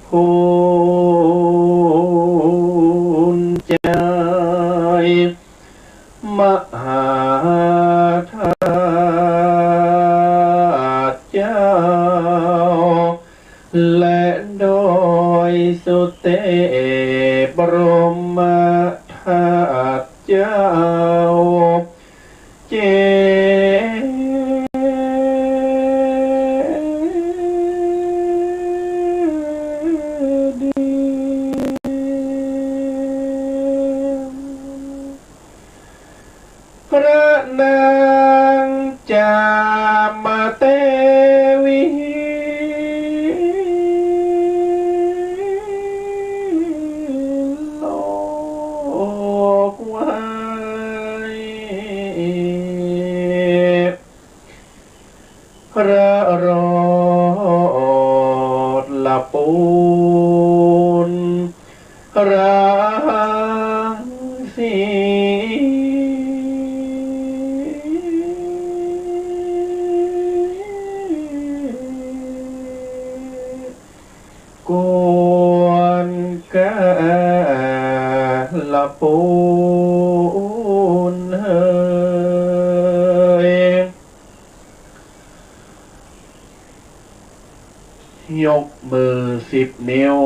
ภูนใจมหาธาตุเจ้าและโดยสุเตบรมธาตุเจ้าเจพระนางจามเตวีโลกไว้พระโรดละปูนราศีกวนกาละปูนเฮยยกมือ10 นิ้ว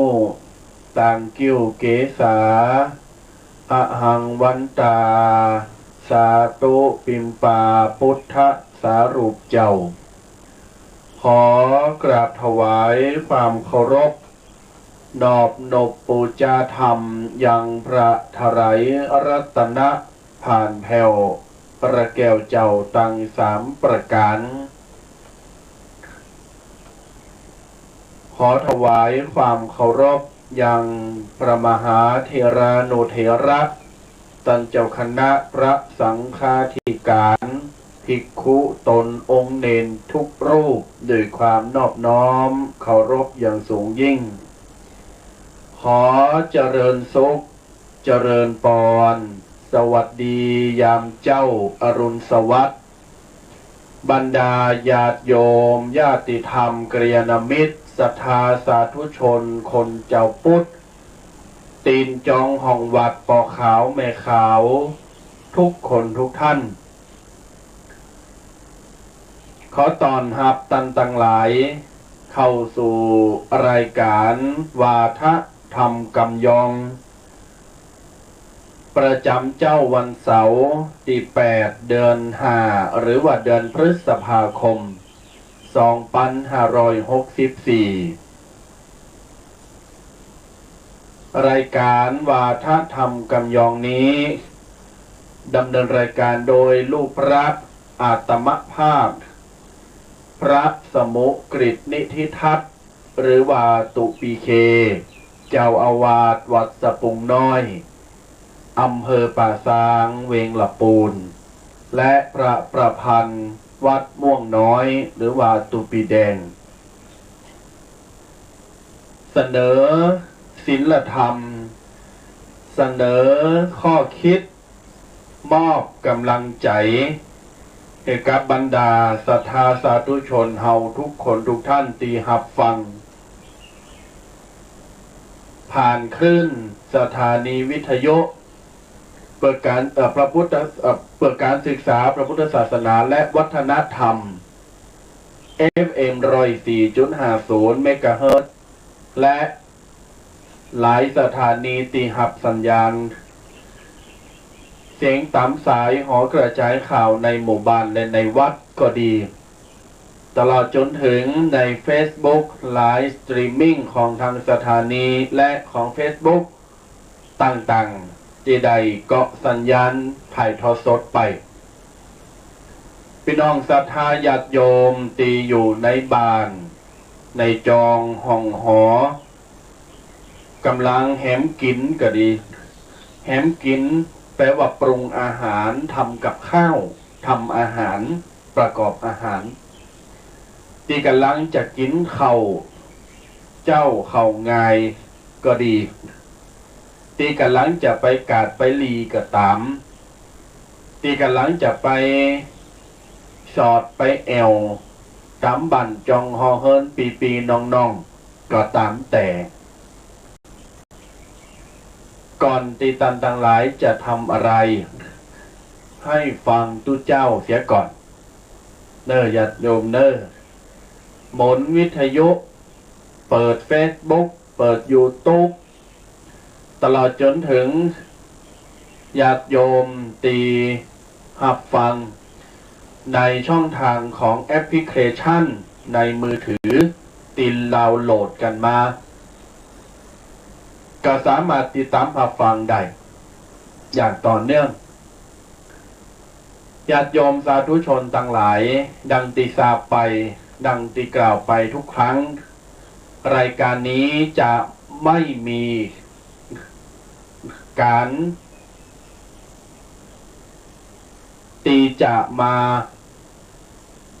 ต่างกิ้วเกษาอะหังวันตาสาธุปิมปาพุทธสารูปเจ้าขอกราบถวายความเคารพนอบนบปูชาธรรมยังพระไตรรัตนะผ่านแผ่วพระแก้วเจ้าตั้ง3 ประการขอถวายความเคารพยังพระมหาเถรานุเถระท่านเจ้าคณะพระสังฆาธิการภิกขุตนองค์เนนทุกรูปด้วยความนอบน้อมเคารพอย่างสูงยิ่งขอเจริญสุขเจริญปรสวัสดียามเจ้าอรุณสวัสดิ์บรรดาญาติโยมญาติธรรมกัลยาณมิตรศรัทธาสาธุชนคนเจ้าพุทธตีนจองห้องวัดปอขาวแม่ขาวทุกคนทุกท่านขอต้อนรับท่านทั้งหลายเข้าสู่รายการวาทะธรรมกำยองประจำเจ้าวันเสาร์ที่8 เดือน5หรือว่าเดือนพฤษภาคม2564รายการวาทะธรรมกำยองนี้ดำเนินรายการโดยลูกพระอาตมภาพพระสมุกฤตนิธิทัศน์หรือว่าตุปีเคเจ้าอาวาสวัดสะปุงน้อยอำเภอป่าซางเวงละปูนและพระประพันธ์วัดม่วงน้อยหรือว่าตุปีแดงเสนอศีลธรรมเสนอข้อคิดมอบกำลังใจให้กับบรรดาศรัทธาสาธุชนเฮาทุกคนทุกท่านที่รับฟังผ่านคลื่นสถานีวิทยุเปิดการการศึกษาพระพุทธศาสนาและวัฒนธรรม FM 104.50 เมกะเฮิรตซ์และหลายสถานีที่รับสัญญาณเสียงตามสายหอกระจายข่าวในหมู่บ้านและในวัดก็ดีตลอดจนถึงใน Facebook ไลฟ์สตรีมมิ่งของทางสถานีและของ Facebook ต่างๆที่ใดเกาะสัญญาณถ่ายทอดสดไปพี่น้องศรัทธาญาติโยมที่อยู่ในบ้านในจองห้องหอกำลังแหมกินก็ดีแหมกินแปลว่าปรุงอาหารทำกับข้าวทำอาหารประกอบอาหารที่กำลังจะกินข้าวเจ้าข้าวงายก็ดีที่กำลังจะไปกาดไปลีก็ตามที่กำลังจะไปสอดไปแอวตามบั่นจองฮอเฮิรนปีน้อง ก็ตามแต่ก่อนตีตันต่างหลายจะทำอะไรให้ฟังตู้เจ้าเสียก่อนเนอญาติโยมเนอหมุนวิทยุเปิด Facebook เปิด YouTube ตลอดจนถึงญาติโยมตีหับฟังในช่องทางของแอปพลิเคชันในมือถือติดดาวน์โหลดกันมาก็สามารถติดตามหับฟังได้อย่างต่อเนื่องญาติโยมสาธุชนต่างหลายดังติทราบไปดังติกล่าวไปทุกครั้งรายการนี้จะไม่มีการตีจะมา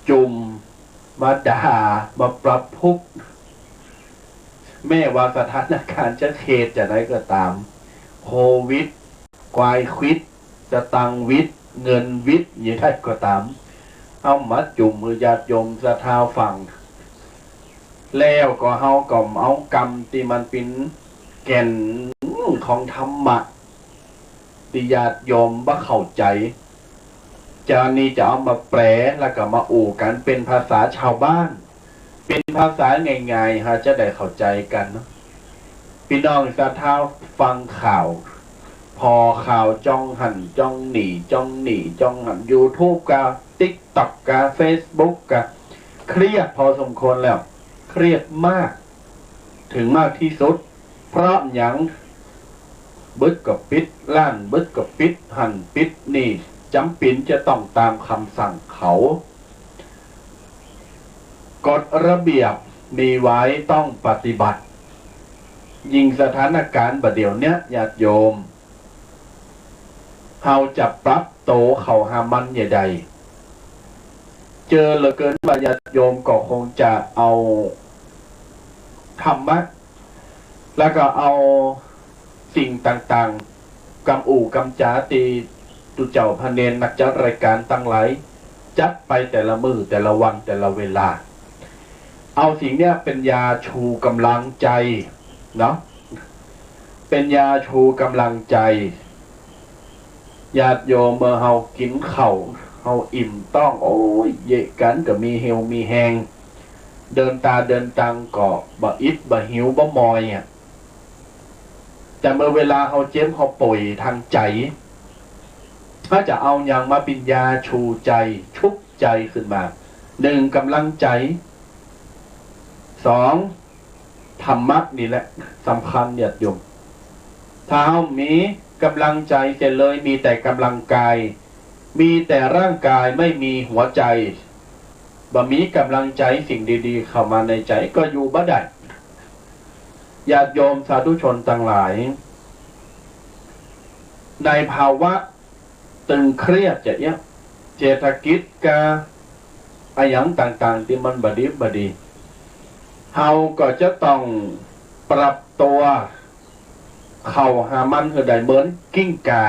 จุมมาด่ามาปรับทุกข์แม้ว่าสถานการณ์จะเขตจะไหนก็ตามโควิดควายควิดสตังวิทย์เงินวิทย์อย่างไรก็ตามเอามาจุ่มมือญาติโยมสะท้าฟังแล้วก็เฮาก็เอากรรมที่มันเป็นแก่นของธรรมะที่ญาติโยมบ่เข้าใจจานี้จะเอามาแปลแล้วก็มาอู่กันเป็นภาษาชาวบ้านเป็นภาษาง่ายๆฮะจะได้เข้าใจกันเนาะพี่น้องสะท้าฟังข่าวพอข่าวจ้องหันจ้องหนีจ้องหนีจ้องหัน YouTube กับ TikTok กับ Facebook กับเครียดพอสมควรแล้วเครียดมากถึงมากที่สุดเพราะอย่างบึดกับปิดล้านบึดกับปิดหันปิดนี่จำเป็นจะต้องตามคำสั่งเขากฎระเบียบมีไว้ต้องปฏิบัติยิ่งสถานการณ์บัดเดี๋ยวเนี้ยญาติโยมเฮาจะปรับโตเขาหามันใหญ่ๆเจอเหลือเกินว่าญาติโยมก็คงจะเอาธรรมะแล้วก็เอาสิ่งต่างๆกำอู่กำจาตีตุเจ้าพเนนนักจัดรายการตั้งหลายจัดไปแต่ละมือแต่ละวันแต่ละเวลาเอาสิ่งเนี้ยเป็นยาชูกำลังใจเนาะเป็นยาชูกำลังใจญาติโยมเมื่อเฮากินข้าวเฮาอิ่มต้องโอ้ยเยะกันก็มีเฮวมีแหงเดินตาเดินตังก็บ่อิดบ่หิวบ่มอยอ่ะแต่เมื่อเวลาเฮาเจ็บเฮาป่วยทางใจถ้าจะเอาอย่างมาเป็นยาชูใจชุบใจขึ้นมาหนึ่งกำลังใจสองธรรมะนี่แหละสำคัญญาติโยมถ้าเฮามีกำลังใจเสร็จเลยมีแต่กำลังกายมีแต่ร่างกายไม่มีหัวใจบ่มีกำลังใจสิ่งดีๆเข้ามาในใจก็อยู่บ่ได้ญาติโยมสาธุชนต่างหลายในภาวะตึงเครียดจะเนี้ยเศรษฐกิจกาอะไรอย่างต่างๆที่มันบดีเฮาก็จะต้องปรับตัวเข้าหามันคือได้เหมือนกิ้งกา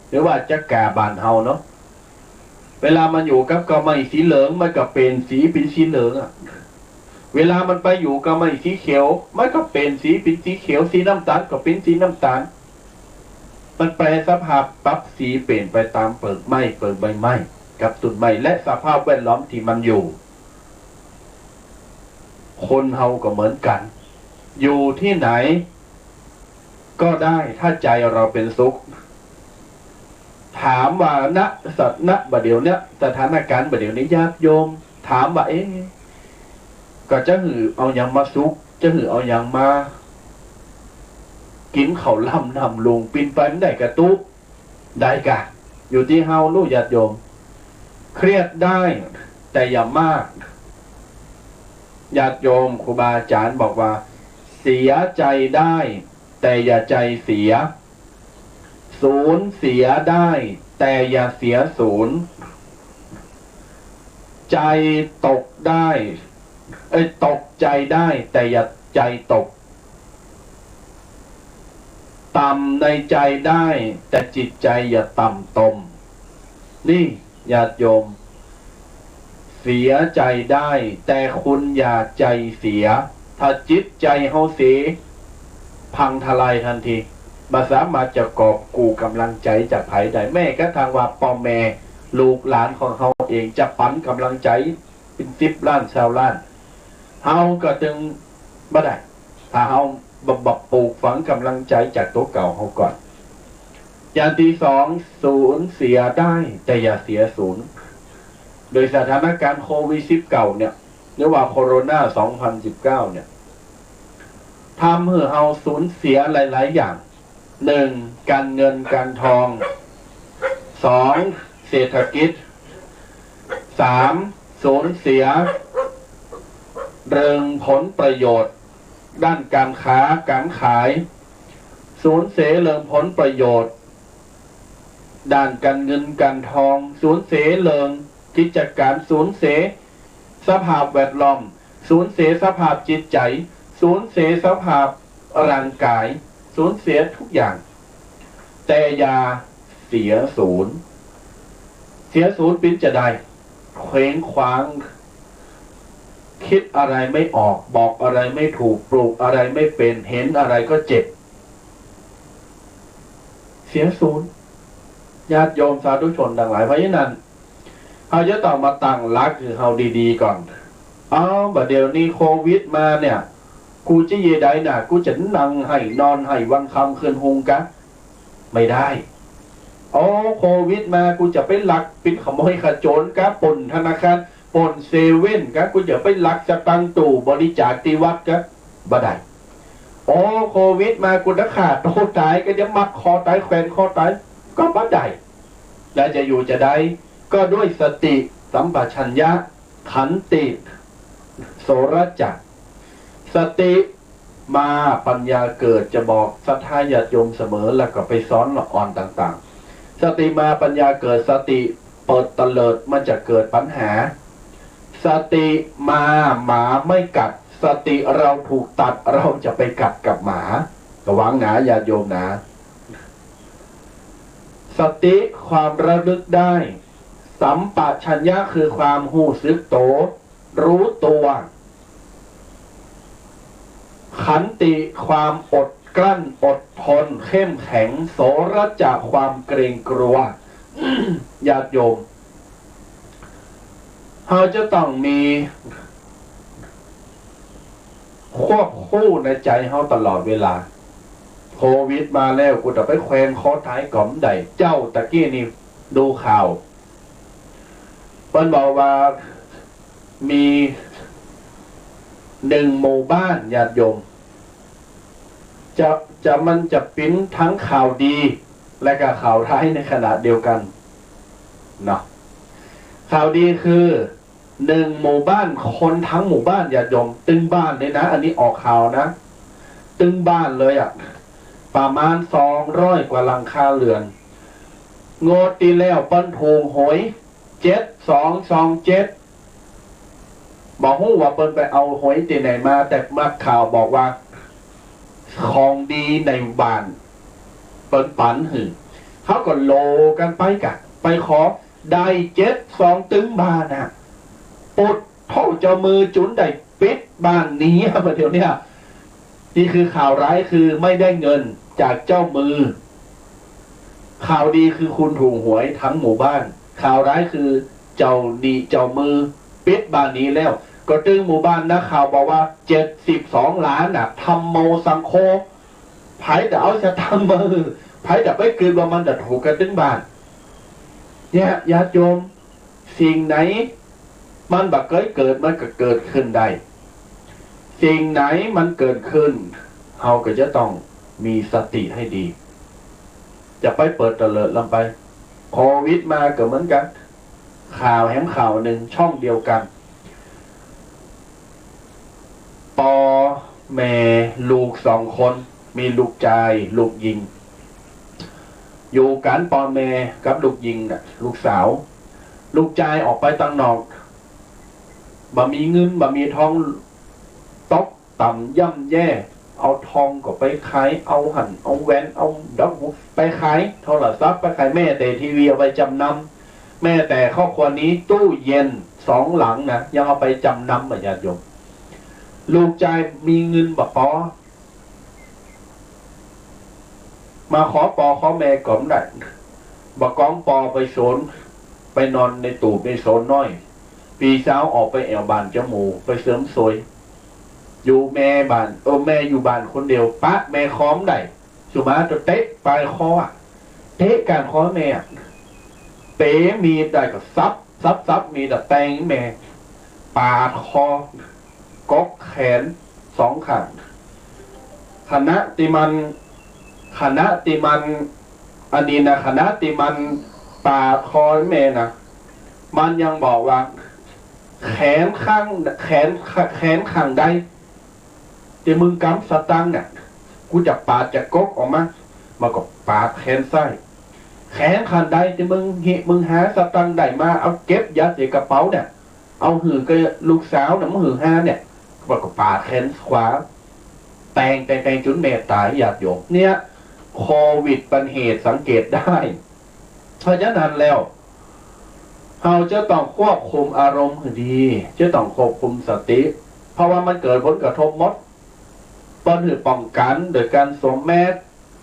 หรือว่าจะกาบานเฮาเนาะเวลามันอยู่กับกระไม้สีเหลืองมันก็เป็นสีเหลืองอ่ะเวลามันไปอยู่กับไม้สีเขียวมันก็เป็นสีเขียวสีน้ำตาลก็เป็นสีน้ำตาลมันแปรสภาพปรับสีเปลี่ยนไปตามเปลือกไม้เปลือกใบไม้กับต้นไม้และสภาพแวดล้อมที่มันอยู่คนเฮาก็เหมือนกันอยู่ที่ไหนก็ได้ถ้าใจเราเป็นสุขถามว่าณบัดเดี๋ยวเนี้ยสถานการณ์บัดเดี๋ยวนี้ญาติโยมถามว่าก็จะหือเอาอย่างมาสุขจะหือเอาอย่างมากินเขาล่ำนำลุงปินไปไม่ได้กระตุกได้กะอยู่ที่เฮาลูกญาติโยมเครียดได้แต่อย่ามากญาติโยมครูบาอาจารย์บอกว่าเสียใจได้แต่อย่าใจเสียสูญเสียได้แต่อย่าเสียศูนย์ใจตกได้ตกใจได้แต่อย่าใจตกต่ำในใจได้แต่จิตใจอย่าต่ำตมนี่ญาติโยมเสียใจได้แต่คุณอย่าใจเสีย ถ้าจิตใจเฮาเสียพังทลายทันทีมาสามารถจะกอบกูกำลังใจจากไผได้แม่ก็ทางว่าพ่อแม่ลูกหลานของเฮาเองจะปันกำลังใจเป็น10 ล้าน20 ล้านเฮาก็จึงบ่ได้ถ้าเฮาบ่ปลูกฝังกำลังใจจากตัวเก่าเฮาก่อนอย่างที่สองสูญเสียได้แต่อย่าเสียศูนย์โดยสถานการณ์โควิด19เนี่ยหรือว่าโคโรนา2019เนี่ยทำให้เราสูญเสียหลายๆอย่าง1การเงินการทอง2เศรษฐกิจ3สูญเสียเรื่องผลประโยชน์ด้านการค้าการขายสูญเสียเรื่องผลประโยชน์ด้านการเงินการทองสูญเสียเรื่องกิจการสูญเสียสภาพแวดล้อมสูญเสียสภาพจิตใจสูญเสียสภาพร่างกายสูญเสียทุกอย่างแต่อย่าเสียศูนย์เป็นจะได้เคว้งคว้างคิดอะไรไม่ออกบอกอะไรไม่ถูกปลูกอะไรไม่เป็นเห็นอะไรก็เจ็บเสียศูนย์ญาติโยมสาธุชนทั้งหลายเพราะฉะนั้นเราจะต้องมาตั้งหลักคือเราดีๆก่อนบัดเดี๋ยวนี้โควิดมาเนี่ยกูจะเยได้น่ะกูจะนั่งให้นอนให้วันคำคืนหงกะไม่ได้โควิดมากูจะไปลักปิดขโมยขโจรกะปล้นธนาคารปล้นเซเว่นกะกูจะไปลักสตังค์ตู่บริจาคที่วัดกะบ่ได้โควิดมากูจะขาดโตตายก็จะมัดคอตายแขวนคอตายก็บ่ได้แล้วจะอยู่จะได้ก็ด้วยสติสัมปชัญญะขันติโสรจักสติมาปัญญาเกิดจะบอกศรัทธาญาติโยมเสมอแล้วก็ไปสอนละอ่อนต่างๆสติมาปัญญาเกิดสติเปิดตะเลิดมันจะเกิดปัญหาสติมาหมาไม่กัดสติเราถูกตัดเราจะไปกัดกับหมาระวังหนาญาติโยมนะสติความระลึกได้สัมปชัญญะคือความหู้สึกโตรู้ตัวขันติความอดกลั้นอดทนเข้มแข็งโสรจะความเกรงกลัว ญาติโยมเราจะต้องมีควบคู่ในใจเราตลอดเวลาโควิดมาแล้วกูจะไปแขวนคอท้ายก่อมใดเจ้าตะกี้นี่ดูข่าวเปิ้นบอกว่ามี1 หมู่บ้านญาติโยมมันจะปิ้นทั้งข่าวดีและก็ข่าวร้ายในขณะเดียวกันเนาะข่าวดีคือ1 หมู่บ้านคนทั้งหมู่บ้านญาติโยมตึงบ้านเลยนะอันนี้ออกข่าวนะตึงบ้านเลยประมาณ200 กว่าหลังคาเรือนงดตีแล้วเปิ้นถูกหวย7227บอกว่าเปิ้นไปเอาหวยที่ไหนมาแต่มาข่าวบอกว่าของดีในบ้านเปิ้นปันหึเขาก็โลกันไปกันไปขอได้72ตึงบ้านปุดเท่าเจ้ามือจุนได้ปิดบ้านนี้เดี๋ยวนี้นี่คือข่าวร้ายคือไม่ได้เงินจากเจ้ามือข่าวดีคือคุณถูกหวยทั้งหมู่บ้านข่าวร้ายคือเจ้ามือปิดบ้านนี้แล้วก็ตึงหมู่บ้านนะข่าวบอกว่า72 ล้านทำโมสังโคไผ่แต่เอาจะทำมือไผ่แต่ไม่เกินว่ามันจะถูกกันตึงบ้านเนี่ยญาติโยมสิ่งไหนมันแบบเกิดมันก็เกิดขึ้นได้สิ่งไหนมันเกิดขึ้นเราก็จะต้องมีสติให้ดีจะไปเปิดตะเลิดลงไปโควิดมาก็เหมือนกันข่าวแห่งข่าวหนึ่งช่องเดียวกันแม่ลูก2 คนมีลูกชายลูกหญิงอยู่กันแม่กับลูกหญิงลูกสาวลูกชายออกไปตั้งนอกบ่มีเงินบ่มีทองตกต่ำย่ำแย่เอาทองก็ไปขายเอาหั่นเอาแหวนเอาดอกไปขายโทรศัพท์ไปขายแม่แต่ทีวีเอาไปจำนำแม่แต่ครอบครัวนี้ตู้เย็น2 หลังนะยังเอาไปจำนำญาติโยม ลูกใจมีเงินบ่พอมาขอปอขอแม่ก่อนได้บ่ก้องปอไปโซนไปนอนในตู่ในโซนน้อยปีเช้าออกไปแอวบานจมูกไปเสริมสวยอยู่แม่บ้านแม่อยู่บ้านคนเดียวปะแม่ค้อมได้สุมาจะเตะปลายคอเตะการคอแม่เตะมีได้ก็ซับมีแต่แตงแม่ปาดคอกกแขนสองข้างคณะติมันอันนี้นะคณะติมันปาดคอแม่นะมันยังบอกว่าแขนข้างใดที่มึงกำสตังเนี่ยกูจะปาดจะกกออกมาก็ปาดแขนไส้แขนข้างใดที่มึงหาสตังใดมาเอาเก็บยัดใส่กระเป๋าเนี่ยเอาหือกับลูกสาวเนี่ยมึงหือห้าเนี่ยมาก็ปาดแขนขวาแตงจนแม่ตายหยาดโยมเนี่ยโควิดเป็นเหตุสังเกตได้เพราะฉะนั้นแล้วเราจะต้องควบคุมอารมณ์ให้ดีจะต้องควบคุมสติเพราะว่ามันเกิดผลกระทบมดป้อนหือป้องกันโดยการสวมแมส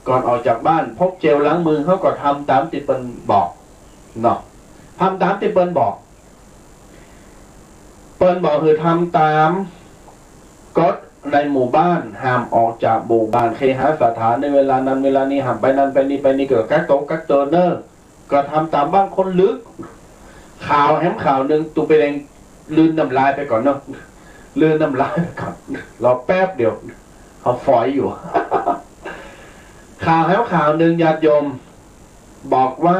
ก่อนออกจากบ้านพกเจลล้างมือเขาก็ทำตามที่เปิ้ลบอกเนาะทำตามที่เปิ้ลบอกคือทำตามกฎในหมู่บ้านห้ามออกจากหมู่บ้านเคหสถานในเวลานั้นเวลานี้ห้ามไปนั้นไปนี่เกิดกักโตเนอร์ก็ทำตามบ้างคนลึกข่าวหนึ่งตูไปเองลื่นน้ำลายไปก่อนเนาะลื่นน้ำลายไปก่อนรอแป๊บเดียวเขาฝอยอยู่ ข่าวหนึ่งญาติโยมบอกว่า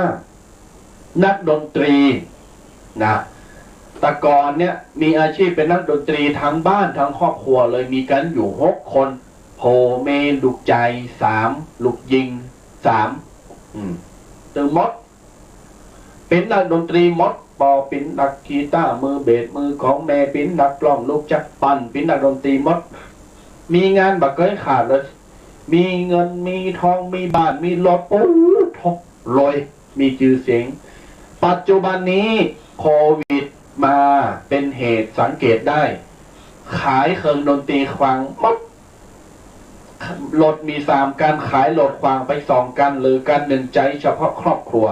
นักดนตรีนะแต่ก่อนเนี่ยมีอาชีพเป็นนักดนตรีทั้งบ้านทั้งครอบครัวเลยมีกันอยู่6 คนโพเมลูกใจ3ลูกยิง3ตึงมดเป็นนักดนตรีมดปอเป็นนักกีตาร์มือเบสมือของแม่เป็นนักกล้องลูกจักรปั่นเป็นนักดนตรีมดมีงานบักเกยขาดเลยมีเงินมีทองมีบ้านมีรถปุ๊บทกรวยมีชื่อเสียงปัจจุบันนี้โควิดมาเป็นเหตุสังเกตได้ขายเครื่องดนตรีควางมดรถมี3 กันขายรถควางไป2 กันหรือกัน1ใจเฉพาะครอบครัว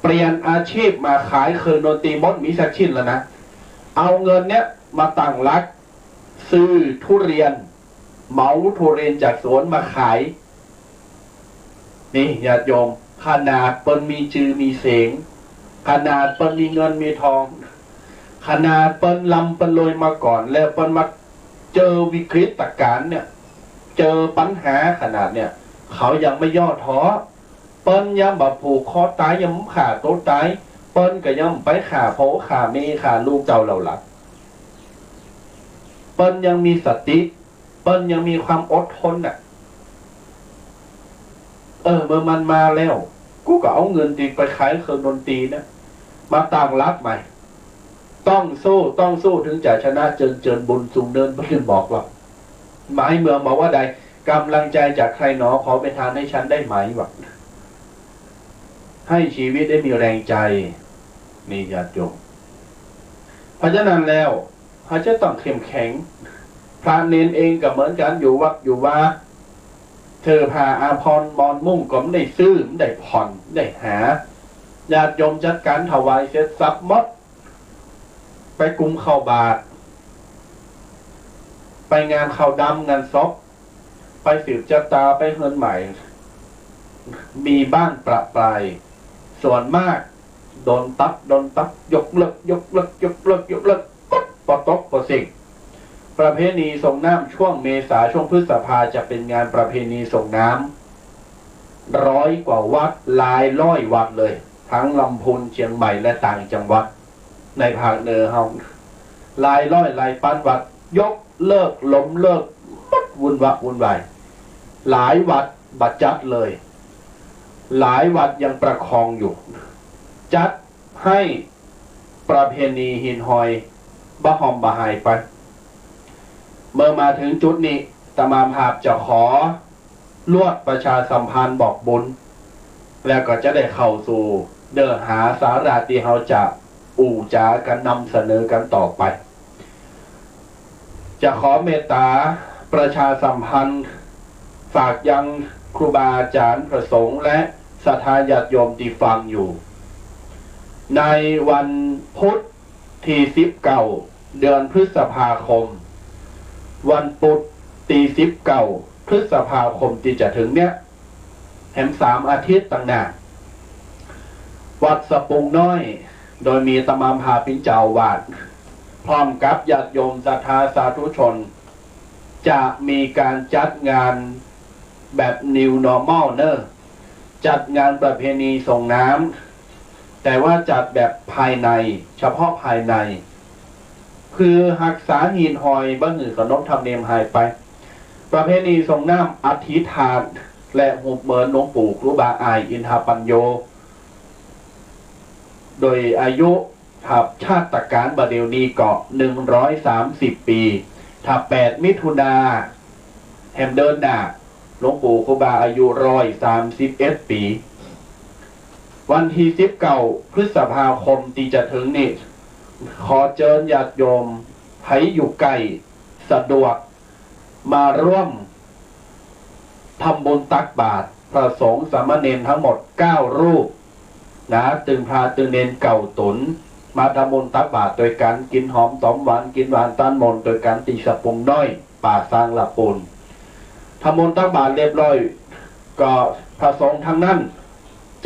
เปลี่ยนอาชีพมาขายเครื่องดนตรีมดมีสักชิ้นแล้วนะเอาเงินเนี้ยมาตั้งรักซื้อทุเรียนเหมาทุเรียนจากสวนมาขายนี่ญาติโยมขนาดเปิ้นมีชื่อมีเสียงขนาดเปิ้นมีเงินมีทองขนาดเปิ้นลำเปิ้นลอยมาก่อนแล้วเปิ้นมาเจอวิกฤตการณ์เนี่ยเจอปัญหาขนาดเนี่ยเขายังไม่ย่อท้อเปิ้นยังแบบผูกคอตายยังขาโต๊ะตายเปิ้นก็ยังไปขาโผขาเมขาลูกเจ้าเราหลักเปิ้นยังมีสติเปิ้นยังมีความอดทนน่ะเมื่อมันมาแล้วกูก็เอาเงินตีไปขายเครื่องดนตรีนะมาตั้งรักใหม่ต้องสู้ถึงจะชนะเจิญบุญสูงเนินเพื่อนบอกว่าหมายเมืองบอกว่าใดกำลังใจจากใครหนอขอเป็นทานให้ฉันได้ไหมวะให้ชีวิตได้มีแรงใจนี่ญาติโยมเพราะฉะนั้นแล้วเขาจะต้องเข้มแข็งพระเนนเองก็เหมือนกันอยู่วัดอยู่ว่าเธอพาอาพรบอนมุ่งก็ไม่ได้ซื้อไม่ได้ผ่อนไม่ได้หาญาติโยมจัดการถวายเสร็จสับมดไปกุมข้าวบาตรไปงานข้าวดำงานซบไปสืบชะตาไปเฮินใหม่มีบ้างประปรายส่วนมากโดนตับยกเลิกปตกปสิ่งประเพณีส่งน้ำช่วงเมษาช่วงพฤษภาจะเป็นงานประเพณีส่งน้ำ100 กว่าวัดหลายร้อยวัดเลยทั้งลำพูนเชียงใหม่และต่างจังหวัดในภาคเหนือเฮาหลายร้อยหลายพันวัดยกเลิกล้มเลิกวุ่นวายหลายวัดบัดจัดเลยหลายวัดยังประคองอยู่จัดให้ประเพณีหินหอยบะหอมบะหายไปเมื่อมาถึงจุดนี้ตมาภาพจะขอลวดประชาสัมพันธ์บอกบุญแล้วก็จะได้เข้าสู่เนื้อหาสาระที่เราจะจากันนำเสนอกันต่อไปจ จะขอเมตตาประชาสัมพันธ์ฝากยังครูบาอาจารย์พระสงฆ์และศรัทธาญาติโยมที่ฟังอยู่ในวันพุธที่19 เดือนพฤษภาคมวันพุธที่19 พฤษภาคมที่จะถึงเนี้ยแถม3 อาทิตย์ต่างหน้าวัดสะปุงน้อยโดยมีตมามหาปิ่นเจ้าวาดพร้อมกับญาติโยมศรัทธาสาธุชนจะมีการจัดงานแบบ New Normal เนอะจัดงานประเพณีส่งน้ำแต่ว่าจัดแบบภายในเฉพาะภายในคือหักษาหินหอยบ้านหนึ่งขนบธรรมเนียมหายไปประเพณีส่งน้ำอธิษฐานและหุบเหมือนหลวงปู่ครูบาอายอินทปัญโยโดยอายุถับชาติการบาเดลนีเกาะ130 ปีถับ8 มิถุนาแฮมเดินหน้าหลวงปู่ครูบาอายุ131 ปีวันที่19 พฤษภาคมที่จะถึงนี้ขอเชิญญาติโยมให้อยู่ใกล้สะดวกมาร่วมทำบุญตักบาตรพระสงฆ์สามเณรทั้งหมด9 รูปนะตึงพระตึงเนนเก่าตุนมาทำบุญตักบาตรโดยการกินหอมตอมหวานกินหวานต้านมนโดยการตีสะปุงน้อยป่าสร้างละปูนทำบุญตักบาตรเรียบร้อยก็พระสงฆ์ทั้งนั้น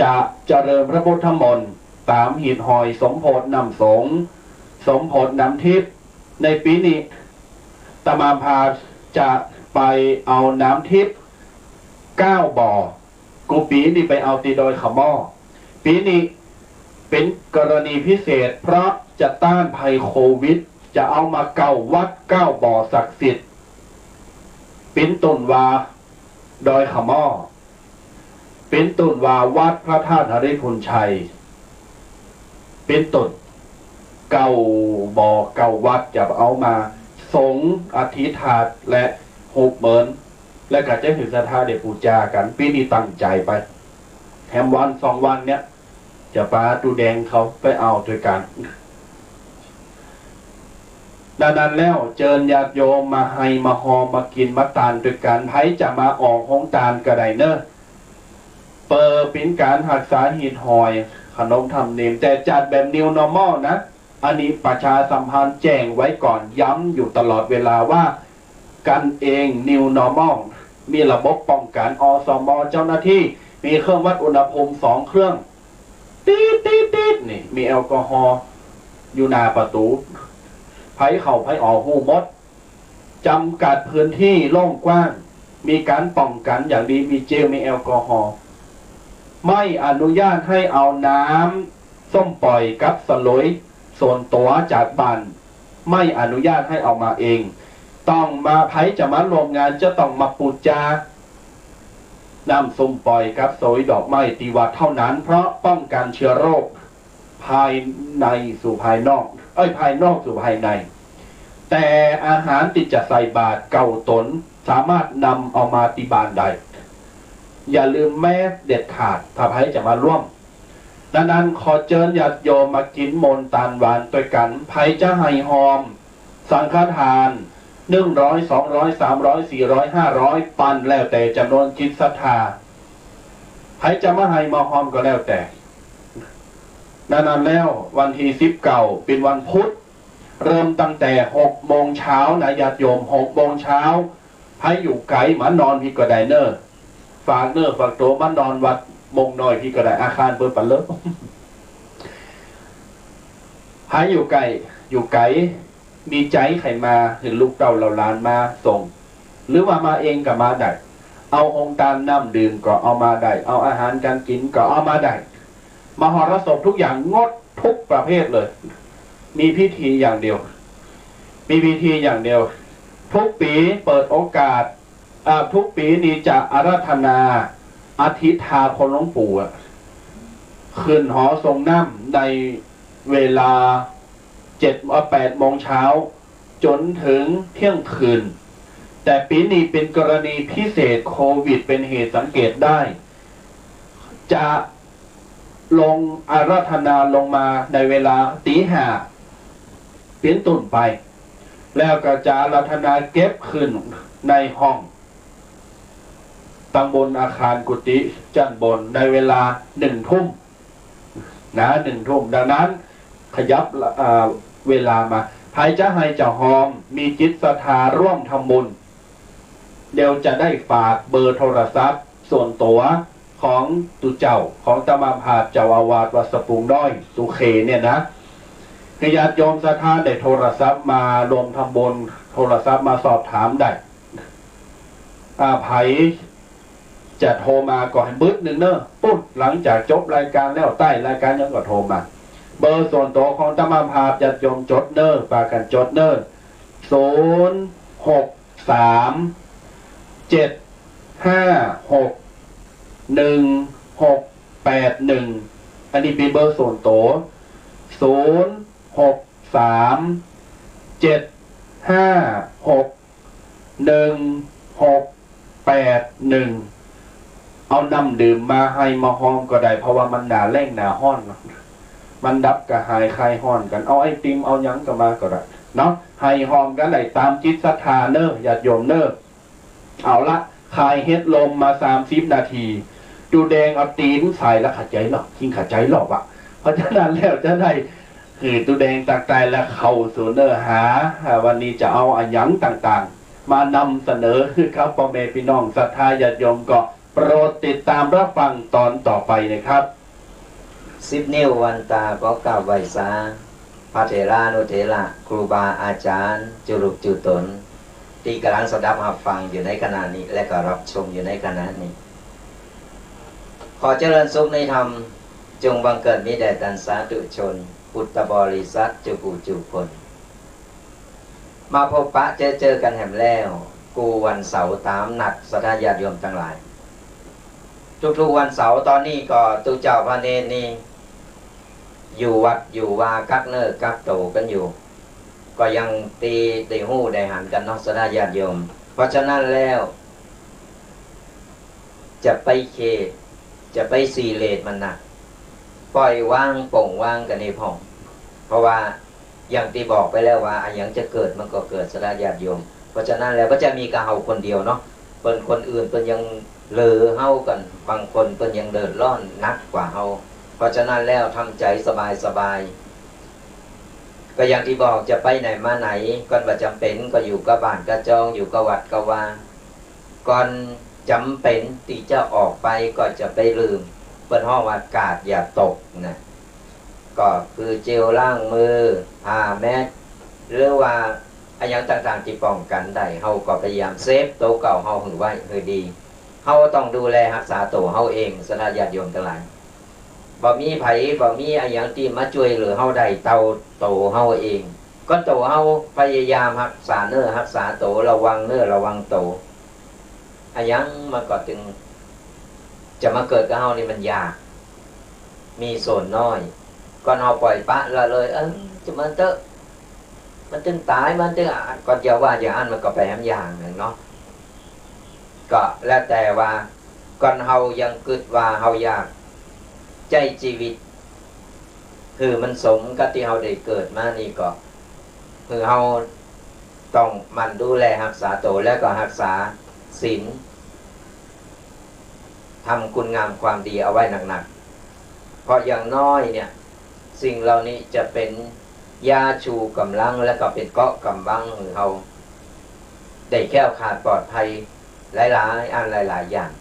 จะเจริญพระพุทธมนต์ตามหีดหอยสมโพธินำสงฆ์สมโพธินำทิพย์ในปีนี้ตมาพาจะไปเอาน้ำทิพย์9 บ่อกูปีนี้ไปเอาตีโดยขม้อปีนี้เป็นกรณีพิเศษเพราะจะต้านภัยโควิดจะเอามาวัด 9 บ่อศักดิ์สิทธิ์ปิ้นตุนวาโดยขม้อเป็นตุนวาวัดพระธาตุหริพุนชัยเป็นตุน9 บ่อ 9 วัดจะเอามาสงอธิษฐานและหุบเหมือนและก็จะถือศรัทธาเด็กปูจากันปีนี้ตั้งใจไปแถมวัน 2 วันเนี้ยจะปาตูแดงเขาไปเอาด้วยกันดังนั้นแล้วเจิญญาติโยมมาให้มาหอมมากินมาตานด้วยกันไผจะมาออกห้องตานก็ได้เนอะเปิดเป็นการหักษาหีดหอยขนมทำเนียมแต่จัดแบบ New Normal นะอันนี้ประชาสัมพันธ์แจ้งไว้ก่อนย้ำอยู่ตลอดเวลาว่ากันเอง New Normal มีระบบป้องกันอสม.เจ้าหน้าที่มีเครื่องวัดอุณหภูมิ2 เครื่องตีดนี่มีแอลกอฮอล์อยู่หน้าประตูไผเข้าไผออกหูมดจำกัดพื้นที่โล่งกว้างมีการป้องกันอย่างดีมีเจลมีแอลกอฮอล์ไม่อนุญาตให้เอาน้ำส้มปล่อยกับสลวยส่วนตัวจากบ้านไม่อนุญาตให้เอามาเองต้องมาไผจะมารวมงานจะต้องมาปูจาน้ำส้มปล่อยกับสวยดอกไม้ตีวัดเท่านั้นเพราะป้องกันเชื้อโรคภายในสู่ภายนอกภายนอกสู่ภายในแต่อาหารที่จะใส่บาตรเก่าตนสามารถนำเอามาติบานได้อย่าลืมแม้เด็ดขาดถ้าใครจะมาร่วมดังนั้นขอเชิญญาติโยมมากินมนตาลหวานด้วยกันไผจะให้หอมสังฆทาน100 200 300 400 500 ปันแล้วแต่จำนวนจิตศรัทธาใครจะมาให้มาหอมก็แล้วแต่ดังนั้นแล้ววันที่19เป็นวันพุธเริ่มตั้งแต่6 โมงเช้านะญาติโยม6 โมงเช้าใครอยู่ไกลมานอนพี่ก็ได้เนอะฝากเนอะฝากตัวมานอนวัดมงน้อยพี่ก็ได้อาคารเปิดปันเลิกใครอยู่ไกลมีใจใครมาเห็นลูกเต่าเราล้านมาส่งหรือว่ามาเองก็มาได้เอาองค์ตามน้ำดื่มก็เอามาได้เอาอาหารการกินก็เอามาได้มหรสพทุกอย่างงดทุกประเภทเลยมีพิธีอย่างเดียวทุกปีเปิดโอกาสทุกปีนี้จะอาราธนาอธิษฐานคนหลวงปู่ขึ้นหอทรงน้ำในเวลา8 โมงเช้าจนถึงเที่ยงคืนแต่ปีนี้เป็นกรณีพิเศษโควิดเป็นเหตุสังเกตได้จะลงอาราธนาลงมาในเวลาตี 5เป็นต้นไป แล้วก็จะอาราธนาเก็บขึ้นในห้องตั้งบนอาคารกุฏิชั้นบนในเวลา1 ทุ่มนะ1 ทุ่มดังนั้นขยับเวลามาใครจะให้เจ้าหอมมีจิตศรัทธาร่วมทำบุญเดี๋ยวจะได้ฝากเบอร์โทรศัพท์ส่วนตัวของตุเจ้าของตมาภาพเจ้าอาวาสวัดสะพุงน้อยตุเคเนี่ยนะญาติโยมศรัทธาได้โทรศัพท์มารวมทำบุญโทรศัพท์มาสอบถามได้ไผจะโทรมาก่อนบึ้ดหนึ่งเนอะปุ๊บหลังจากจบรายการแล้วใต้รายการยังก็โทรมาเบอร์ส่วนตัวของตมาภาพญาติโยมจดเนอะฝากกันจดเนอะ06375611681อันนี้เป็นเบอร์ส่วนตัว06375611681เอาน้ำดื่มมาให้มาห้อมก็ได้เพราะว่ามันหนาแรงหนาห้อนมันดับกระหายคลายห้อนกันเอาไอติมเอายั้งก็มาก็ได้เนาะให้ห้อมกันได้ตามจิตศรัทธาเนอะญาติโยมเนอะเอาละคลายเฮ็ดลมมา30 นาทีดูแดงเอาตีนใส่แล้วขัดใจหรอกทิ้งขัดใจหรอกอ่ะเพราะฉะนั้นแล้วจะได้คือตูแดงต่างใจและเข้าสู่เนื้อหาวันนี้จะเอาอันยังต่างๆมานำเสนอครับพ่อแม่พี่น้องศรัทธาญาติโยมก็โปรดติดตามรับฟังตอนต่อไปนะครับ10 นิ้ววันตาก็กล่าวไว้ซาพระเถรานุเถระครูบาอาจารย์จุรุกจุตนที่กำลังสดับรับฟังอยู่ในขณะนี้และก็รับชมอยู่ในขณะนี้ขอเจริญสุขในธรรมจงบังเกิดมีแด่ท่านสาธุชนพุทธบริษัทจุกูจุคนมาพบปะเจอกันแห่มแล้วกูวันเสาร์ตามนัดศรัทธาญาติโยมทั้งหลายทุกๆวันเสาร์ตอนนี้ก็ตุเจ้าพระเนรนี่อยู่วัดอยู่ว่ากักเนิร์กักโตกันอยู่ก็ยังตีได้หู้ได้หันกันเนาะศรัทธาญาติโยมเพราะฉะนั้นแล้วจะไปเคจะไปซีเลตมันนะปล่อยว่างป่งว่างกันในห้องเพราะว่าอย่างที่บอกไปแล้วว่าอย่างจะเกิดมันก็เกิดศรัทธาญาติโยมเพราะฉะนั้นแล้วก็จะมีกระเฮาคนเดียวเนาะเป็นคนอื่นเป็นยังเลอเฮากันบางคนเป็นยังเดินร้อนนักกว่าเฮาเพราะฉะนั้นแล้วทำใจสบายก็อย่างที่บอกจะไปไหนมาไหนก่อนว่าจำเป็นก็อยู่กับบ้านกับจองอยู่กับวัดกับว่าก่อนจำเป็นที่จะออกไปก็จะไปลืมเป็นห้องอากาศอย่าตกนะก็คือเจลล้างมือผ้าแมสหรือว่าอย่างต่างๆที่ป้องกันได้เฮาก็พยายามเซฟตัวเก่าเฮาให้ไว้ให้ดีเฮาต้องดูแลรักษาตัวเฮาเองศรัทธาญาติโยมทั้งหลายบ่มีไผบ่มีอย่างที่มาช่วยเหลือเฮาได้เตาโตเฮาเองก็โตเฮาพยายามรักษาเนื้อรักษาโตระวังเนื้อระวังโตอย่างมันก็จึงจะมาเกิดกับเฮานี่มันยากมีส่วนน้อยก่อนเฮาปล่อยปะละเลยจะมันเตอะมันจึงตายมันจึงก่อนจะว่าอย่างนั้นมันก็ไปแหมอย่างหนึ่งเนาะก็แล้วแต่ว่าก่อนเฮายังคิดว่าเฮาอยากใจชีวิตคือมันสมกับที่เฮาได้เกิดมานี่ก็คือเฮาต้องมันดูแลรักษาตัวแล้วก็รักษาศีลทำคุณงามความดีเอาไว้หนักๆเพราะอย่างน้อยเนี่ยสิ่งเหล่านี้จะเป็นยาชูกำลังและก็เป็นเกาะกำบังของเราได้แก้วขาดปลอดภัยหลายๆอันหลายๆอย่าง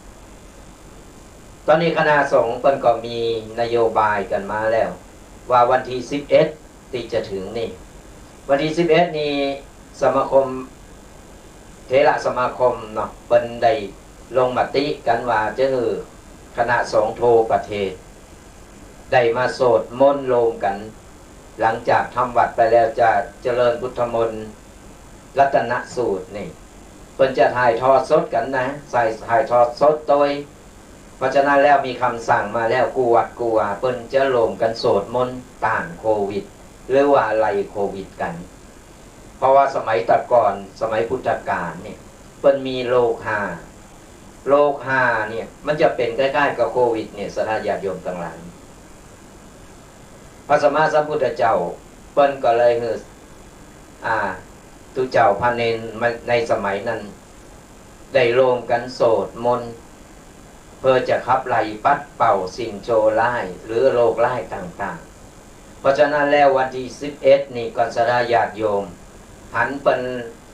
ตอนนี้คณะสงฆ์เพิ่นก็มีนโยบายกันมาแล้วว่าวันที่11ที่จะถึงนี่วันที่11นี้สมาคมเถระสมาคมเนาะเพิ่นได้ลงมติกันว่าจะคือคณะสงฆ์โทประเทศได้มาโสดมนต์ลงกันหลังจากทำวัดไปแล้วจะเจริญพุทธมนต์รัตนสูตรนี่เพิ่นจะถ่ายทอดสดกันนะใส่ถ่ายทอดสดโดยเพราะฉะนั้นแล้วมีคำสั่งมาแล้วกูวัดกูว่าเพิ่นจะลงกันโสดมนต์ต้านโควิดหรือว่าไล่โควิดกันเพราะว่าสมัยแต่ก่อนสมัยพุทธกาลเนี่ยเพิ่นมีโรคหาเนี่ยมันจะเป็นใกล้ๆกับโควิดเนี่ยศรัทธาญาติโยมทั้งหลายพระสัมมาสัมพุทธเจ้าเปิ้นก็เลย ตุเจ้าพระเนนในสมัยนั้นได้รวมกันโสดมนต์เพื่อจะขับไล่ปัดเป่าสิ่งโจรร้ายหรือโรคร้ายต่างๆเพราะฉะนั้นแล้ววันที่11นี่ก่อนสดาญาติโยมหันเป็น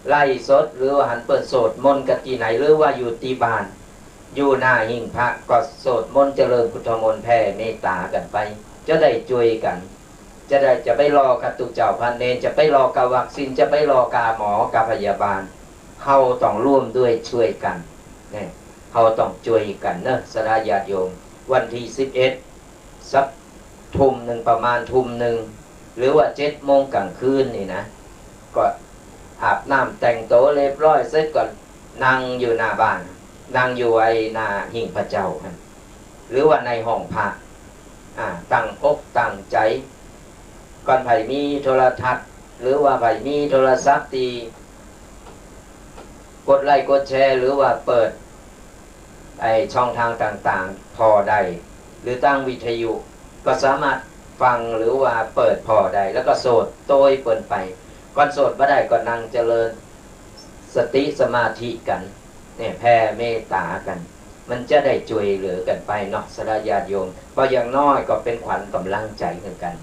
ไล่สดหรือว่าหันเป็นโสดมนต์กันที่ไหนหรือว่าอยู่ตีบ้านอยู่หน้าหิ้งพระก็โสดมนต์เจริญพุทธมนต์แผ่เมตตากันไปจะได้ช่วยกันจะไปรอกับตุเจ้าพระเนนจะไปรอกับวัคซีนจะไปรอกาหมอกับพยาบาลเขาต้องร่วมด้วยช่วยกันเนี่ยเขาต้องช่วยกันเนอะสดาญาติโยมวันที่11สักทุ่มหนึ่งประมาณทุ่มหนึ่งหรือว่า7 โมงกลางคืนนี่นะก็อาบน้ำแต่งโต๊ะเรียบร้อยเสร็จก่อนนั่งอยู่หน้าบ้านนั่งอยู่ไอ้หน้าหิ้งพระเจ้ากันหรือว่าในห้องพระตั้งอกตั้งใจก่อนไผ่มีโทรทัศน์หรือว่าไผ่มีโทรศัพท์ตีกดไลค์กดแชร์หรือว่าเปิดไอช่องทางต่างๆพอได้หรือตั้งวิทยุก็สามารถฟังหรือว่าเปิดพอได้แล้วก็โสดโต้ยเปิดไปก่อนโสดบ่ได้ก็นั่งเจริญสติสมาธิกันเนี่ยแผ่เมตตากันมันจะได้ช่วยเหลือกันไปเนาะสดาญาติโยมเพราะอย่างน้อยก็เป็นขวัญกำลังใจกัน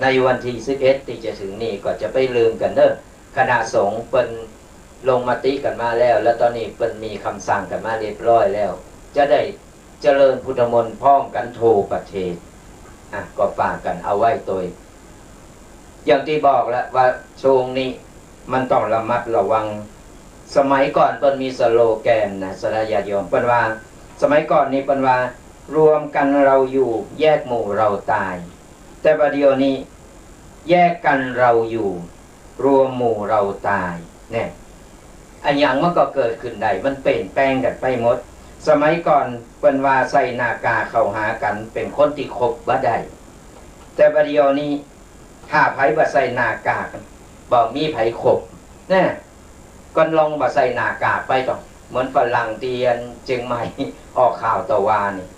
ในวันที่11ที่จะถึงนี้ก็จะไปลืมกันเด้อคณะสงฆ์เป็นลงมติกันมาแล้วแล้วตอนนี้เป็นมีคำสั่งกันมาเรียบร้อยแล้วจะได้เจริญพุทธมนต์พร้อมกันโทประเทศก็ฝากกันเอาไว้ตัวอย่างที่บอกแล้วว่าช่วงนี้มันต้องระมัดระวังสมัยก่อนเปิ้นมีสโลแกนนะสดาญาติโยมเปิ้นว่าสมัยก่อนนี่เปิ้นว่ารวมกันเราอยู่แยกหมู่เราตายแต่ประเดี๋ยวนี้แยกกันเราอยู่รวมหมู่เราตายเนี่ยอันอย่างมันก็เกิดขึ้นได้มันเปลี่ยนแปลงกันไปหมดสมัยก่อนเปิ้นว่าใส่หน้ากากเข้าหากันเป็นคนที่คบบ่ได้แต่ประเดี๋ยวนี้ถ้าไผบ่ใส่หน้ากากบ่มีไผคบเนี่ยก็ลองบ่ใส่หน้ากากไปต่อเหมือนฝรั่งเตียนเชียงใหม่ออกข่าวตะวานี่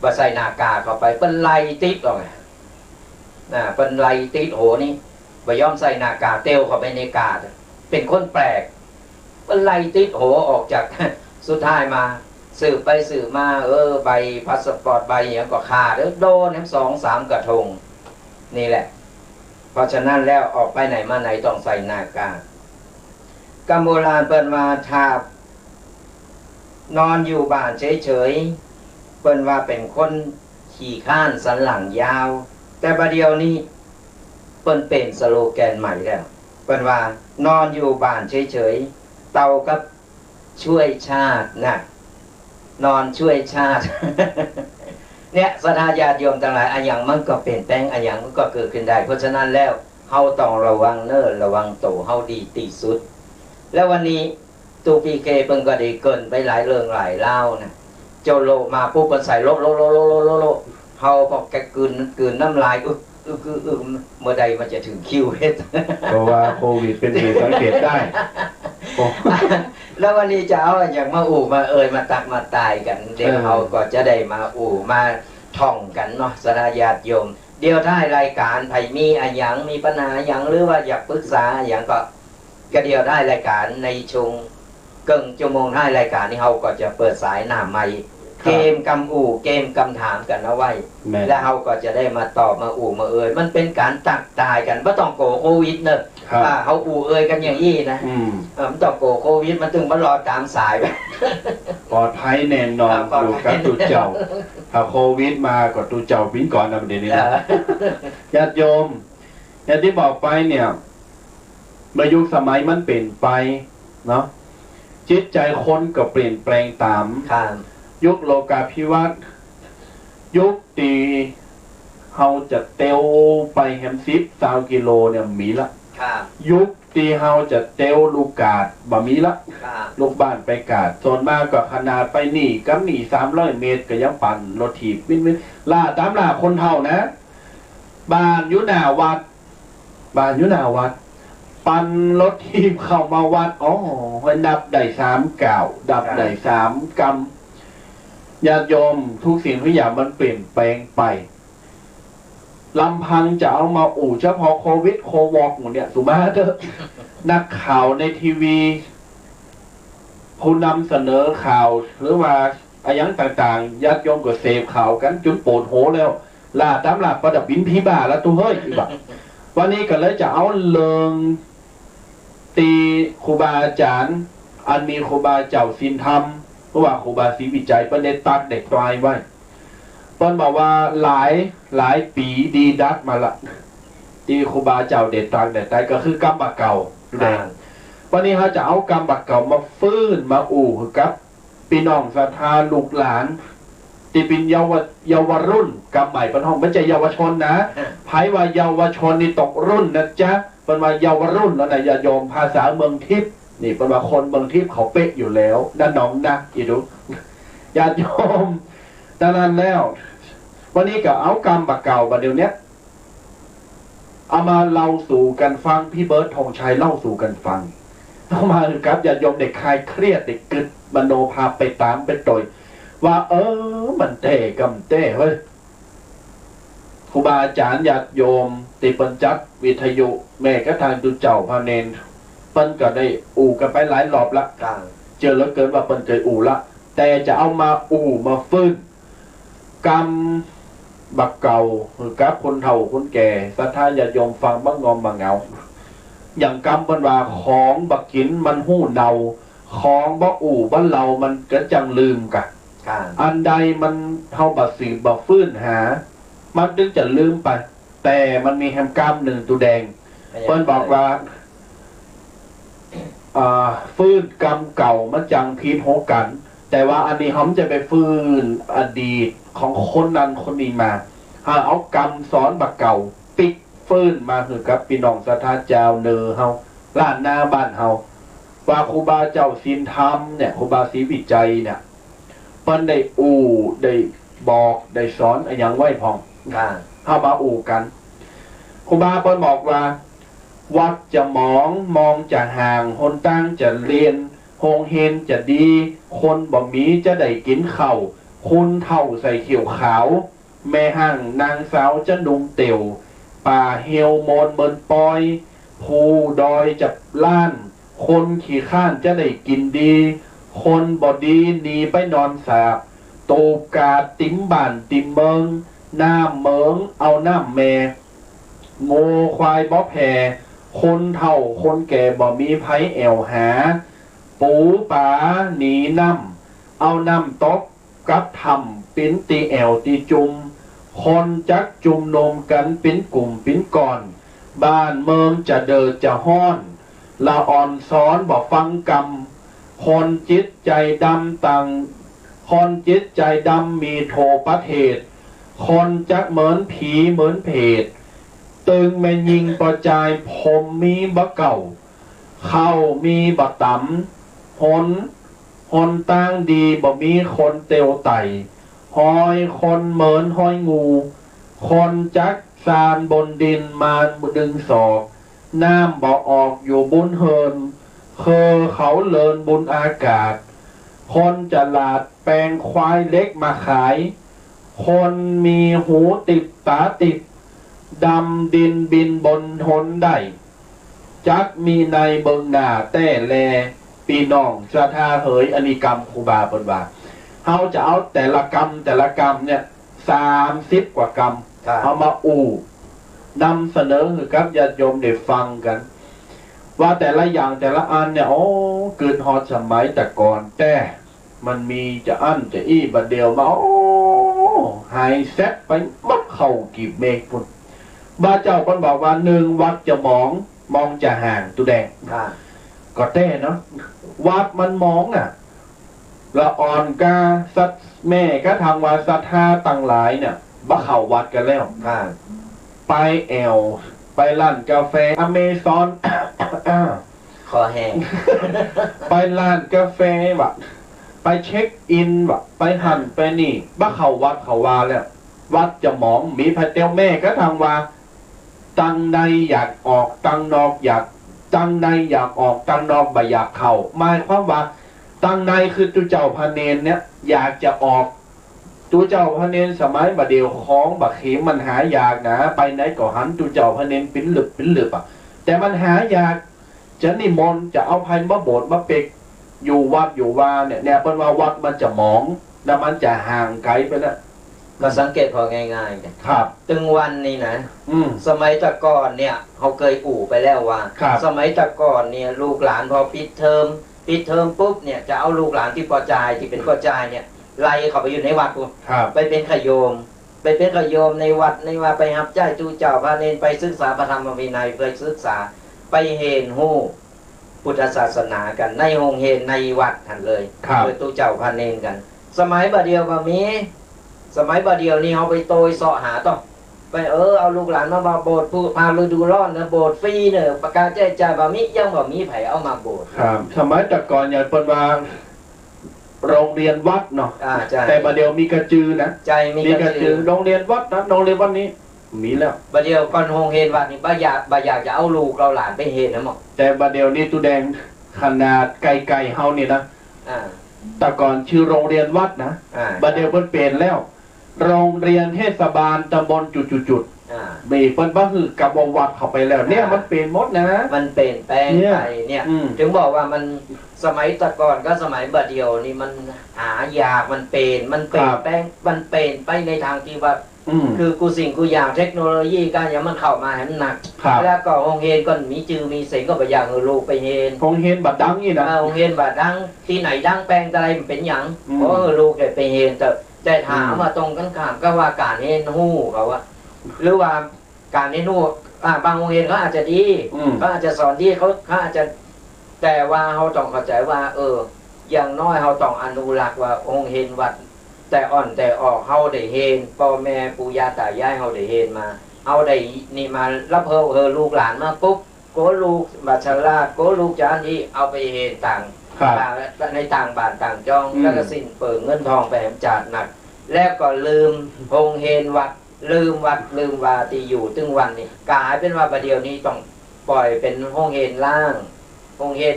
บ่ใส่หน้ากากเข้าไปเปิ้นไล่ติดออกเปิ้นไล่ติดโหนี่บ่ยอมใส่หน้ากากเตียวเข้าไปในกาดเป็นคนแปลกเปิ้นไล่ติดโหออกจากสุดท้ายมาสืบไปสืบมาใบพาสปอร์ตใบอย่างก็ขาดโดนทั้ง2-3 กระทงนี่แหละเพราะฉะนั้นแล้วออกไปไหนมาไหนต้องใส่หน้ากากกรรมโบราณเปิ้นว่าถ้านอนอยู่บ้านเฉยๆเปิ้นว่าเป็นคนขี่ข้านสันหลังยาวแต่ประเดี๋ยวนี้เปิ้นเป็นสโลแกนใหม่แล้วเปิ้นว่านอนอยู่บ้านเฉยๆเตากับช่วยชาตินะนอนช่วยชาติ เนี่ยศรัทธาญาติโยมทั้งหลายอันอย่างมันก็เปลี่ยนแปลงอันอย่างมันก็เกิดขึ้นได้เพราะฉะนั้นแล้วเฮาต้องระวังระวังโตเฮาดีที่สุดแล้ววันนี้ตูปีเคเพิ่งก็ได้เกินไปหลายเรื่องหลายเล่านะโจโลมาปุ๊บมันใส่โลเฮาพอแกกืนน้ำลายเมื่อใดมันจะถึงคิวเฮ็ด เพราะว่าโควิดเป็นเหตุสังเกตได้ แล้ววันนี้จะเอาอย่างมามามาตักมาตายกันเดี๋ยวเขาก็จะได้มามาท่องกันเนาะสดาญาติโยมเดี๋ยวท้ายรายการไผมีอันอย่างมีปัญหาอย่างหรือว่าอยากปรึกษาอย่างก็เดียวได้รายการในช่วงเกินชั่วโมงท้ายรายการนี้เขาก็จะเปิดสายหน้าไมค์เกมกำเกมกำถามกันเอาไว้แล้วเขาก็จะได้มาตอบมามามันเป็นการตักตายกันไม่ต้องโกโควิดเนอะเขากันอย่างนี้นะมันต้องโกโควิดมันถึงมารอตามสายไปปลอดภัยแน่นอนดูกับตุเจ้าถ้าโควิดมาก็ตุเจ้าปิ้นก่อนนะประเด็นนี้นะญาติโยมอย่างที่บอกไปเนี่ยเมื่อยุคสมัยมันเปลี่ยนไปเนาะจิตใจคนก็เปลี่ยนแปลงตามยุคโลกาภิวัตน์ยุคตีเฮาจะเตียวไปแฮมซิป20 กิโลเนี่ยมีละยุคตีเฮาจะเตียวลูกกาดบ่มีละลูกบ้านไปกาดส่วนมากก็ขนาดไปนี่กับนี่300 เมตรก็ยังปั่นรถถีบวิ่งล่าตามล่าคนเท่านะบ้านยุนาวัดปั่นรถถีบเข้ามาวัดดับได้3 ก่าวดับได้3 กรรมญาติโยมทุกสิ่งทุกอย่างมันเปลี่ยนแปลงไป ลำพังจะเอามาอู่เฉพาะโควิดโควอกหมดเนี่ยสุมาเถอะนักข่าวในทีวีผู้นำเสนอข่าวหรือว่าอะไรอย่างต่างๆญาติโยมก็เสพข่าวกันจนปวดหัวแล้วลาตามหลับประดับบินพีบ่าแล้วตัวเฮ้ยอีกแบบวันนี้ก็เลยจะเอาเลิงตีครูบาอาจารย์อันมีครูบาเจ้าสินธรรมเพราะว่าครูบาศรีวิจัยประเด็นตัดเด็กตายไว้เปิ้นบอกว่าหลายปีดีดักมาละที่ครูบาเจ้าเด็ดตังเด็ดตายก็คือกรรมบักเก่าแดงวันนี้เขาจะเอากรรมบักเก่ามาฟื้นมาอู่กับพี่น้องศรัทธาลูกหลานที่เป็นเยาวรุ่นกรรมใหม่เป็นห้องไม่ใช่เยาวชนนะไพ่ว่าเยาวชนนี่ตกรุ่นนะจ๊ะเป็นว่าเยาวรุ่นแล้วนะอย่ายอมภาษาเมืองทิพย์นี่เป็นว่าคนเมืองทิพย์เขาเป๊ะอยู่แล้วด้านน้องนะอีดูอย่ายอมดังนั้นแล้ววันนี้ก็เอากรรมบักเก่าบัดเดี๋ยวนี้เอามาเล่าสู่กันฟังพี่เบิร์ดธงชัยเล่าสู่กันฟังเอามาครับอย่ายอมเด็กคลายเครียดเด็กกึดมโนภาพไปตามไปต่อยว่ามันเตะกำเต้เฮ้ยครูบาอาจารย์ญาติโยมติปัญจักวิทยุแม่ก็ทางดูเจ้าพาเนนเปิ้นก็ได้อู่กันไปหลายรอบละเจอแล้วเกินว่าเปิ้นเคยอู่ละแต่จะเอามาอู่มาฟื้นกรรมบักเก่าคือกับคนเฒ่าคนแก่ศรัทธาญาติโยมฟังบ้างงอมบางเงาอย่างกรรมเปิ้นว่าของบักกินมันหู้เนาของบ่อู่บ้านเรามันก็จังลืมกันอันใดมันเท่าบัดสีบัดฟื้นหามันจึงจะลืมไปแต่มันมีแฮมกรรมหนึ่งตัวแดงเปิ้นบอกว่าฟื้นกรรมเก่ามันจังพีทโหกันแต่ว่าอันนี้เขาจะไปฟื้นอดีตของคนนั้นคนนี้มาเอากรรมสอนบักเก่าปิกฟื้นมาคือกับพี่น้องศรัทธาเจ้าเนอเฮาล้านนาบ้านเฮาว่าครูบาเจ้าศีลธรรมเนี่ยครูบาศรีวิจัยเนี่ยเปิ้นได้อู่ได้บอกได้สอนอย่างไว้พองเข้ามาอู่กันครูบาเปิ้นบอกว่าวัดจะมองจะห่างหนตั้งจะเรียนโฮงเฮนจะดีคนบ่มีจะได้กินข้าวคุณเท่าใส่เขียวขาวแม่ห่างนางสาวจะนุ่งเตี่ยวป่าเฮลโมนเมินปอยภูดอยจับล้านคนขี่ข้านจะได้กินดีคนบ่ดีหนีไปนอนสาบตูกาติ๋มบ้านติ๋มเมืองน้ำเมืองเอาน้ำแม่โง่ควายบ่แผ่คนเท่าคนแก่บ่มีไผแอวหาปูป๋าหนีน้ำเอาน้ำตกกับทำปิ้นตีแอวตีจุมคนจักจุมนมกันปิ้นกลุ่มปิ้นก่อนบ้านเมืองจะเดินจะห้อนละอ่อนซ้อนบ่ฟังกรรมคนจิตใจดำตังคนจิตใจดำมีโทประเทศคนจักเหมือนผีเหมือนเพศตึงแม่ยิงประจายผมมีบะเก่าเข้ามีบะตำหนตั้งดีบ่มีคนเตียวไต่หอยคนเหมือนหอยงูคนจักซานบนดินมาดึงศอกน้ำบ่ออกอยู่บุญเฮินเขาเลินบุญอากาศคนจะลาดแปลงควายเล็กมาขายคนมีหูติดตาติดดำดินบินบนหนได้จักมีในเบิงหน้าแต่แลปีน้องศรัทธาเหยอนิกรรมครูบาเปิ้นว่าเฮาจะเอาแต่ละกรรมเนี่ย30 กว่ากรรมเอามาอู่นำเสนอคือกับญาติโยมได้ฟังกันว่าแต่ละอย่างแต่ละอันเนี่ยเกิดฮอดสมัยแต่ก่อนแต่มันมีจะอั้นจะอี้บัดเดียวมาหายแซะไปมัดเข่ากีบเมฆพุ่นบาเจ้าคนบอกว่า1วัดจะมองจะห่างตุแดงก็แต่เนาะวัดมันมองน่ะละอ่อนกาสัตแม่ก็ทางว่าศรัทธาตั้งหลายเนี่ยบ่เข้าวัดกันแล้วไปแอวไปร้านกาแฟอเมซอน คอแห้ง ไปร้านกาแฟวะไปเช็คอินวะไปหันไปนี่บ่เข้าวัดเขาว่าแล้ววัดจะมองมีพระเจ้าแม่ก็ทางว่าตั้งในอยากออกตั้งนอกอยากตั้งในอยากออกตั้งนอกบ่อยากเข้าหมายความว่าตั้งในคือตุเจ้าพระเนนเนี่ยอยากจะออก ตูเจ้าพระเนนสมัยบัดเดียวของบักเขมมันหายากนะไปไหนก็หันตูเจ้าพระเนนปิ้นหลึบอ่ะแต่มันหายากจะนิมนต์จะเอาภัยมาโบสถ์มาเป็กอยู่วัดอยู่ว่าเนี่ยเป็นว่าวัดมันจะหมองแล้วมันจะห่างไกลไปแล้วก็สังเกตพอง่ายๆกันครับตึงวันนี้นะสมัยตะก่อนเนี่ยเขาเคยอู่ไปแล้วว่าสมัยตะก่อนเนี่ยลูกหลานพอปิดเทอมปุ๊บเนี่ยจะเอาลูกหลานที่ปอจายที่เป็นปอจายเนี่ยไล่เขาไปอยู่ในวัดกูไปเป็นขโยมในวัดในว่าไปรับใช้จูเจ้าพระเนนไปศึกษาพระธรรมวินัยไปศึกษาไปเห็นหู้พุทธศาสนากันในโรงเรียนในวัดทันเลยโดยตูเจ้าพระเนนกัน สมัยบาเดียวก็มีสมัยบาเดียวนี่เขาไปโตยเสาะหาต้องไปเอาลูกหลานมาโบสถ์ผู้พาฤดูร้อนนะโบสถ์ฟรีเนี่ยประกาศแจ้งจ่ายบะมิยังบะมิไผเอามาโบสถ์ครับสมัยแต่ก่อนอย่างเป็นว่าโรงเรียนวัดเนาะแต่บาเดียวมีกระจือนะใจมีกระจือโรงเรียนวัดนะโรงเรียนวัดนี้มีแล้วบาเดียวก่อนโรงเรียนวัดนี่บาอยากจะเอาลูกเราหลานไปเห็นนะหมอแต่บาเดียวนี่ตูแดงขนาดไกลๆเฮานี่นะแต่ก่อนชื่อโรงเรียนวัดนะบาเดียวเพิ่นเปลี่ยนแล้วโรงเรียนเทศบาลตำบลจุดมีเพิ่นว่าคือกับวัดเข้าไปแล้วเนี่ยมันเปลี่ยนหมดนะมันเปลี่ยนแปลงไปเนี่ยถึงบอกว่ามันสมัยตะก่อนก็สมัยบาเดียวนี่มันหายากมันเปลี่ยนแปลงมันเปลี่ยนไปในทางที่ว่าคือกูสิ่งกูอย่างเทคโนโลยีการอย่างมันเข้ามาให้มันหนักแล้วก็โรงเรียนก็มีจือมีเสียงก็ไปอย่างลูกไปเรียนโรงเรียนบัดดังนี่นะโรงเรียนบัดดังที่ไหนดังแปลงอะไรมันเป็นอย่างเพราะลูกไปเรียนแต่ถามว่าตรงกันข้ามก็ว่าการเรียนหู้เขาว่าหรือว่าการเรียนหู้บางโรงเรียนเขาอาจจะดีเขาอาจจะสอนดีเขาอาจจะแต่ว่าเขาต้องเข้าใจว่าอย่างน้อยเขาต้องอนุรักษ์ว่าโรงเรียนวัดแต่อ่อนแต่ออกเฮาได้เห็นพ่อแม่ปู่ย่าตายายเฮาได้เห็นมาเอาได้นี่มารับลูกหลานมาปุ๊บโกลูกบัชราโกลูกจานนี้เอาไปเห็นต่างในต่างบ้านต่างจ้องแล้วก็สิ้นเปิดเงินทองไปแหมจัดหนักแล้วก็ลืมโรงเรียนวัดลืมวาที่อยู่ตึงวันนี้กลายเป็นว่าประเดี๋ยวนี้ต้องปล่อยเป็นโรงเรียนล่างโรงเรียน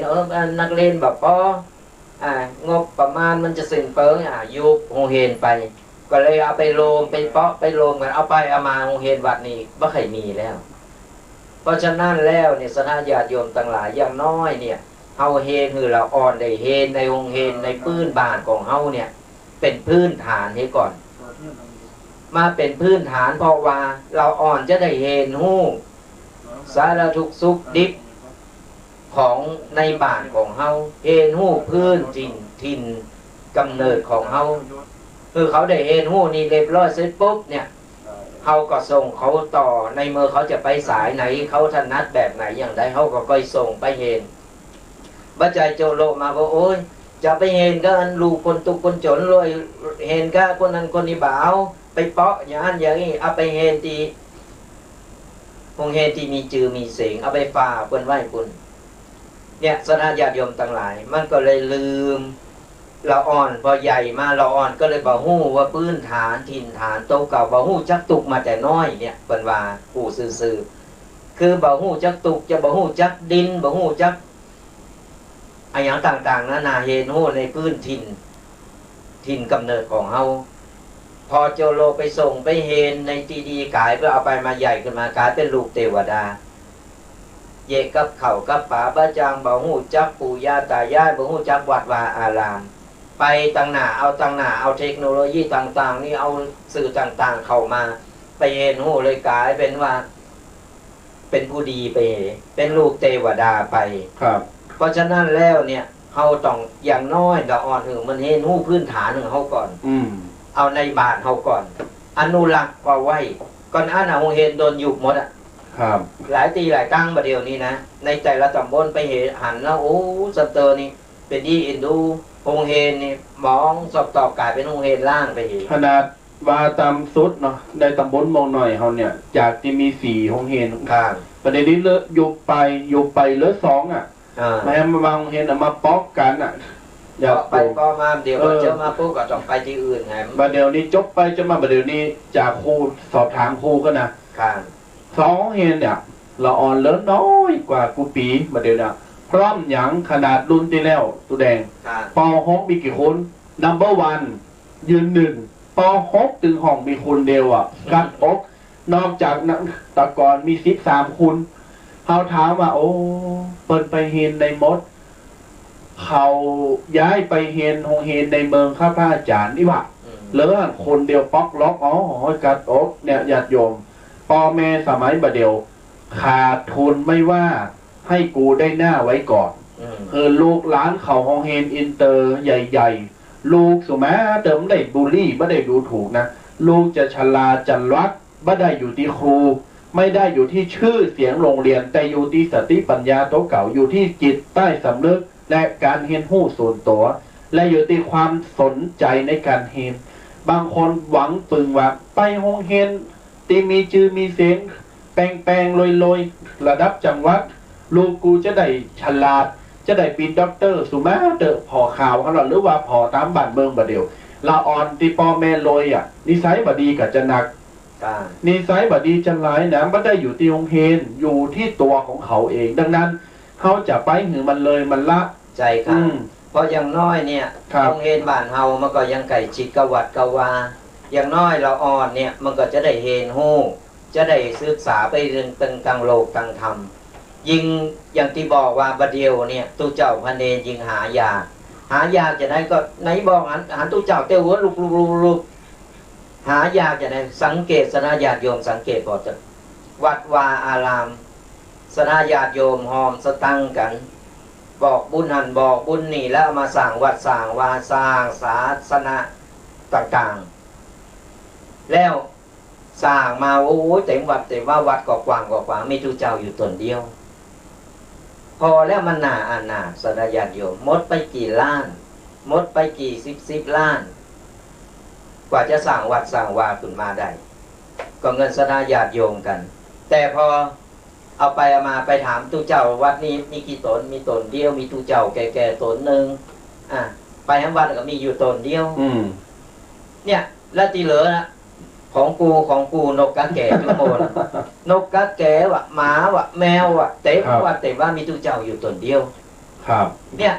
นักเรียนแบบงบประมาณมันจะสิ้นเปลืองยุบโรงเรียนไปก็เลยเอาไปโลมไปเปาะไปโลมกันเอาไปเอามาโรงเรียนวัดนี้ไม่เคยมีแล้วเพราะฉะนั้นแล้วเนี่ยสถานญาติโยมต่างหลายอย่างน้อยเนี่ยเฮาเฮนคือเราอ่อนได้เฮนในโรงเรียนในพื้นบ้านของเฮาเนี่ยเป็นพื้นฐานให้ก่อนมาเป็นพื้นฐานเพราะว่าเราอ่อนจะได้เฮนหู้สารทุกสุขดิบของในบ้านของเฮาเฮนหู้พื้นถิ่นกำเนิดของเฮาคือเขาได้เฮนหู้นี่เรียบร้อยเสร็จปุ๊บเนี่ยเฮาก็ส่งเขาต่อในเมื่อเขาจะไปสายไหนเขาถนัดแบบไหนอย่างใดเขาก็ค่อยส่งไปเฮนบัจจัยโจโลมาบอกโอ้ยจะไปเฮนก็อันลูกคนตุกคนจนรวยเฮนก็คนนั้นคนนี้บ่าวไปเปาะอย่างนั้นอย่างนี้เอาไปเฮนที่โรงเฮนที่มีจือมีเสียงเอาไปฝ่าเปิ้นไหว้คุณเนี่ยสถานญาติโยมต่างหลายมันก็เลยลืมเราอ่อนพอใหญ่มาเราอ่อนก็เลยบ่ฮู้ว่าพื้นฐานถิ่นฐานโตเก่าบ่ฮู้จักตุกมาแต่น้อยเนี่ยเปิ้นว่าผู้ซื่อๆคือบ่ฮู้จักตุกจะบ่ฮู้จักดินบ่ฮู้จักอย่างต่างๆนานาเฮนฮู้ในพื้นถิ่นกำเนิดของเฮาพอโจโลไปส่งไปเฮนในที่ดีกายเพื่อเอาไปมาใหญ่ขึ้นมากลายเป็นลูกเทวดาเยกับเข่ากับป่าบ้าจางบ่ฮู้จักปู่ย่าตายายบ่ฮู้จักวัดวาอารามไปต่างหน้าเอาเทคโนโลยีต่างๆนี่เอาสื่อต่างๆเข้ามาไปเห็นฮู้เลยกลายเป็นว่าเป็นผู้ดีไปเป็นลูกเทวดาไปครับเพราะฉะนั้นแล้วเนี่ยเขาต้องอย่างน้อยเราอ่อนถึงมันเห็นฮู้พื้นฐานของเขาก่อนเอาในบ้านเขาก่อนอนุรักษ์กว่าไว้ก่อนโรงเรียนโดนยุบหมดครับหลายตีหลายตั้งประเดี๋ยวนี้นะในแต่ละตำบลไปเห็นหันแล้วโอ้สเตอร์นี่เป็นดีอินดูโรงเรียนนี่มองสอบตอบกลายเป็นโรงเรียนล่างไปเห็นขนาดว่าตามสุดเนาะในตำบลมองหน่อยเขาเนี่ยจากที่มี4โรงเรียนครับประเดี๋ยวนี้ยุบไปเหลือ2แม้มาบางโรงเรียนมาป๊อกกันอย่าไปก็มาเดี๋ยวเจอมาปุ๊บก็ต้องไปที่อื่นไงประเดี๋ยวนี้จบไปจะมาประเดี๋ยวนี้จากครูสอบถามครูก็นะครับ2เฮนเนี่ยเราอ่อนเลิศน้อยกว่ากูปีประเดี๋ยวนี้พร้อมหยังขนาดรุ่นที่แล้วตัวแดงป.6มีกี่คนนัมเบอร์ 1ยืน1 ป.6 ถึงห้องมีคนเดียวอ่ะกัดอกนอกจากนักตะกอนมี13คนเขาถามว่าโอ้เปิดไปเฮนในมดเขาย้ายไปเฮนโรงเฮนในเมืองข้าพระอาจารย์นี่วะเหลือคนเดียวป๊อกล็อกอ๋อกัดอกเนี่ยญาติโยมพ่อแม่สมัยบัดเดียวขาดทุนไม่ว่าให้กูได้หน้าไว้ก่อนลูกหลานเขาโรงเฮนอินเตอร์ใหญ่ๆลูกสุมาเติมได้บูลลี่ไม่ได้ดูถูกนะลูกจะฉลาดจันวัดไม่ได้อยู่ที่ครูไม่ได้อยู่ที่ชื่อเสียงโรงเรียนแต่อยู่ที่สติปัญญาโตเก่าอยู่ที่จิตใต้สำนึกและการเห็นหู้ส่วนตัวและอยู่ที่ความสนใจในการเห็นบางคนหวังปึงว่าไปโรงเรียนตีมีจือมีเสียงแปลงลอยระดับจังหวัดลูกกูจะได้ฉลาดจะได้เป็นด็อกเตอร์สุมาเตอร์พอข่าวเขาหรือว่าพอตามบ้านเมืองบะเดียวละอ่อนที่พ่อแม่ลอยอ่ะนิสัยบดีกับจะหนักนิสัยบดีจะร้ายนะไม่ได้อยู่ที่โรงเรียนอยู่ที่ตัวของเขาเองดังนั้นเขาจะไปหือมันเลยมันละใจครับเพราะอย่างน้อยเนี่ยโรงเรียนบ้านเฮามันก็ยังไก่ชิดกวัดกวาอย่างน้อยเราอ่อนเนี่ยมันก็จะได้เห็นหู้จะได้ศึกษาไปเรื่องต่างโลกต่างธรรมยิงอย่างที่บอกว่าบดเดียวเนี่ยตู้เจ้าพระเนรยิงหายาจะได้ก็ไหนบอกหันตู้เจ้าเต้หัวลุกหายาจะได้สังเกตสนาญาติโยมสังเกตพอจะวัดวาอารามสนาญาติโยมหอมสตังกันบอกบุญหันบอกบุญนี่แล้วมาสร้างวัดสร้างวาสร้างศาสนาต่างๆแล้วสร้างมาโอ้ยเต็มวัดเต็มว่าวัดก็กว้างมีตู้เจ้าอยู่ตนเดียวพอแล้วมันหนาอาณาสนาญาติโยมมดไปกี่ล้านมดไปกี่สิบล้านกว่าจะสร้างวัดสร้างวาขึ้นมาได้ก็เงินสนาญาติโยมกันแต่พอเอาไปเอามาไปถามตู้เจ้าวัดนี้มีกี่ตนมีตนเดียวมีตู้เจ้าแก่ๆตนหนึ่งไปทั้งวัดก็มีอยู่ตนเดียวเนี่ยแล้วตีเหลือนะของกูนกกาแก่ทุกคนนกกาแก่วะหมาวะแมววะเต็มว่าแต่ว่ามีตู้เจ้าอยู่ตนเดียวครับเนี่ย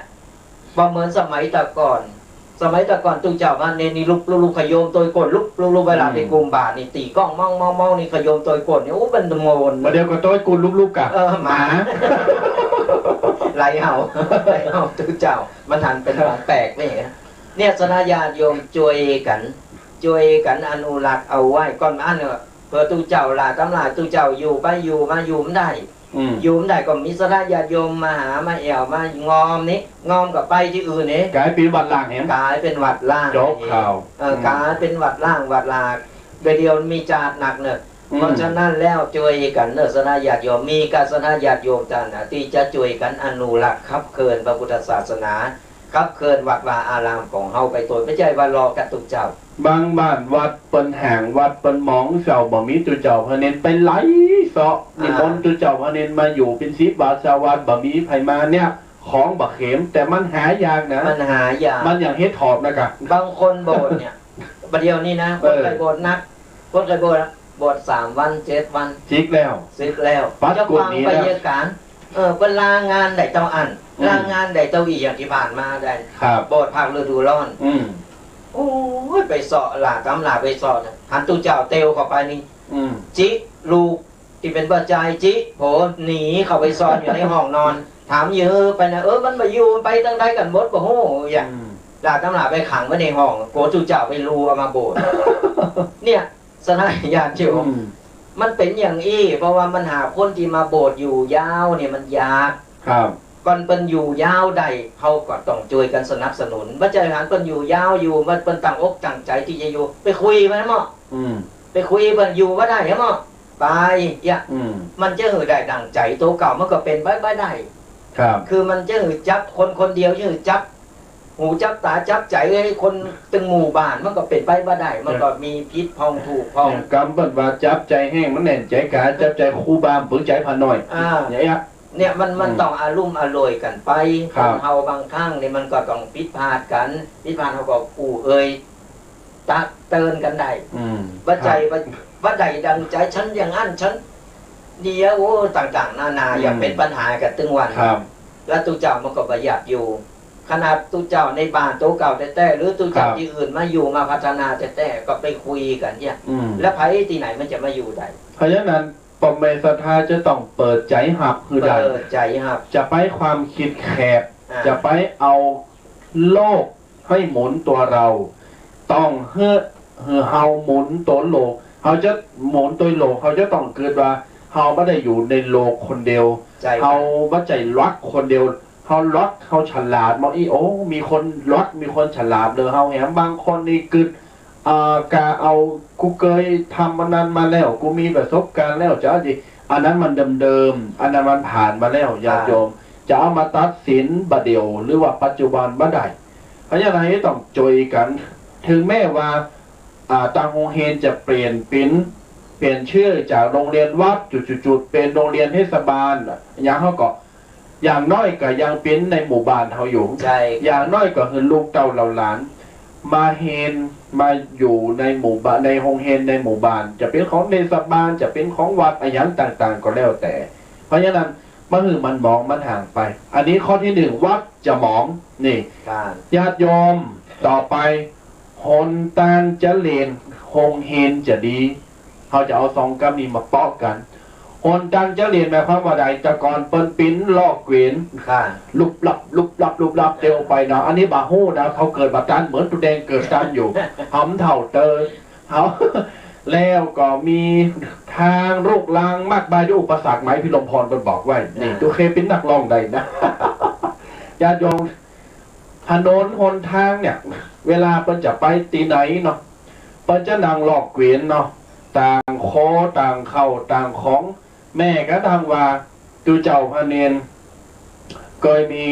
พอเหมือนสมัยตะก่อนตู้เจ้าบ้านเนนี่ลุกขยมตัวกดลุกเวลาไปกลุ่มบาทนี่ตีกล้องมองนี่ขยมตัวกดนี่โอ้เป็นโมนเดี๋ยวก็ตัวกุลลุกกะหมาไหลเห่าตู้เจ้ามันทันเป็นของแปลกนี่เนี่ยสนาญาติโยมช่วยกันอนุรักษ์เอาไว้ก่อนอันเนี่ยเพื่อตู้เจ้าล่ะกำลังตู้เจ้าอยู่ไปอยู่มาอยู่ไม่ได้อยู่ไม่ได้ก็มีสนาญาติโยมมาหามาแอวมางอมนี้งอมกับไปที่อื่นนี่กลายเป็นวัดล่างเห็นกลายเป็นวัดล่างจบข่าวกลายเป็นวัดล่างวัดลาเดียวมีจาดหนักเนี่ยเพราะฉะนั้นแล้วช่วยกันเนอะสนาญาติโยมมีการสนาญาติโยมต่างๆที่จะช่วยกันอนุรักษ์ขับเคลื่อนพระพุทธศาสนาขับเคลื่อนวัดวาอารามของเฮาไปตัวไม่ใช่ว่ารอกันตุกเจ้าบางบ้านวัดเปิ้นแห่งวัดเปิ้นหมองเสาบ่มีตุเจ้าพระเนนไปไหลเสาะนิมนต์ตุเจ้าพระเนนมาอยู่เป็น10 บาทชาววัดบ่มีไผมาเนี่ยของบ่เข็มแต่มันหายากนะมันหายากมันอย่างเฮ็ดถอบนะกะบางคนโบสถ์เนี่ยประเดี๋ยวนี้นะคนไปโบสถ์นักคนไปโบสถ์3 วัน7 วันซิกแล้วจะฟังไปเยอะกันเป็นลางานได้เจ้าอันลางานได้เจ้าอีอย่างที่ผ่านมาได้โบสถ์ภาคฤดูร้อนโอ้ยไปสอบหลากำลาไปสอบหันตู้เจ้าเตลเข้าไปนี่จิลูกที่เป็นปัจจัยจิโผหนีเข้าไปซ่อนอยู่ในห้องนอนถามเยอะไปนะมันมาอยู่ไปตั้งใดกันหมดบ่โหอย่างหลากำลาไปขังไว้ในห้องโกตู้เจ้าไปรูเอามาโบสถ์เนี่ยสนายญาติโยมมันเป็นอย่างอี้เพราะว่ามันหาคนที่มาโบสถ์อยู่ยาวเนี่ยมันยากครับก่อนเป็นอยู่ยาวใดเขาก็ต้องช่วยกันสนับสนุนว่าใจหันเป็นอยู่ยาวอยู่มันเป็นต่างอกต่างใจที่จะอยู่ไปคุยไปมั้งไปคุยเป็นอยู่ว่าได้มั้งไปอย่ามันจะหือได้ดังใจตัวเก่ามันก็เป็นไปได้ครับคือมันจะหือจับคนเดียวจะหือจับหูจับตาจับใจให้คนตึงหมู่บ้านมันก็เป็นไปบ่ได้มันก็มีพิษพองถูกพองกำเปิดว่าจับใจแห้งมันแน่นใจกาจับใจครูบามปืนใจผ่านหน่อยอย่างเงี้ยเนี่ยมันต้องอารมณ์อร่อยกันไปคนเฮาบางครั้งเนี่ยมันก็ต้องผิดพลาดกันผิดพลาดเขาก็ตักเตือนกันได้ว่าใจว่าใดดังใจฉันอย่างนั้นฉันเดียวโอ้ต่างๆนานาอย่างเป็นปัญหากันตึงวันแล้วตู้เจ้ามันก็ประหยัดอยู่ ขนาดตู้เจ้าในบ้านตู้เก่าแต่หรือตู้เจ้าที่อื่นมาอยู่มาพัฒนาแต่ก็ไปคุยกันเนี่ยแล้วไผที่ไหนมันจะมาอยู่ได้เพราะฉะนั้นปมเมศรัทธาจะต้องเปิดใจหับคือใดเปิดใจหับจะไปความคิดแคบจะไปเอาโลกให้หมุนตัวเราต้องเฮาหมุนตัวโลกเขาจะหมุนตัวโลกเขาจะต้องเกิดว่าเขาไม่ได้อยู่ในโลกคนเดียวเขาไม่ใจรักคนเดียวเขาล็อกเขาฉลาดมองอีโอ้มีคนล็อกมีคนฉลาดเลยเขาแหมบางคนนี่กึดกาเอากูเคยทำมันนั้นมาแล้วกูมีประสบการณ์แล้วจะอะไรอันนั้นมันเดิมๆอันนั้นมันผ่านมาแล้วญาติโยมจะเอามาตัดสินบัดเดียวหรือว่าปัจจุบันบ่ได้เพราะฉะนั้นต้องจอยกันถึงแม้ว่าต่างโรงเรียนจะเปลี่ยนชื่อจากโรงเรียนวัดจุดๆเป็นโรงเรียนเทศบาลอย่างเขาก็อย่างน้อยก็ยังเป็นในหมู่บ้านเขาอยู่อย่างน้อยก็คือลูกเต้าเหล่าหลานมาเฮนมาอยู่ในหมู่บ้านในโรงเรียนในหมู่บ้านจะเป็นของเทศบาลจะเป็นของวัดอย่างต่างๆก็แล้วแต่เพราะฉะนั้นมันมองมันห่างไปอันนี้ข้อที่หนึ่งวัดจะมองนี่ญาติโยมต่อไปหนตางจะเลนโรงเรียนจะดีเขาจะเอาสองกำนี้มาเปาะกันคนจังจะเรียนหมายความว่าใดแต่ก่อนเปิ้นปิ้นลอกเกวียนลุบลับเตียวไปเนาะอันนี้บาฮู้นะเขาเกิดบัตันเหมือนตุแดงเกิดตันอยู่หำเถ่าเตอเขาแล้วก็มีทางลูกลางมากมายด้วยอุปสรรคไหมพี่ลมพรเป็นบอกไว้นี่ตัวเคปิ้นนักร้องใดนะญาติโยมถนนหนทางเนี่ยเวลาเปิ้นจะไปตีไหนเนาะเปิ้นจะนั่งลอกเกวียนเนาะต่างคอต่างเข่าต่างของแม่ก็ทางว่าตูเจ้าพระเนนเคยมี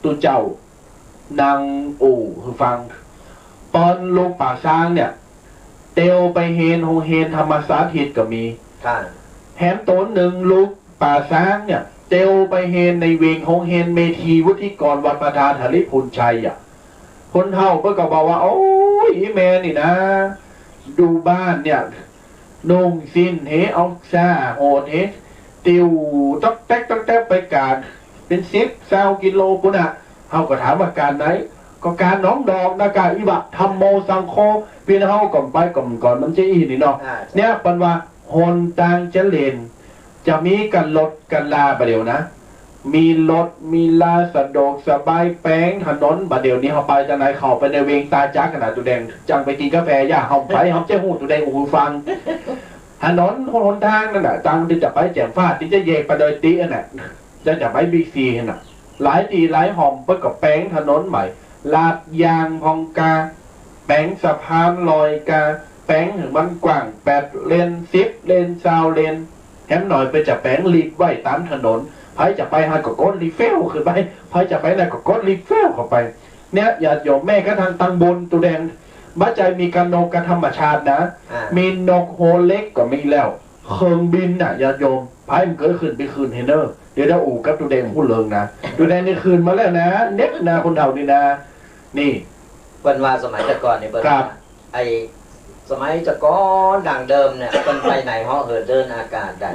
ตูเจ้านางอู่คือฟังตอนลูกป่าช้างเนี่ยเตียวไปเฮนโฮเฮนธรรมสาธิตก็มีแถมต้นหนึ่งลูกป่าช้างเนี่ยเตียวไปเฮนในเวงโฮเฮนเมธีวุฒิกรวัดประธานหริพุนชัยคนเฒ่าเพื่อก็บอกว่าโอ้ยแม่นี่นะดูบ้านเนี่ยนุ่งสิ้นเฮเอาซาโหดเฮติวต๊อกแต๊กไปการเป็น10-20 กิโลปุ่นอ่ะเขาก็ถามว่าการไหนก็การน้องดอกนะการอิบะทำโมสังโคเพียงเขาก่อนไปก่อนมันจะอีนี่เนาะเนี่ยปันว่าหนตางจะเลนจะมีกันรถกันลาประเดี๋ยวนะมีรถมีลาสะดวกสบายแป้งถนนบัดเดี๋ยวนี้เขาไปจากไหนเขาไปในเวงตาจักขนาดตัวแดงจังไปกินกาแฟย่าเขาไปเขาเจ้าหูตัวแดงหูฟังถนนหนทางนั่นแหละตังที่จะไปแจ่มฟ้าที่จะเยกไปโดยตีนั่นแหละจะไปบิ๊กซีน่ะหลายตีหลายหอมเพื่อกับแป้งถนนใหม่ลาดยางพองกาแป้งสะพานลอยกาแป้งถึงมันกว้าง8 เลน10 เลน20 เลนแถมหน่อยไปจะแป้งรีบไว้ตามถนนไผจะไปหาก็กดรีเฟลขึ้นไปไผจะไปไหนก็กดรีเฟลเข้าไปเนี่ยอย่าโยมแม่ก็ทางตังบนตัวแดงบ้าใจมีการนกกระธรรมชาตินะมีนกโฮเล็กก็มีแล้วเครื่องบินน่ะอย่าโยมไผมันเกิดขึ้นไปคืนเฮเนอร์เดี๋ยวอู่กับตัวแดงพูดเลิงนะตัวแดงนี่คืนมาแล้วนะเน็ตนะคนเฒ่านี่นะนี่เปิ้นว่าสมัยแต่ก่อนนี่เปิ้นไอสมัยจะก้อนดังเดิมเนี่ยเป็นไปไหนห่อเหินเดินอากาศได้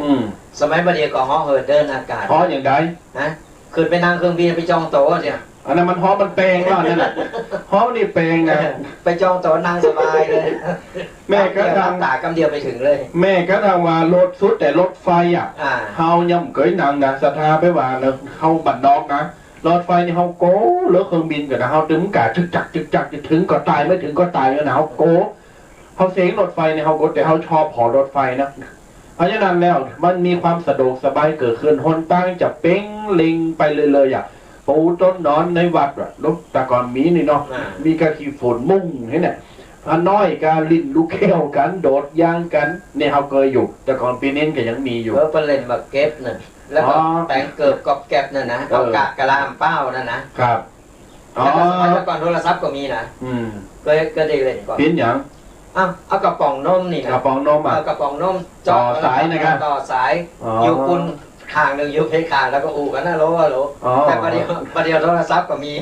สมัยประเดี๋ยวก็ห่อเหินเดินอากาศห่ออย่างไรนะขึ้นไปนั่งเครื่องบินไปจองโต๊ะเนี่ยอันนั้นมันห่อมันแปลงว่านั่นแหละห่อนี่แปลงนะไปจองโต๊ะนั่งสบายเลยแม่ก็ทำตากำเดียวไปถึงเลยแม่ก็ทำว่ารถสุดแต่รถไฟเฮาย่ำเกยหนังนะศรัทธาไปว่าเนอะเฮาบัดนอกนะรถไฟนี่เฮาโก้รถเครื่องบินก็นะเฮาถึงกะจึกจักจะถึงก็ตายไม่ถึงก็ตายนะเฮาโก้เขาเสียงรถไฟเนี่ยเขาก็แต่เขาชอบหอรถไฟนะเพราะฉะนั้นแล้วมันมีความสะดวกสบายเกิดขึ้นหนตั้งจะเป้งลิงไปเลยปูต้นนอนในวัดรถแต่ก่อนมีนี่เนาะมีกระขี่ฝนมุ่งเนี่ยพน้อยการลิ้นลูกแก้วกันโดดย่างกันเนี่ยเขาเคยอยู่แต่ก่อนปีนี้ก็ยังมีอยู่เป็นเล่นมาเก็บน่ะแล้วก็แต่งเกิบกอบแก็บน่ะนะเอากะลามเป้านั่นนะครับแล้วก็สมัยก่อนโทรศัพท์ก็มีนะก็ได้เล่นก่อนเป็นอย่างเอากระป๋องนมนี่นะกระป๋องนมกระป๋องนมต่อสายนะครับต่อสายอยู่คุณทางหนึ่งอยู่เพคางแล้วก็อู่กันนะโลแต่ประเดี๋ยวโทรศัพท์ก็มี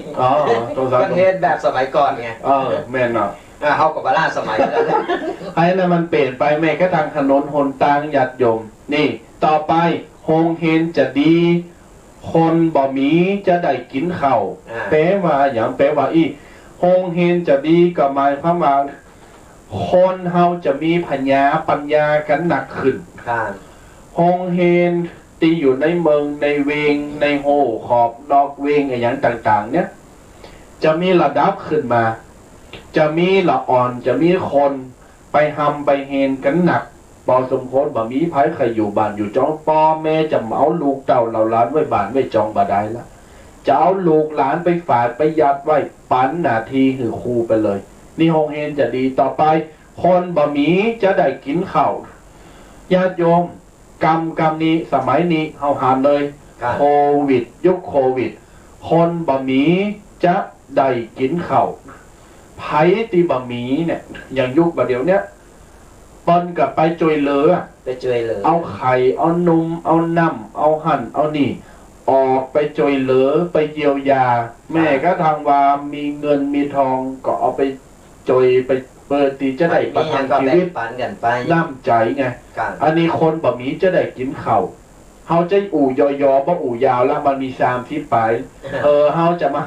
ประเทศแบบสมัยก่อนไงแม่นเนาะเขากับบาลานสมัยแล้วไอ้นั่นมันเปลี่ยนไปแม่ก็ทางถนนหนทางหยัดยมนี่ต่อไปโฮงเฮนจะดีค คนบ่มีจะได้กินข้าวแปลว่าอย่างแปลว่าอีโฮงเฮนจะดีกับหมายความว่าคนเฮาจะมีปัญญากันหนักขึ้นโฮงเฮนที่อยู่ในเมืองในเวงในโฮขอบนอกเวงอย่างต่างๆเนี่ยจะมีระดับขึ้นมาจะมีละอ่อนจะมีคนไปทำไปเฮนกันหนักพอสมควรบ่มีไผใครอยู่บ้านอยู่จองพ่อแม่จะเอาลูกเต่าเหล่าล้านไว้บ้านไว้จองบ่ได้ละจะเอาลูกหลานไปฝากไปยัดไว้ปันหน้าที่หือครูไปเลยนี่โฮงเฮนจะดีต่อไปคนบ่มีจะได้กินข้าวญาติโยมกรรมนี้สมัยนี้เฮาหาเลยโควิดยุคโควิดคนบ่มีจะได้กินข้าวไผตีบ่มีเนี่ยอย่างยุคบัดเดี๋ยวเนี้ยปนกับไปจวยเหลือเอาไข่เอานมเอาน้ำเอาหั่นเอานี่ออกไปจวยเหลือไปเยียวยาแม่ก็ทางว่ามีเงินมีทองก็เอาไปจวยไปเปิดตีจะได้ประทังชีวิตน้ำใจไงอันนี้คนบ่มีจะได้กินข้าวเฮาจะอู่ยอบ่อู่ยาวแล้วมันมี30 ปลายเฮาจะมา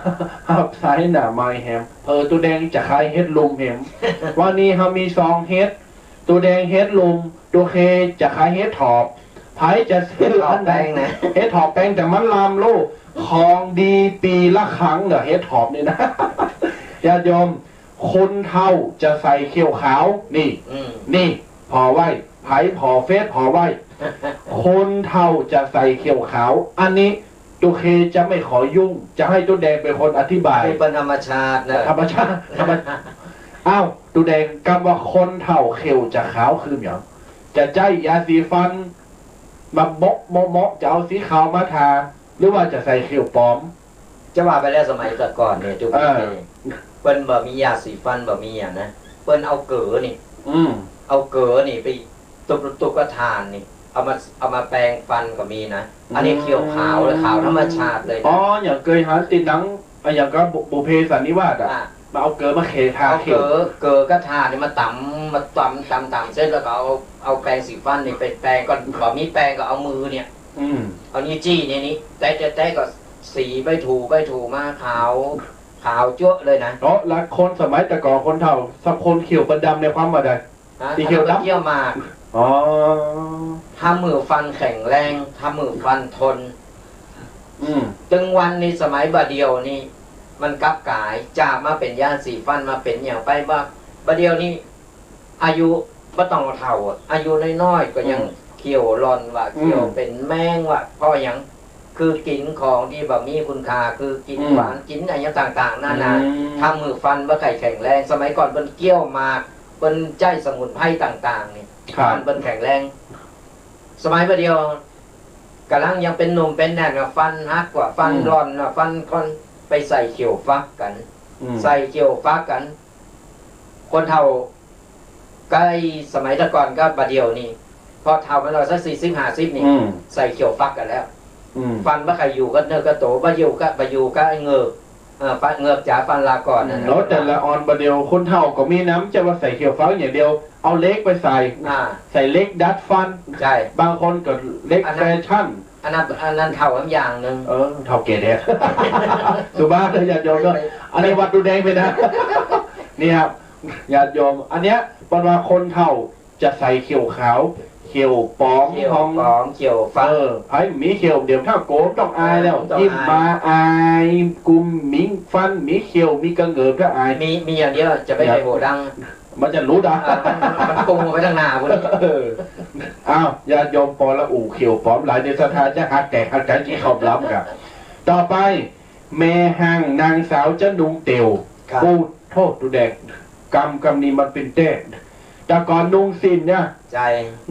เฮาใช้หน้าไม้แฮมตัวแดงจะขายเฮ็ดลุมแฮมวันนี้เฮามี2เฮ็ดตัวแดงเฮ็ดลุมตัวเคจะขายเฮ็ดถอบไผจะซื้ออันใดนะเฮ็ดถอบแปลงแต่มันลามโลกของดีปีละครั้งเด้อเฮ็ดถอบนี่นะญาติโยมคนเฒ่าจะใส่เขียวขาวนี่พอไว้ไผพอเฟซพอไว้คนเฒ่าจะใส่เขียวขาวอันนี้ตัวเคจะไม่ขอยุ่งจะให้ตัวแดงเป็นคนอธิบายเป็นธรรมชาตินะธรรมชาติอ้าวตัวแดงกำว่าคนเฒ่าเขียวจะขาวคืออย่างจะใจยาสีฟันมาโมะจะเอาสีขาวมาทาหรือว่าจะใส่เขียวปลอมจะว่าไปแล้วสมัยก่อนเนี่ยจุ๊บเปิ้นบ่มียาสีฟันบ่มีนะเปิ้นเอาเก๋อนี่เอาเก๋อนี่ไปตุกกระทานนี่เอามาแปรงฟันก็มีนะอันนี้เขียวขาวเลยขาวธรรมชาติเลยอ๋ออย่างเคยหาติดหนังอย่างก็บุพเพสันนิวาสอ่ะมาเอาเก๋อมาเขทาเก๋อกระทานนี่มาตำเส้นแล้วก็เอาแปรงสีฟันนี่ไปแปรงก่อนบ่มีแปรงก็เอามือเนี่ยเอานิ้วจี้นี่แต่ก็สีไปถูมาขาวจ้วเลยนะแล้วคนสมัยแต่ก่อนคนเฒ่าสักคนเขียวประดำในความว่าใดที่เขียวดำเกี่ยวมาถ้ามือฟันแข็งแรงถ้ามือฟันทนตึงวันนี้สมัยบาเดียวนี่มันกลับกายจากมาเป็นยาสีฟันมาเป็นอย่างไปบ้างบาเดียวนี่อายุก็ต้องเฒ่าอายุน้อยๆก็ยังเขียวร้อนว่าเขียวเป็นแมงว่าเพราะอย่างคือกินของที่แบบมีคุณค่าคือกินหวานกินอะไรต่างๆนานาทำมือฟันว่าไข่แข็งแรงสมัยก่อนเป็นเกี้ยวมาเป็นใจสมุนไพรต่างๆนี่ฟันเป็นแข็งแรงสมัยประเดียวกำลังยังเป็นหนุ่มเป็นแน่นฟันฮักกว่าฟันร้อนฟันคนไปใส่เขียวฟักกันใส่เขียวฟักกันคนเฒ่าใกล้สมัยตะก่อนก็ประเดียวนี่พอเฒ่ามันเราสัก40-50นี่ใส่เขียวฟักกันแล้วฟันว่าใครอยู่ก็เนื้อก็โตว่าอยู่ก็เงือกฟันเงือกจ๋าฟันลาก่อนนะแล้วแต่ละออนประเดียวคนเฒ่าก็มีน้ำจะว่าใส่เขียวฟักอย่างเดียวเอาเล็กไปใส่เล็กดัดฟันใช่บางคนก็เล็กแฟชั่นอันนั้นเฒ่าอย่างนึงเฒ่าเกศเนี่ยสุภาพเลยญาติโยมก็อันนี้วัดดูแดงไปนะนี่ครับญาติโยมอันเนี้ยปนว่าคนเฒ่าจะใส่เขียวขาวเขียวปอมเขียวฟ้าไอ้มีเขียวเดี๋ยวถ้าโกต้องอายแล้วยิ้มมาอายกุมมิงฟันมีเขียวมีกระเงิบก็อายมีอย่างเดียวจะไปโหดังมันจะรู้ดังมันปรุงไปทางหน้าพวกนี้อ้าวญาติโยมปอละอู่เขียวปอมหลายในสถานจะหักแตกหักใจที่ขอบล้ำกับต่อไปแม่ห้างนางสาวจะนุงเตียวพูดโทษดูแดงกรรมนี้มันเป็นเต้แต่ก่อนนุ่งสินเนี่ยใจ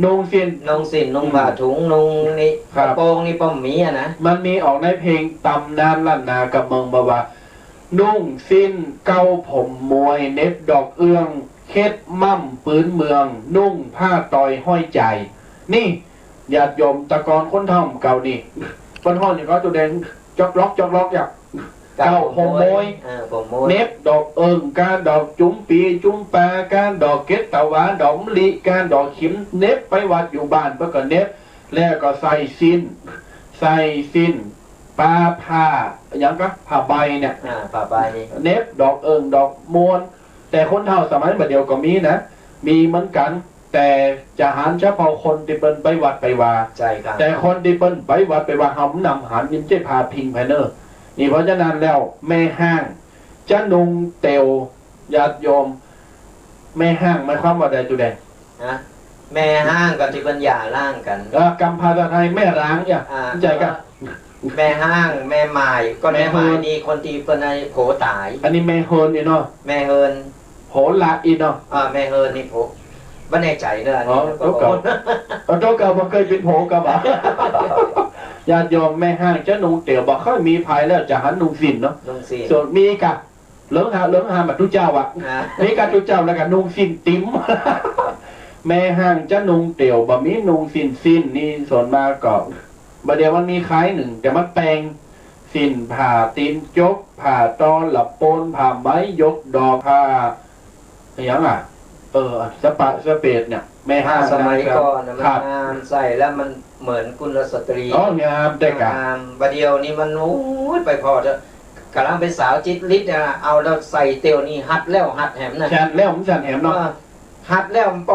นุ่งสินนุ่งบาถุงนุ่งนี่กระโปรงนี่ป้อมมีอะนะมันมีออกในเพลงตำนานล้านนากับเมืองบาวานุ่งสินเกาผมมวยเน็บดอกเอื้องเค็ดมั่มปืนเมืองนุ่งผ้าตอยห้อยใจนี่ญาติโยมตะกอนคนทำเก่านี่คนห้องอย่างก็ตัวแดงจอกล็อกอย่างเก่าผมมวยเน็บดอกเอิงการดอกจุ้มปีจุ้มปลาการดอกเก็ดตะวันดอกมะลิการดอกขิมเน็บไปวัดอยู่บ้านเพื่อก็เน็บแล้วก็ใส่สิ้นไป ปลาผ้าอย่างก็ผ้าใบเนี่ย ป่าใบ เน็บดอกเอิงดอกมวนแต่คนเฒ่าสมัยบัดเดียวก็มีนะมีเหมือนกันแต่จะหันเฉพาะคนที่เป็นไปวัดไปว่า ใช่ครับ แต่คนที่เป็นไปวัดไปว่าหำนำหันยิ้มเจ้พาพิงไพเนอร์นี่เพราะฉะนั้นแล้วแม่ห้างจะนุงเตียวญาติโยมแม่ห้างหมายความว่าใดจุแดง นะแม่ห้างกับที่ปัญญาล่างกัน กำพาไทยแม่ร้างเนี่ยเข้าใจกัน แม่ห้างแม่ไม้ก็แม่ไม้นี่คนที่เป็นในโผตาย อันนี้แม่เฮินนี่เนาะ แม่เฮิน โหละอีเนาะ แม่เฮินนี่โผไม่แน่ใจเนอะอัน อ๋อ นี้ ตัวเก่าตัวเก่ามันเคยเป็นโผกับอ่ะญาติโยมแม่ห้างจะนุงเตียวบอกเขามีภายแล้วจะหันนุงสินเนาะ ลุงซี ส่วนมีกับเหลืองหาแบบทุเจ้าอ่ะมีกับทุเจ้าแล้วก็นุงสินติ๋ม แม่ห้างจะนุงเตียวบะมีนุงสินนี่ส่วนมากก็บะเดียวมันมีคล้ายหนึ่งแต่มันแปลงสินผ่าตีนจกผ่าตอนหลับโปนผ่าไม้ยกดอกผ่าอย่างอ่ะสปะสเปดเนี่ยแม่ห้าง สมัยก่อนมัน ครับ งามใส่แล้วมันเหมือนกุลสตรี อ๋องามแต่กะ งามประเดียวนี่มันโอ้ยไปพอจะกำลังเป็นสาวจิตลิศเนี่ยเอาแล้วใส่เตียวนี่หัดแล้วหัดแหมนะ แชนแล้วผมแชนแหมเนาะ หัดแล้วมันป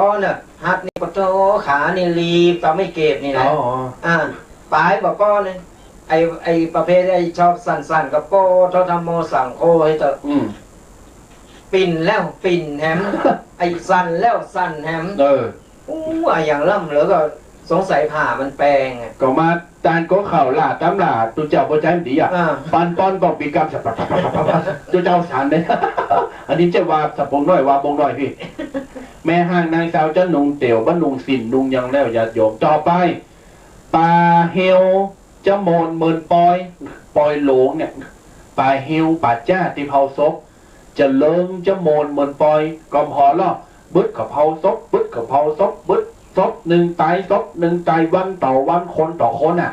อเนี่ยหัดนี่ปะโตขานี่รีบเราไม่เก็บนี่นะ ปลายบอกป้อเนี่ยไอประเภทไอชอบสั่นๆกับโป้ทธรรมโมสั่งโคให้เถอะปิ่นแล้วปิ่นแฮม ไอสั่นแล้วสั่นแฮมอย่างล่ำเหลือก็สงสัยผ่ามันแปลงก็มาจานก็เข่าล่าตำล่าตุเจ้าบ่ใจมันดีอ่ะปันปอนบอกปีกรรมสับตุเจ้าสารเลย อันนี้จะว่าสับปงน้อยว่าปงน้อยพี่ แม่ห้างนางสาวจะนุงเตียวบ้านนุงสินนุงยังแล้วญาติโยมต่อไปปลาเฮลจะโมนเมินปอยหลงเนี่ยปลาเฮลปลาจ้าที่เผาศพจะเลิงจะโมนเมินปอยกอมหอล่อบึดกับเผาศพบึดกับเผาศพบึดศพหนึ่งตายศพหนึ่งตายวันต่อวันคนต่อคนอ่ะ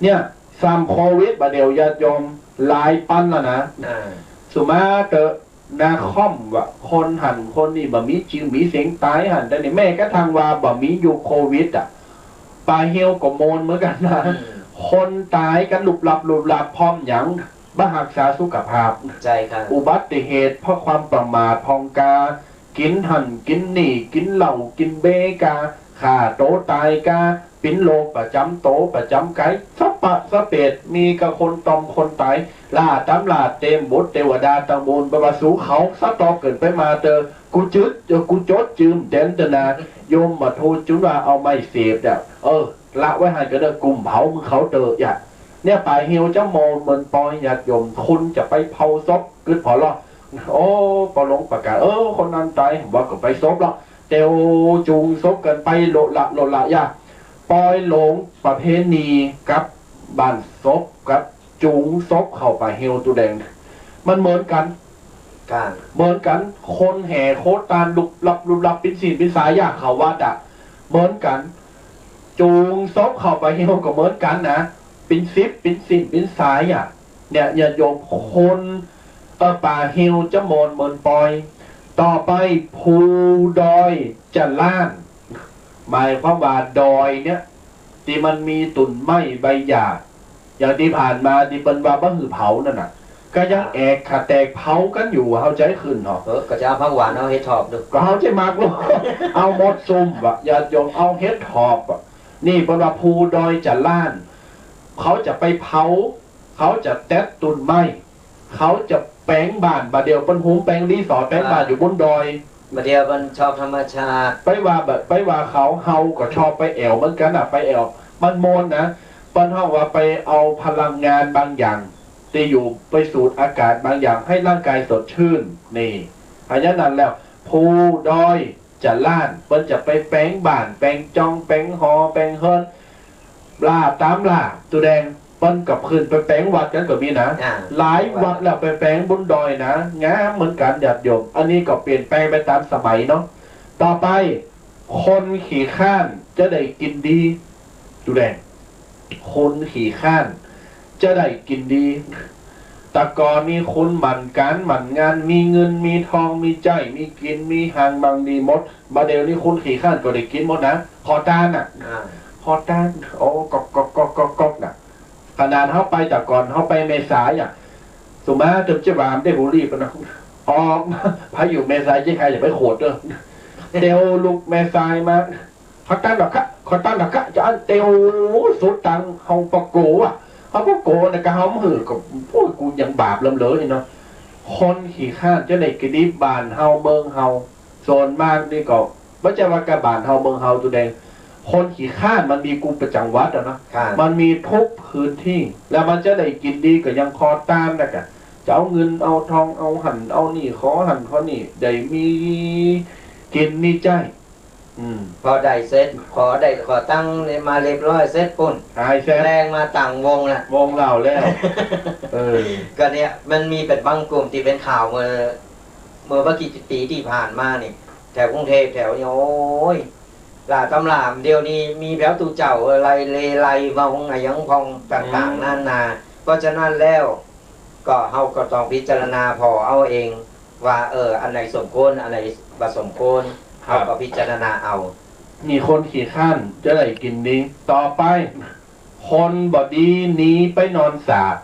เนี่ยซ้ำโควิดบาเดียวญาติโยมหลายปันแล้วนะสุมาเตอนาคอมว่าคนหันคนนี่บะมีจิวมีเสียงตายหันแต่นี่แม่ก็ทางว่าบะมีอยู่โควิดอ่ะปลาเฮลก็โมนเหมือนกันนะคนตายกันหลุบหลับพร้อมหยังบ้าหักษาสุขภาพใจครับอุบัติเหตุเพราะความประมาทพองกากินหันกินหนี่กินเหล้ากินเบกาขาโตตายกาปิ้นโลประจำโตประจำไก่สัปะสะเปดมีกับคนตอมคนตายล่าตำลาเต็มบทเทวดาตังบูนประสูเขาสะตอเกิดไปมาเจอกูจืดกูจดจืมเดนตนาโยมมาโทษจุนว่าเอาไม่เสพเนี่ยละไว้ให้ก็ได้กลุ่มเผามึงเขาเจออย่าเนี่ยป่าเฮียวจะโมนเหมือนปอยญาติโยมคุณจะไปเผาศพกึดพอหรอโอ้ปอลงประกาศคนนั้นตายว่าก็ไปศพหรอกเตียวจูงศพกันไปโลละอย่าปอยหลงประเพณีกับบ้านศพกับจูงศพเข้าไปเฮียวตัวแดงมันเหมือนกันเหมือนกันคนแห่โคตานลุบลับเป็นศีลเป็นสายอยากเขาวัดอ่ะเหมือนกันจูงศพเข้าไปเฮียวก็เหมือนกันนะเป็นซิปเป็นศีลเป็นสายอ่ะเนี่ยอย่าโยมคนป่าเฮียวจะโมนเหมือนปอยต่อไปภูดอยจะล้านหมายความว่าดอยเนี่ยที่มันมีตุ่นไม้ใบหญ้าอย่างที่ผ่านมาที่เป็นว่าบ้าหือเผานั่นน่ะก็ยังแอกขาแตกเผากันอยู่เขาใจขึ้นเหรอก็จะเอาผักหวานเอาเห็ดถอบดูก็เขาใจมากลูก เอาหมดซุ่มอ่ะอย่าโยมเอาเห็ดถอบอ่ะนี่เป็นว่าภูดอยจะล้านเขาจะไปเผาเขาจะแตะตุ่นไม้เขาจะแปลงบ้านบาเดียวเป็นหุมแปลงรีสอร์ทแปลงบ้านอยู่บนดอยบาเดียวมันชอบธรรมชาติไปว่าแบบไปว่าเขาเฮาก็ชอบไปแอวเหมือนกันอ่ะไปแอวมันโมนนะปันห้องว่าไปเอาพลังงานบางอย่างที่อยู่ไปสูดอากาศบางอย่างให้ร่างกายสดชื่นนี่เพราะฉะนั้นแล้วภูดอยจะล้านเปิ้นจะไปแปลงบ้านแปลงจองแปลงหอแปลงเฮิร์นล่าตามล่าตัวแดงเปิ้นกับคืนไปแปลงวัดกันก็มีนะหลายวัดแล้วไปแปลงบนดอยนะงามเหมือนกันญาติโยมอันนี้ก็เปลี่ยนแปลงไปตามสมัยเนาะต่อไปคนขี่ข้านจะได้กินดีดูแดงคนขี่ข้านจะได้กินดีแต่ก่อนมีคนหมั่นการหมั่นงานมีเงินมีทองมีใจมีกินมีหางบางดีหมดมาเดี๋ยวนี้คนขี่ข้านก็ได้กินหมดนะพอตานอ่ะพอตานโอ้กอกน่ะ ขนาดเขาไปจากก่อนเขาไปเมษายอ่ะสมมติถึงจะบามได้บุรีปนะออกพาอยู่เมษายที่ใครอย่าไปโขดเด้อเตียวลูกเมษายมาเขาตั้งหลักะเขาตั้งหลักะจะอันเตียวสุดตังเขาปะโกอ่ะเขาปะโกนะก็เขาหือกับพวกกูยังบาปลำเลยเนาะคนขี่ข้านจะได้กระดิบบานเฮาเมืองเฮาโซนมากนี่ก็ไม่ใช่ว่ากระบานเฮาเมืองเฮาตัวแดงคนขี่ข้านมันมีกลุ่มประจังหวัดอะนะมันมีทุกพื้นที่แล้วมันจะได้กินดีก็ยังคอตามนะกันจะเอาเงินเอาทองเอาหันเอานี่ขอหันขอนี่ได้มีกินนี่ใจพอได้เสร็จขอได้ขอตั้งมาเรียบร้อยเสร็จปุ่นแรงมาต่างวงละวงเราแล้วก็เนี่ยมันมีเป็นบางกลุ่มที่เป็นข่าวเมื่อกี่ปีที่ผ่านมานี่แถวกรุงเทพแถวนี้โอ้ยหลาตำรามเดียวนี้มีแถวตูเจ้าอะไรเลไลมาของไงยังพองต่างๆนั่นนาเพราะฉะนั้นแล้วก็เฮาก็ต้องพิจารณาพอเอาเองว่าอันไหนสมควรอันไหนบ่สมควรเขาก็พิจารณาเอามีคนขี่ข้านจะได้กินดีต่อไปคนบอดีนี้ไปนอนสาบ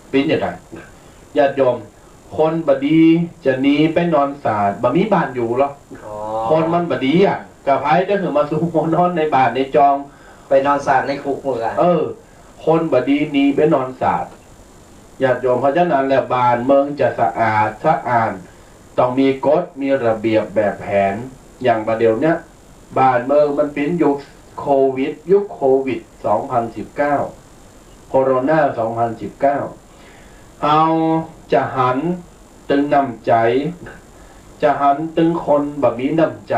เป็นอย่างไรญาติโยมคนบดีจะหนีไปนอนสาดบ่มีบ้านอยู่หรอคนมันบดีอ่ะกับไพ่จะถึงมาสู่นอนในบ้านในจองไปนอนสาดในคุกมือกันคนบดีหนีไปนอนสาดญาติโยมเพราะฉะนั้นแล้วบ้านเมืองจะสะอาดสะอาดต้องมีกฎมีระเบียบแบบแผนอย่างประเดี๋ยวเนี้ยบ้านเมืองมันเป็นยุคโควิด2019โคโรนา2019เอาจะหันตึงน้ำใจจะหันตึงคนแบบมีน้ำใจ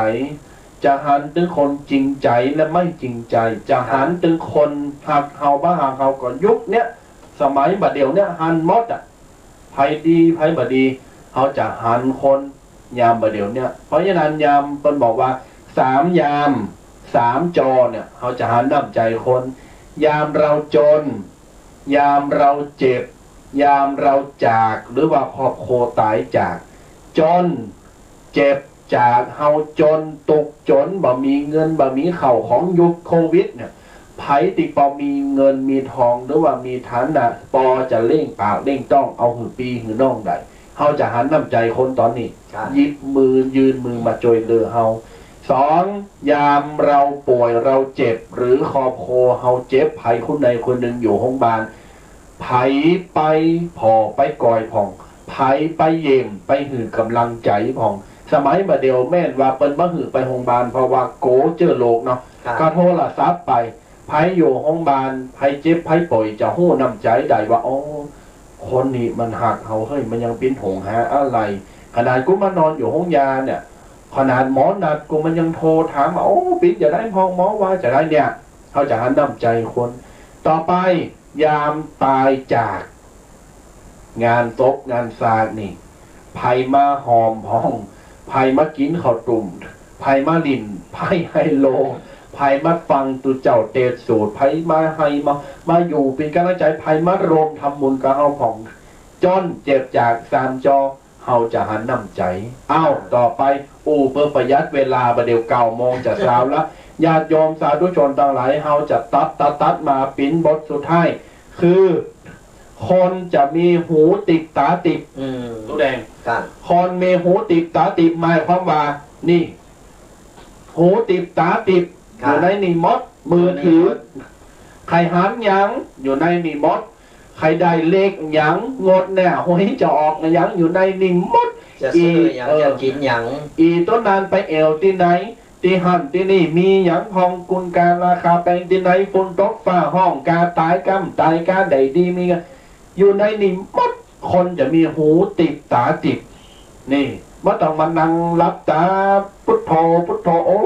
จะหันตึงคนจริงใจและไม่จริงใจจะหันตึงคนหักเฮาบ้าหักเฮาก่อนยุคเนี้ยสมัยบัดเดี๋ยวเนี้ยหันมดอ่ะไผดีไผบดีเขาจะหันคนยามบัดเดี๋ยวเนี้ยเพราะฉะนั้นยามเพิ่นบอกว่า3 ยาม3 จอเนี่ยเขาจะหันน้ำใจคนยามเราจนยามเราเจ็บยามเราจากหรือว่าครอบครัวตายจากจนเจ็บจากเฮาจนตกจนบ่มีเงินบ่มีเข่าของยุคโควิดเนี่ยไผติปอมีเงินมีทองหรือว่ามีฐานะปอจะเล่งปากเล่งต้องเอาหือปีหือน้องใดเฮาจะหันน้ำใจคนตอนนี้ยิบมือยืนมือมาจอยเลือเฮา2 ยามเราป่วยเราเจ็บหรือครอบครัวเฮาเจ็บไผคนใดคนหนึ่งอยู่ห้องบาลไผไปพอไปก่อยผ่องไผไปเยี่ยมไปหือกำลังใจผ่องสมัยมาเดียวแม่นว่าเปิ้นบ่หือไปโรงพยาบาลเพราะว่าโกเจอโรคเนาะก็โทรศัพท์ไปไผอยู่โรงพยาบาลไผเจ็บไผป่วยจะฮู้น้ำใจได้ว่าอ๋อคนนี้มันหักเฮาเฮ้ยมันยังเป็นหงหาอะไรขนาดกูมานอนอยู่ห้องยาเนี่ยขนาดหมอนัดกูมันยังโทรถามว่าโอ้ปิ๊กจะได้พองหมอว่าจะได้เนี่ยเขาจะหันน้ำใจคนต่อไปยามตายจากงานศพงานศาสตร์นี่ไผมาหอมห้องไผมากินข้าวตุ่มไผมาลิ่นไผไฮโลไผมาฟังตุเจ้าเตศสูตรไผมาไฮมาอยู่เป็นกำลังใจไผมารวมทำบุญกับเฮาของจนเจ็บจาก3 จอเฮาจะหันน้ำใจต่อไปเพื่อประหยัดเวลาประเดี๋ยว9 โมงจะเช้าแล้วญาติโยมสาธุชนทั้งหลายเฮาจะตัดมาปิ้นบทสุดท้ายคือคนจะมีหูติดตาติดตัวแดงคนมีหูติดตาติดหมายความว่านี่หูติดตาติดอยู่ในนี่มดมือถือใครหันยังอยู่ในนี่มดใครได้เลขยังงดแน่หวยจะออกยังอยู่ในนี่มดจะซื้อยังจะกินยังต้นนานไปเอวที่ไหนที่หันที่นี่มีหยังพองกุลการราคาแปลงที่ไหนฝนตกฟ้าห้องกาตายกำตายกาใดดีมีกันอยู่ในนี่มดคนจะมีหูติดตาติดนี่ว่าต้องมานั่งรับตาพุทโธพุทโธโอ้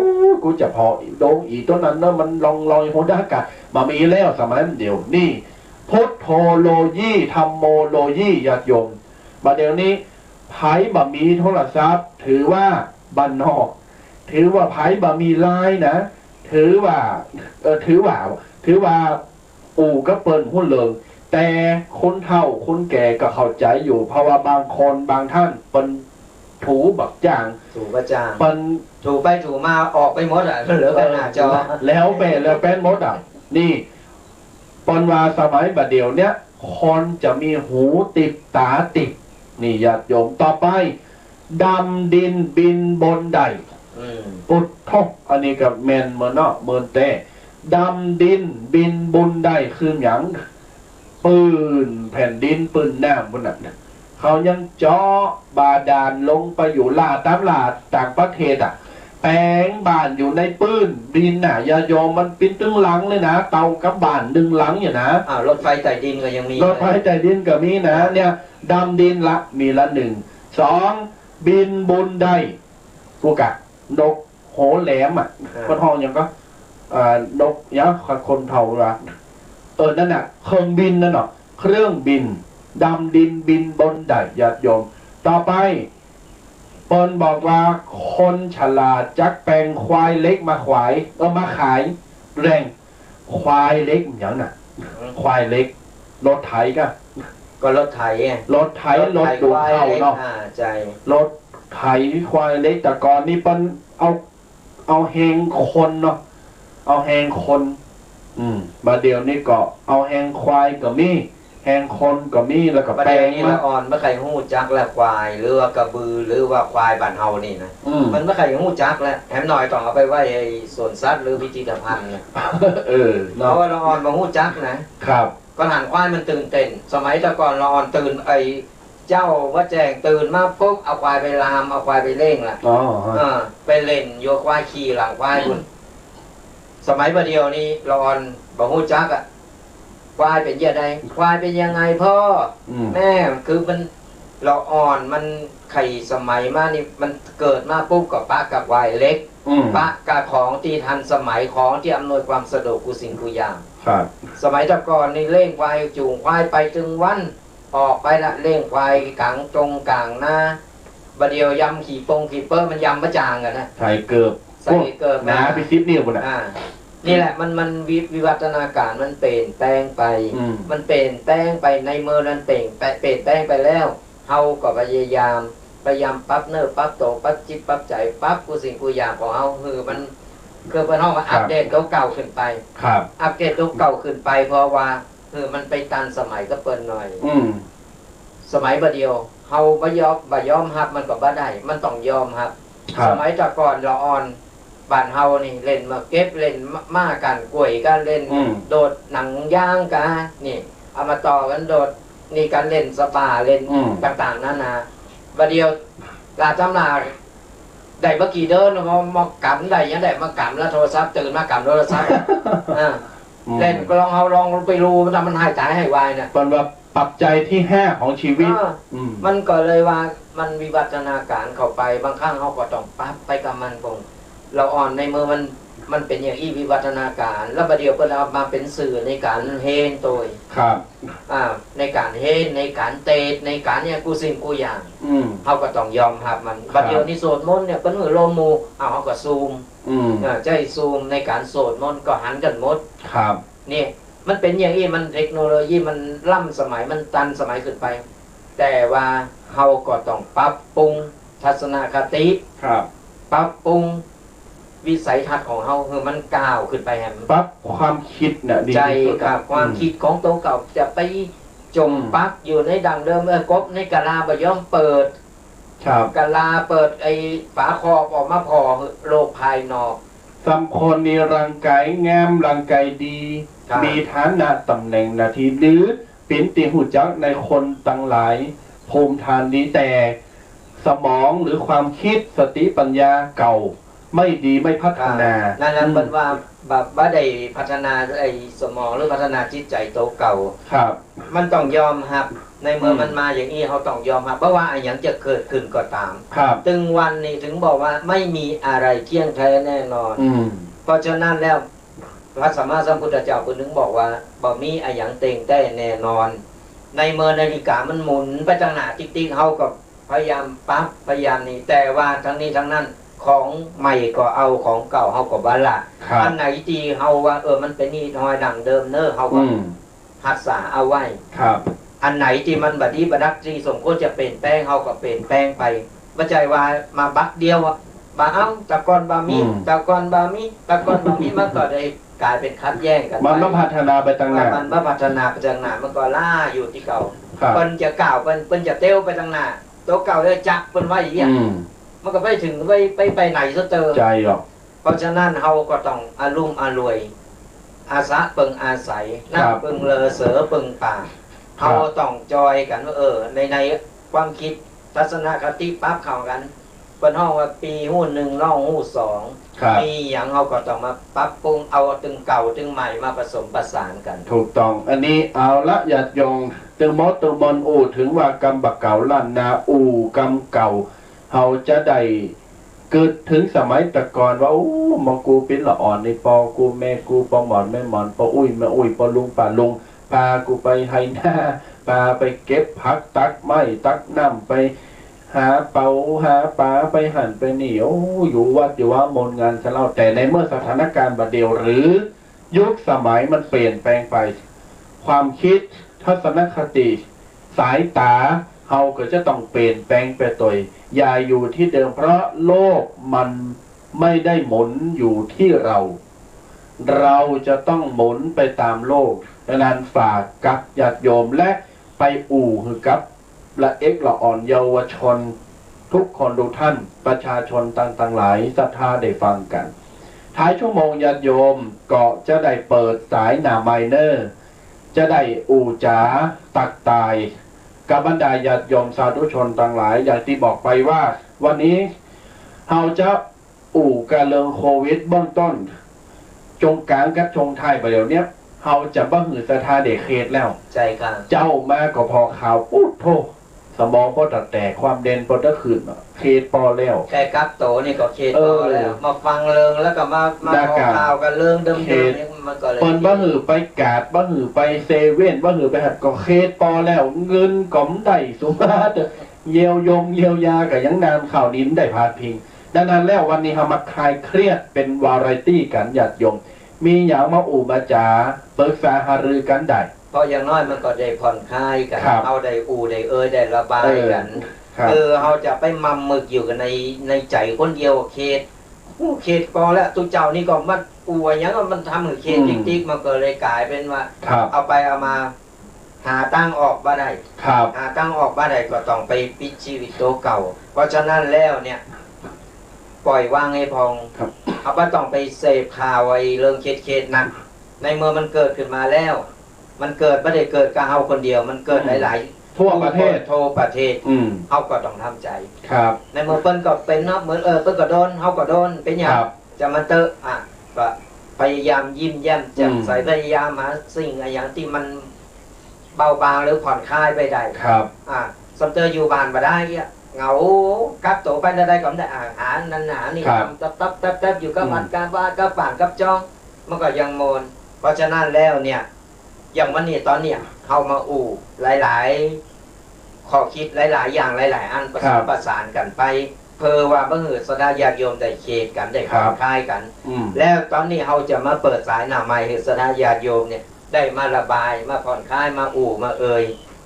กูจะพอโดนต้นนั้นเนอะมันลอยหัวด้ากะมามีแล้วสมัยเดียวนี่พุทโธโลยี่ธรรมโมโลยี่ญาติโยมมาเดี๋ยวนี้ไผ่บะมีโทรศัพท์ถือว่าบ้านนอกถือว่าไผ่บะมีไลน์นะถือว่าก็เปิดหุ้นเลยแต่คนเฒ่าคนแก่ก็เข้าใจอยู่เพราะว่าบางคนบางท่านเป็นถูบักจ่างเป็นถูไปถูมาออกไปหมดอ่ะเหลือแต่หน้าจอแล้วแป้นมดอ่ะนี่ ปอนว่าสมัยบัดเดี๋ยวเนี้ยคนจะมีหูติดตาติดนี่ญาติโยมต่อไปดำดินบินบนใดปุดทกอันนี้กับเมนเมอเนาะเมินแต่ดำดินบินบนใดคือหยังปืนแผ่นดินปืนน้ำบนนั้นเขายังเจาะบาดาลลงไปอยู่ลาดตามลาดต่างประเทศแปลงบ้านอยู่ในปืนดินน่ะยาโยมมันเป็นตึงหลังเลยนะเตากับบ้านดึงหลังอย่างนะรถไฟใต้ดินก็ยังมีรถไฟใต้ดินก็มีนะเนี่ยดำดินละมีละหนึ่งสองบินบนได้พวกะนกโหแหลมคนห้องยังก็นกยักษ์คนเท่าละนั่นน่ะเครื่องบินนั่นเนาะเครื่องบินดำดินบินบนได้ญาติโยมต่อไปปนบอกว่าคนฉลาดจักแปลงควายเล็กมามาขายแรงควายเล็กอย่างน่ะควายเล็กรถไถก็รถไถรถไถรถดูเข้าเนาะรถไถควายเล็กแต่ก่อนนี่ปนเอาแหงคนเนาะเอาแหงคนมาเดี๋ยวนี้ก็เอาแหงควายก็มีแหงคนก็มีแล้วก็แปลงนี่ละอ่อนเมื่อใครหู้จักแล้วควายหรือว่ากระบือหรือว่าควายบ้านเฮานี่นะมันเมื่อใครหู้จักแล้วแถมหน่อยต้องเอาไปไว้ไอ้สวนสัตว์หรือพิพิธภัณฑ์เนี่ยเพราะว่าละอ่อนมาหู้จักนะครับก็หันควายมันตื่นเต้นสมัยแต่ก่อนละอ่อนตื่นไอ้เจ้าว่าแจงตื่นมาปุ๊บเอาควายไปลามเอาควายไปเล่งล่ะไปเล่นโยกควายขี่หลังควายคุณสมัยประเดียวนี้ละอ่อนมาหู้จักควายเป็นยังไงควายเป็นยังไงพ่อแม่คือมันเราอ่อนมันไข่สมัยมานี่มันเกิดมาปุ๊บกับปะกับควายเล็กปะกับของที่ทันสมัยของที่อำนวยความสะดวกกูสิ่งกูอย่างสมัยตะก่อนนี่เล่งควายจูงควายไปถึงวันออกไปละเล่งควายกลางตรงกลางหน้าบะเดียวยำขี่ปงขี่เปิ้ลมันยำประจางกันนะใส่เกือบนะไปซิปนี่หมดนี่แหละมันวิวัฒนาการมันเปลี่ยนแปลงไปมันเปลี่ยนแปลงไปในเมื่อนั้นเปลี่ยนแปลงไปแล้วเฮาก็พยายามปรับเนื้อปรับโตปรับจิตปรับใจปรับกูสิ่งกูอย่างของเฮาคือมันคือเป็นห้องมาอัปเดตเก่าขึ้นไปอัปเดตเก่าขึ้นไปเพราะว่ามันไปตันสมัยก็เปิดหน่อยสมัยบะเดียวเฮาบ่ยอมรับมันก็บ่ได้มันต้องยอมครับสมัยแต่ก่อนละอ่อนบ้านเฮานี่เล่นมาเก็บเล่นมากันกล้วยกันเล่นโดดหนังย่างกันนี่เอามาต่อกันโดดนี่การเล่นสปาเล่นต่างๆนั่นนะประเดียวลาจำนาได้เมื่อกี้เดินมากำได้ยังได้มากำแล้วโทรศัพท์ตื่นมากำโทรศัพท์เล่นก็ลองไปรู้มันหายใจให้วายเนี่ยเป็นแบบปรับใจที่5ของชีวิตมันก็เลยว่ามันวิวัฒนาการเข้าไปบางครั้งเขาก็ต้องปรับไปกับมันคงเราอ่อนในมือมันเป็นอย่างวิวัฒนาการแล้วประเดี๋ยวก็เอามาเป็นสื่อในการเฮนตัวครับในการเฮนในการเตะในการเนี่ยกูสิ่งกูอย่างเขาก็ต้องยอมรับมันประเดี๋ยวนี้โสดมนเนี่ยเป็นมือโลมูเขาก็ซูมใจซูมในการโสดมนก็หันกันหมดครับนี่มันเป็นอย่างนี้มันเทคโนโลยีมันล้ำสมัยมันตันสมัยขึ้นไปแต่ว่าเขาก็ต้องปรับปรุงทัศนคติปรับปรุงวิสัยทัศน์ของเขาคือมันก้าวขึ้นไปแฮมปั๊บความคิดเนี่ยใจกับความคิดของตัวเก่าจะไปจมปักอยู่ในดังเดิมกบในกะลาบย่อมเปิดกะลาเปิดไอ้ฝาคอบออกมาพอโลกภายนอกสัมคนมีร่างกายงามร่างกายดีมีฐานะตำแหน่งหน้าที่หรือเป็นตีหูจักในคนตั้งหลายภูมิฐานดีแต่สมองหรือความคิดสติปัญญาเก่าไม่ดีไม่พัฒนานั่นเป็นว่าแบบว่าได้พัฒนาไอ้สมองหรือพัฒนาจิตใจโตเก่าครับมันต้องยอมครับในเมื่อมันมาอย่างนี้เขาต้องยอมครับเพราะว่าไอ้อย่างจะเกิดขึ้นก็ตามถึงวันนี้ถึงบอกว่าไม่มีอะไรเที่ยงแท้แน่นอนเพราะฉะนั้นแล้วพระสัมมาสัมพุทธเจ้าคนนึงบอกว่าบ่มีไอ้อย่างเต็งแต่แน่นอนในเมื่อนาฬิกามันหมุนไปทางหน้าติ๊กๆเขาก็พยายามปั๊บพยายามนี่แต่ว่าทั้งนี้ทั้งนั้นของใหม่ก็เอาของเก่าเขาก็บ้าละอันไหนที่เขาว่ามันเป็นนี่ทอยดังเดิมเนอะเขาก็รักษาเอาไว้อันไหนที่มันบัดนี้บัดักที่สมควรจะเปลี่ยนแปลงเขาก็เปลี่ยนแปลงไปไม่ใช่ว่ามาบักเดียวบาเอาตะกอนบามีตะกอนบามีตะกอนบามีมันก็ได้ กลายเป็นคัดแย่งกัน มันมาพัฒนาไปต่างหน้า มันมาพัฒนาไปต่างหน้ามันก็ล่าอยู่ที่เก่า ครับ เปิ้นจะกล่าวเปิ้นจะเต้วไปต่างหน้าตัวเก่าเลยจักเปิ้นไว้อย่างเงี้ย มันก็ไปถึงไปไหนซะเตอ ใจหรอก เพราะฉะนั้นเราก็ต้องอารุ่มอารวย อาสะเปิงอาศัยนั่งเปิงเลอเสือเปิงป่าเราต้องจอยกันว่าในความคิดทัศนคติปั๊บเข้ากันเป็นห้องว่าปีหู้หนึ่งน้องหู้สอง ครับ มีอย่างเราก็ต้องมาปรับปรุงเอาตึงเก่าตึงใหม่มาผสมประสานกัน ถูกต้องอันนี้เอาละญาติโยมตึงมดตึงบนอูถึงว่ากรรมบักเก่าลั่นนาอูกรรมเก่าเฮาจะได้เกิดถึงสมัยตะกอนว่าโอ้มอกูเป็นละอ่อนในปอกูแม่กูปอหมอนแม่หมอนปออุ้ยแม่อุ้ยปอลุงป่าลุงพากูไปไฮหน้าพาไปเก็บผักตักไม้ตักน้ำไปหาเปาหาปลาไปหั่นไปนี่โอ้อยู่วัดอยู่ว่ามนงานซะแล้วแต่ในเมื่อสถานการณ์บัดเดียวหรือยุคสมัยมันเปลี่ยนแปลงไป ความคิดทัศนคติสายตาเฮาก็จะต้องเปลี่ยนแปลงไปตัวอย่าอยู่ที่เดิมเพราะโลกมันไม่ได้หมุนอยู่ที่เรา เราจะต้องหมุนไปตามโลกดังนั้นฝากกับญาติโยมและไปอู่คือกับละเอกละอ่อนเยาวชน ทุกคนดูท่านประชาชนต่างๆหลายศรัทธาได้ฟังกันท้ายชั่วโมงญาติโยมก็จะได้เปิดสายหนาไมเนอร์จะได้อู่จ๋าตักตายกับบรรดาญาติโยมสาธุชนต่างหลายอย่างที่บอกไปว่าวันนี้เราจะอู่การเลิงโควิดเบื้องต้นจงกลางกับชงไทยไปเดี๋ยวนี้เราจะบ้าหือสถาเด็กเขตแล้ว ใจค่ะ เจ้ามาก็พอข่าวปุ๊บโทสมองก็ตัดแต่ความเด่นพอตะขืนเขตปอแล้ว แค่กักโตนี่ก็เคสพอแล้วมาฟังเริงแล้วก็มาข่าวกันเรื่องเดิมๆนี่มันก็เลย เปิ้นบ้าหือไปกาดบ้าหือไปเซเว่นบ้าหือไปหัดก็เขตปอแล้วเงินก๋อมได้สุมาเตเยียวยากับยังนานข่าวดินได้พาดพิงดังนั้นแล้ววันนี้เรามาคลายเครียดเป็นวาไรตี้กันญาติโยมมีอย่างมาอู่มาจ๋าปรึกษาหารือกันได้ เพราะอย่างน้อยมันก็ได้ผ่อนคลายกัน ครับ เอาได้อูได้ได้ระบายกัน ครับ เราจะไปมัมมึกอยู่กันในใจคนเดียวเขตเขตพอแล้วตุเจ้านี่ก็มันอูอย่างนั้นมันทำเหมือนเขตจริงๆมันก็เลยกลายเป็นว่า ครับ เอาไปเอามาหาตั้งออกมาได้ ครับ หาตั้งออกมาได้ก็ต้องไปปิดชีวิตตัวเก่า เพราะฉะนั้นแล้วเนี่ยปล่อยว่างให้พอง ครับ เอาไปต้องไปเสพข่าวไอ้เรื่องเขตนั้นในเมื่อมันเกิดขึ้นมาแล้ว มันเกิดไม่ได้เกิดกับเฮาคนเดียวมันเกิดหลายๆ ทั่วประเทศ ทั่วประเทศ เฮาก็ต้องทำใจ ครับ ในเมื่อเปิ้นก็เป็นเนาะเหมือนเปิ้นก็โดนเฮาก็โดนเป็นอย่าง ครับ จะมาเตอะก็พยายามยิ้มแย้มแจ่มใสพยายามหาสิ่งอย่างที่มันเบาบางหรือผ่อนคลายไปได้ ครับ สมเตออยู่บ้านมาได้อะเหงากักตัวไปได้ก็ไม่ได้หานันหานี่ทำตับอยู่กับวัดกับบ้านกับฝ่านกับจ้องมันก็ยังโมนเพราะฉะนั้นแล้วเนี่ยอย่างวันนี้ตอนเนี้ยเข้ามาอู่หลายๆข้อคิดหลายๆอย่างหลายๆอันประสานกันไปเพอว่าเมื่อสดาญาติโยมได้เคสกันได้ผ่อนคลายกันแล้วตอนนี้เราจะมาเปิดสายหน้าไม้ให้สดาญาติโยมเนี่ยได้มาระบายมาผ่อนคลายมาอู่มา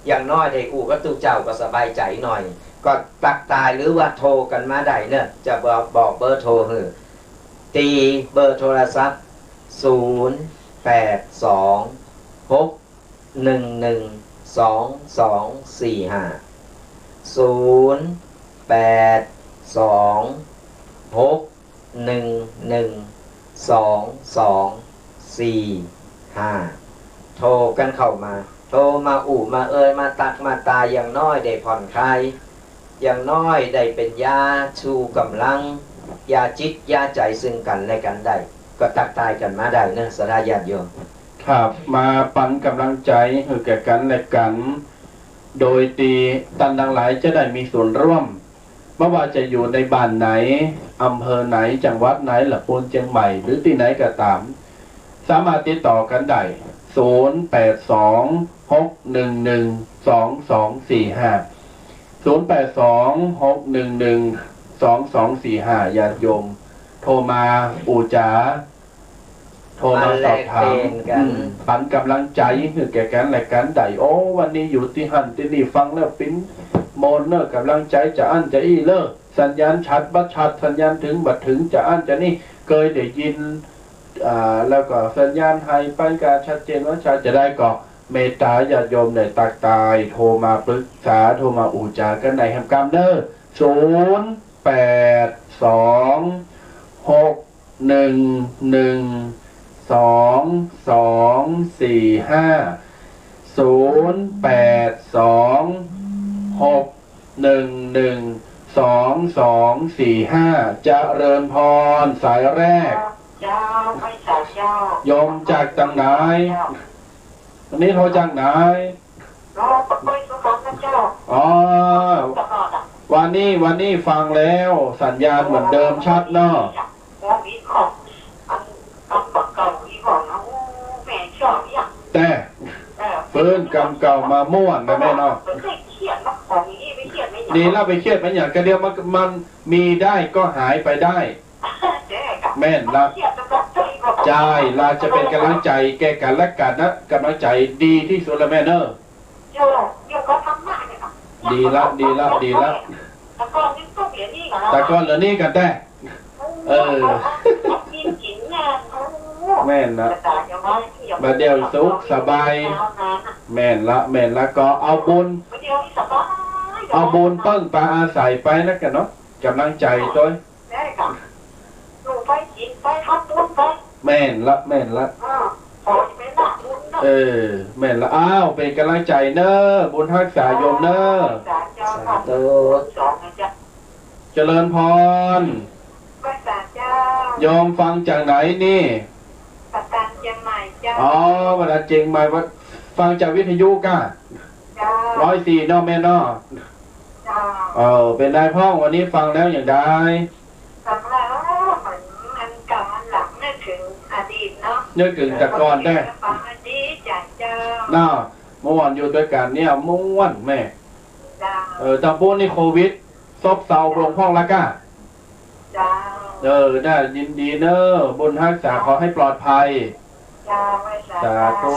อย่างน้อยได้อู่ก็ตู้เจ้าก็สบายใจหน่อยก็ตักตายหรือว่าโทรกันมาได้เนี่ยจะบอกเบอร์โทรคือตีเบอร์โทรศัพท์โทรกันเข้ามาโทรมาอู่มามาตักมาตายอย่างน้อยได้ผ่อนคลายอย่างน้อยได้เป็นยาชูกำลังยาจิตยาใจซึ่งกันและกันได้ก็ตักตายกันมาได้เนอะสดาญาติโยม ครับมาปันกำลังใจให้แก่กันและกัน โดยตีตันทั้งหลายจะได้มีส่วนร่วมไม่ว่าจะอยู่ในบ้านไหนอำเภอไหนจังหวัดไหนหรือปูนเชียงใหม่หรือที่ไหนก็ตามสามารถติดต่อกันได้0826112245 ญาติโยมโทรมาอูจ๋าโทรมาสอบถามปันกำลังใจคือแก่กันและกันได้โอ้วันนี้อยู่ที่หันที่นี่ฟังแล้วปิ้นโมนเนอร์กำลังใจจะอั้นจะอี้เลอสัญญาณชัดบัดชัดสัญญาณถึงบัดถึงจะอั้นจะนี่เคยได้ยิน แล้วก็สัญญาณให้ไปการชัดเจนว่าจะได้ก็เมตตาญาติโยมในตักตายโทรมาปรึกษาโทรมาอูจากันในแฮมกัมเนอร์0822624245เจริญพรสายแรกโยมจากจังไหนวันนี้โทรจากไหนอ๋อวันนี้ฟังแล้วสัญญาณเหมือนเดิมชัดเนาะแต่ฟื้นกรรมเก่ามาม่วนนะแม่เนาะดีแล้วไปเครียดมันอย่างกระเดียวมันมีได้ก็หายไปได้แม่นละใจเราจะเป็นกำลังใจแก่กันและกันนะกำลังใจดีที่สุดละแม่เนอะดีละแต่ก่อนเหลือนี่กันแต่แม่นนะบัดเดียวสุขสบายแม่นละก็เอาบุญเปิ้งปลาอาศัยไปนะกันเนาะกำลังใจตัวแม่นละแม่นละอ้าวเป็นกำลังใจเนอะบุญทักษาโยมเนอะสาธุเจริญพรโยมฟังจากไหนนี่อ๋อเวลาเจียงใหม่ว่าฟังจากวิทยุก้า104เนาะแม่เนาะเป็นนายพ่องวันนี้ฟังแล้วอย่างไรฟังแล้วมันเก่ามันหลังนึกถึงอดีตเนาะนึกถึงแต่ก่อนได้ฟังอดีตจากเจ้าเนาะเมื่อวานอยู่ด้วยกันเนี่ยม่วนแม่ตอนพูดนี่โควิดซบเซาลงห้องละก้าน่ายินดีเนอะบุญรักษาขอให้ปลอดภัยสาธุ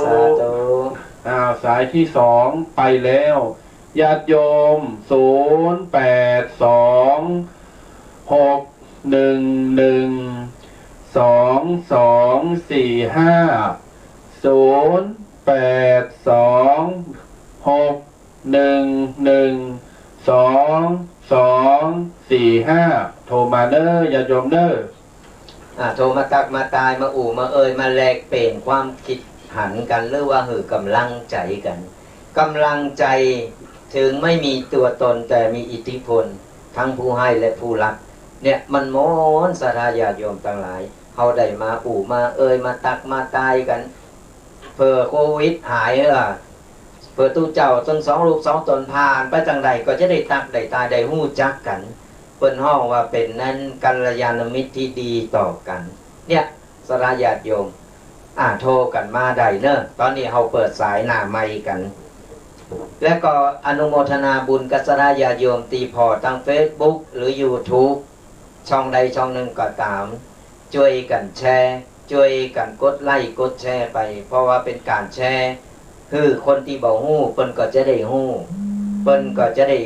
สายที่2ไปแล้วญาติโยม08226245โทรมาเนอะญาติโยมเนอะโทรมาตักมาตายมาอู่มาเอ่ยมาแลกเปลี่ยนความคิดหันกันหรือว่าหือกำลังใจกันกำลังใจถึงไม่มีตัวตนแต่มีอิทธิพลทั้งผู้ให้และผู้รับเนี่ยมันโม้นศรัทธาญาติโยมทั้งหลายเขาได้มาอู่มาเอ่ยมาตักมาตายกันเพื่อโควิดหายเพื่อตู้เจ้าต้น2 ลูก 2 ตนผ่านไปจังใดก็จะได้ตักได้ตายได้หู้จักกันเปิ้นห้องว่าเป็นนั้นกัลยาณมิตรที่ดีต่อกันเนี่ยศรัทธาญาติโยมโทรกันมาได้เนอะตอนนี้เขาเปิดสายหน้าไมค์กันและก็อนุโมทนาบุญกับศรัทธาญาติโยมตีพอทาง Facebook หรือ YouTube ช่องใดช่องหนึ่งก็ตามช่วยกันแชร์ช่วยกันกดไลค์กดแชร์ไปเพราะว่าเป็นการแชร์คือคนที่บ่ฮู้เพิ่นก็จะได้ฮู้เพิ่นก็จะได้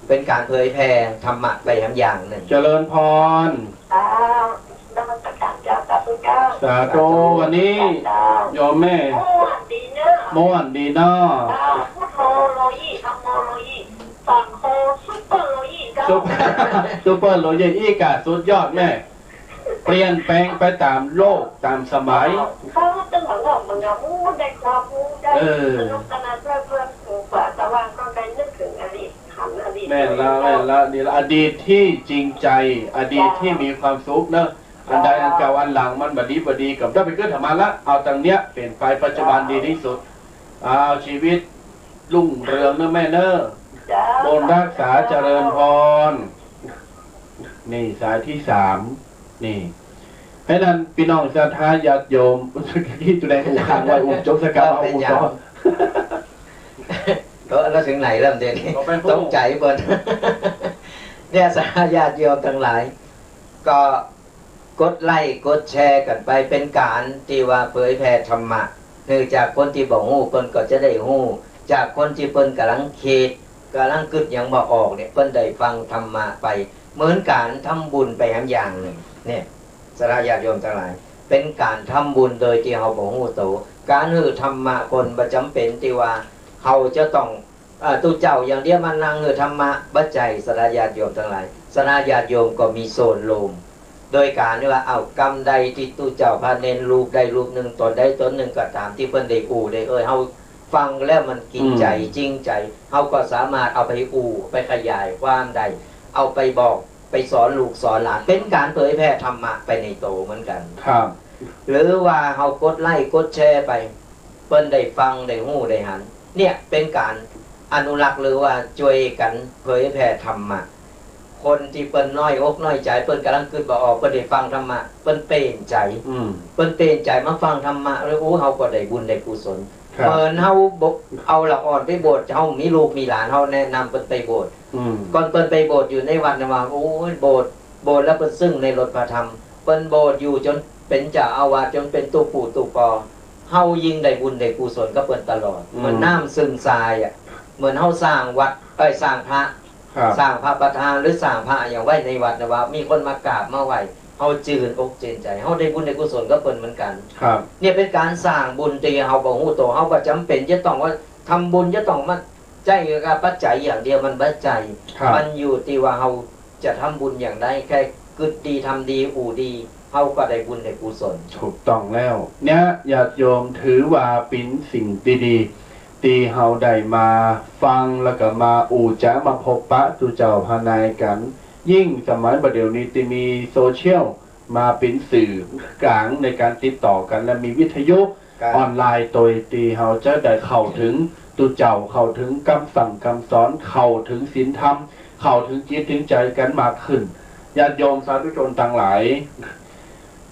เป็นการเผยแผ่ธรรมะไปอย่างหนึ่งเจริญพรสาธุวันนี้โยมแม่ม่วนดีเนาะซุปเปอร์โรยอีกะสุดยอดแม่เปลี่ยนแปลงไปตามโลกตามสมัยแม่ละนี่ละอดีตที่จริงใจอดีตที่มีความสุขเนอะอันใดอันเก่าอันหลังมันบดีกับถ้าไปเกิดธรรมะละเอาตังเนี้ยเปลี่ยนไปปัจจุบันดีที่สุดเอาชีวิตรุ่งเรืองเนอะแม่เนอะบุญรักษาเจริญพรนี่สายที่3นี่ให้นั้นพี่น้องศรัทธาญาติโยมที่ตุแดงอุคังไว้อุจกสกัดเอาอุจกแล้วถึงไหนแล้วเดี๋ยวนี้ต้องใจเบิร์นเนี่ยศรัทธาญาติโยมทั้งหลายก็กดไลค์กดแชร์กันไปเป็นการที่ว่าเผยแผ่ธรรมะคือจากคนที่บอกฮู้เพิ่นก็จะได้ฮู้จากคนที่เพิ่นกำลังคิดกำลังกึศยังบ่ออกเนี่ยเพิ่นได้ฟังธรรมะไปเหมือนการทำบุญไปอย่างหนึ่งเนี่ยศรัทธาญาติโยมทั้งหลาย เป็นการทำบุญโดยที่เฮาบ่ฮู้โตการฮือธรรมะคนบ่จำเป็นที่ว่าเฮาจะต้องตู้เจ้าอย่างเดียวมานั่งฮือธรรมะบ่ใจสระญาติโยมทั้งหลายสระญาติโยมก็มีโซนโลมโดยการที่ว่าเอากรรมใดที่ตู้เจ้าพาเน้นรูปใดรูปหนึ่งตนใดตนหนึ่งก็ตามที่เพิ่นได้อู่ได้เฮาฟังแล้วมันกินใจจริงใจเฮาก็สามารถเอาไปอู่ไปขยายความได้เอาไปบอกไปสอนลูกสอนหลานเป็นการเผยแพร่ธรรมะไปในโตเหมือนกันครับหรือว่าเฮากดไลค์กดแชร์ไปเพิ่นได้ฟังได้ฮู้ได้หันเนี่ยเป็นการอนุรักษ์หรือว่าช่วยกันเผยแพร่ธรรมะคนที่เปิ้นน้อยอกน้อยใจเปิ้นกำลังคิดบ่ออกเปิ้นได้ฟังธรรมะเปิ้นเปลี่ยนใจเปิ้นเปลี่ยนใจมาฟังธรรมะแล้วโอ้เฮาก็ได้บุญได้กุศลเหมือนเฮาเอาละอ่อนไปโบสถ์เฮามีลูกมีหลานเฮาแนะนำเปิ้นไปโบสถ์ก่อนเปิ้นไปโบสถ์อยู่ในวัดนะว่าโอ้ยโบสถ์แล้วเปิ้นซึ่งในรถพระธรรมเปิ้นโบสถ์อยู่จนเป็นเจ้าอาวาสจนเป็นตู้ปู่ตู้ปอเฮายิ่งได้บุญได้กุศลก็เปิ้นตลอดเหมือนน้ำซึมทรายอ่ะเหมือนเฮาสร้างวัดสร้างพระสร้างพระประธานหรือสร้างพระอย่างไว้ในวัดนะว่ามีคนมากราบมาไหว้เฮาจืนอกจืนใจเฮาได้บุญได้กุศลก็เปิ้นเหมือนกันครับเนี่ยเป็นการสร้างบุญที่เฮาบ่ฮู้โตเฮาบ่จำเป็นจะต้องว่าทำบุญจะต้องมาใจกับปัจจัยอย่างเดียวมันบ่ใจมันอยู่ที่ว่าเฮาจะทำบุญอย่างใดแค่กึศดีทำดีอู่ดีเฮาก็ได้บุญได้กุศลถูกต้องแล้วเนี่ยญาติโยมถือว่าเป็นสิ่งดีๆที่เฮาได้มาฟังแล้วก็มาอู่จะมาพบปะตุเจ้าพานายกันยิ่งสมัยบัดเดี๋ยวนี้ที่มีโซเชียลมาเป็นสื่อกลางในการติดต่อกันและมีวิทยุออนไลน์โดยที่เฮาจะได้เข้าถึงตุเจ้าเข้าถึงคำสั่งคำสอนเข้าถึงศีลธรรมเข้าถึงจิตถึงใจกันมากขึ้นญาติโยมสาธุชนทั้งหลาย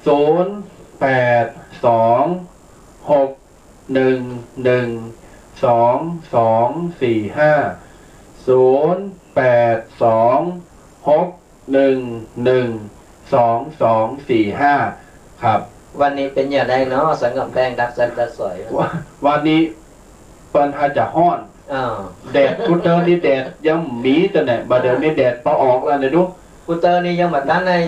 0826112245ครับวันนี้เป็นอย่างไรเนาะสังกำแพงดักสันดักสวยวันนี้เปิ้นอาจจะฮ้อนแดดกุเตอร์นี่แดดยังมีแต่เนี่ยบัดเดี๋ยวนี้แดดพอออกแล้วเนี่ยดูกุเตอร์นี่ยังแบบนั้นเลย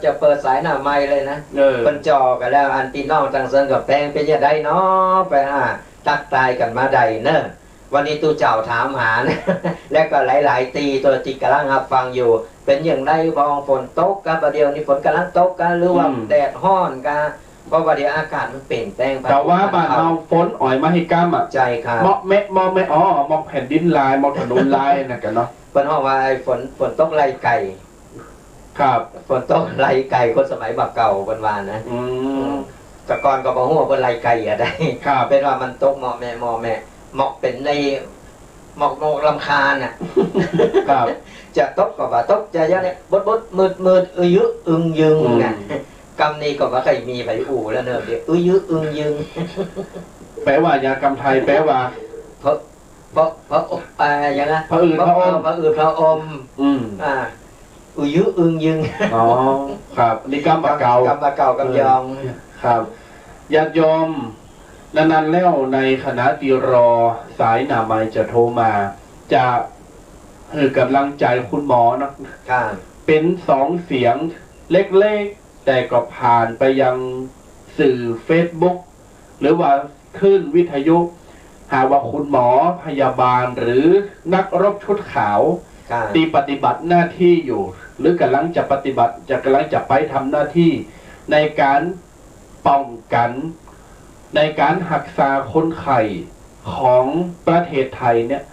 จะเปิดสายหน้าไม้เลยนะเป็นจอกันแล้วอันพี่น้องจังเซินกับแพงเป็นอย่างไรเนาะไปตักตายกันมาใดเนอะวันนี้ตู้เจ้าถามหานะและก็หลายๆตีตัวจิตกำลังรับฟังอยู่เป็นอย่างไรพองฝนตกกันประเดี๋ยวนี้ฝนกำลังตกกันหรือว่าแดดฮ้อนกันเพราะว่าเดี๋ยวอากาศมันเปลี่ยนแปลงไปแต่ว่าบ้านเราฝนอ่อยมาให้ก้ามอ่ะใจครับมอกเมอ๋อมอกแผ่นดินลายมอกถนนลายนะกันเนาะเป็นห้องว่าฝนตกไรไก่ครับฝนตกไรไก่คนสมัยบักเก่าวันวานนะแต่ก่อนก็บอกว่าเป็นไรไก่อะไรเป็นว่ามันตกหมอกแม่หมอกเป็นในหมอกลำคาญน่ะจะตกก็ว่าตกจะยังเนี่ยบดมืดยึยึงน่ะกำนี้ก็ว่าใครมีไปอู่แล้วเนอะเดี๋ยวยึงแปลว่ายากรรมไทยแปลว่าเพราะอย่างนั้นพระอืดพระอมยึงอ๋อครับนี่กรรมเก่ากำยองครับญาติโยมนั้นแล้วในคณะที่รอสายหน้าไม้จะโทรมาจะคือกำลังใจคุณหมอนะเป็น2เสียงเล็กๆแต่ก็ผ่านไปยังสื่อ Facebook หรือว่าคลื่นวิทยุหาว่าคุณหมอพยาบาลหรือนักรบชุดขาวที่ปฏิบัติหน้าที่อยู่หรือกำลังจะปฏิบัติกำลังจะไปทำหน้าที่ในการป้องกันในการรักษาคนไข้ของประเทศไทยเนี่ย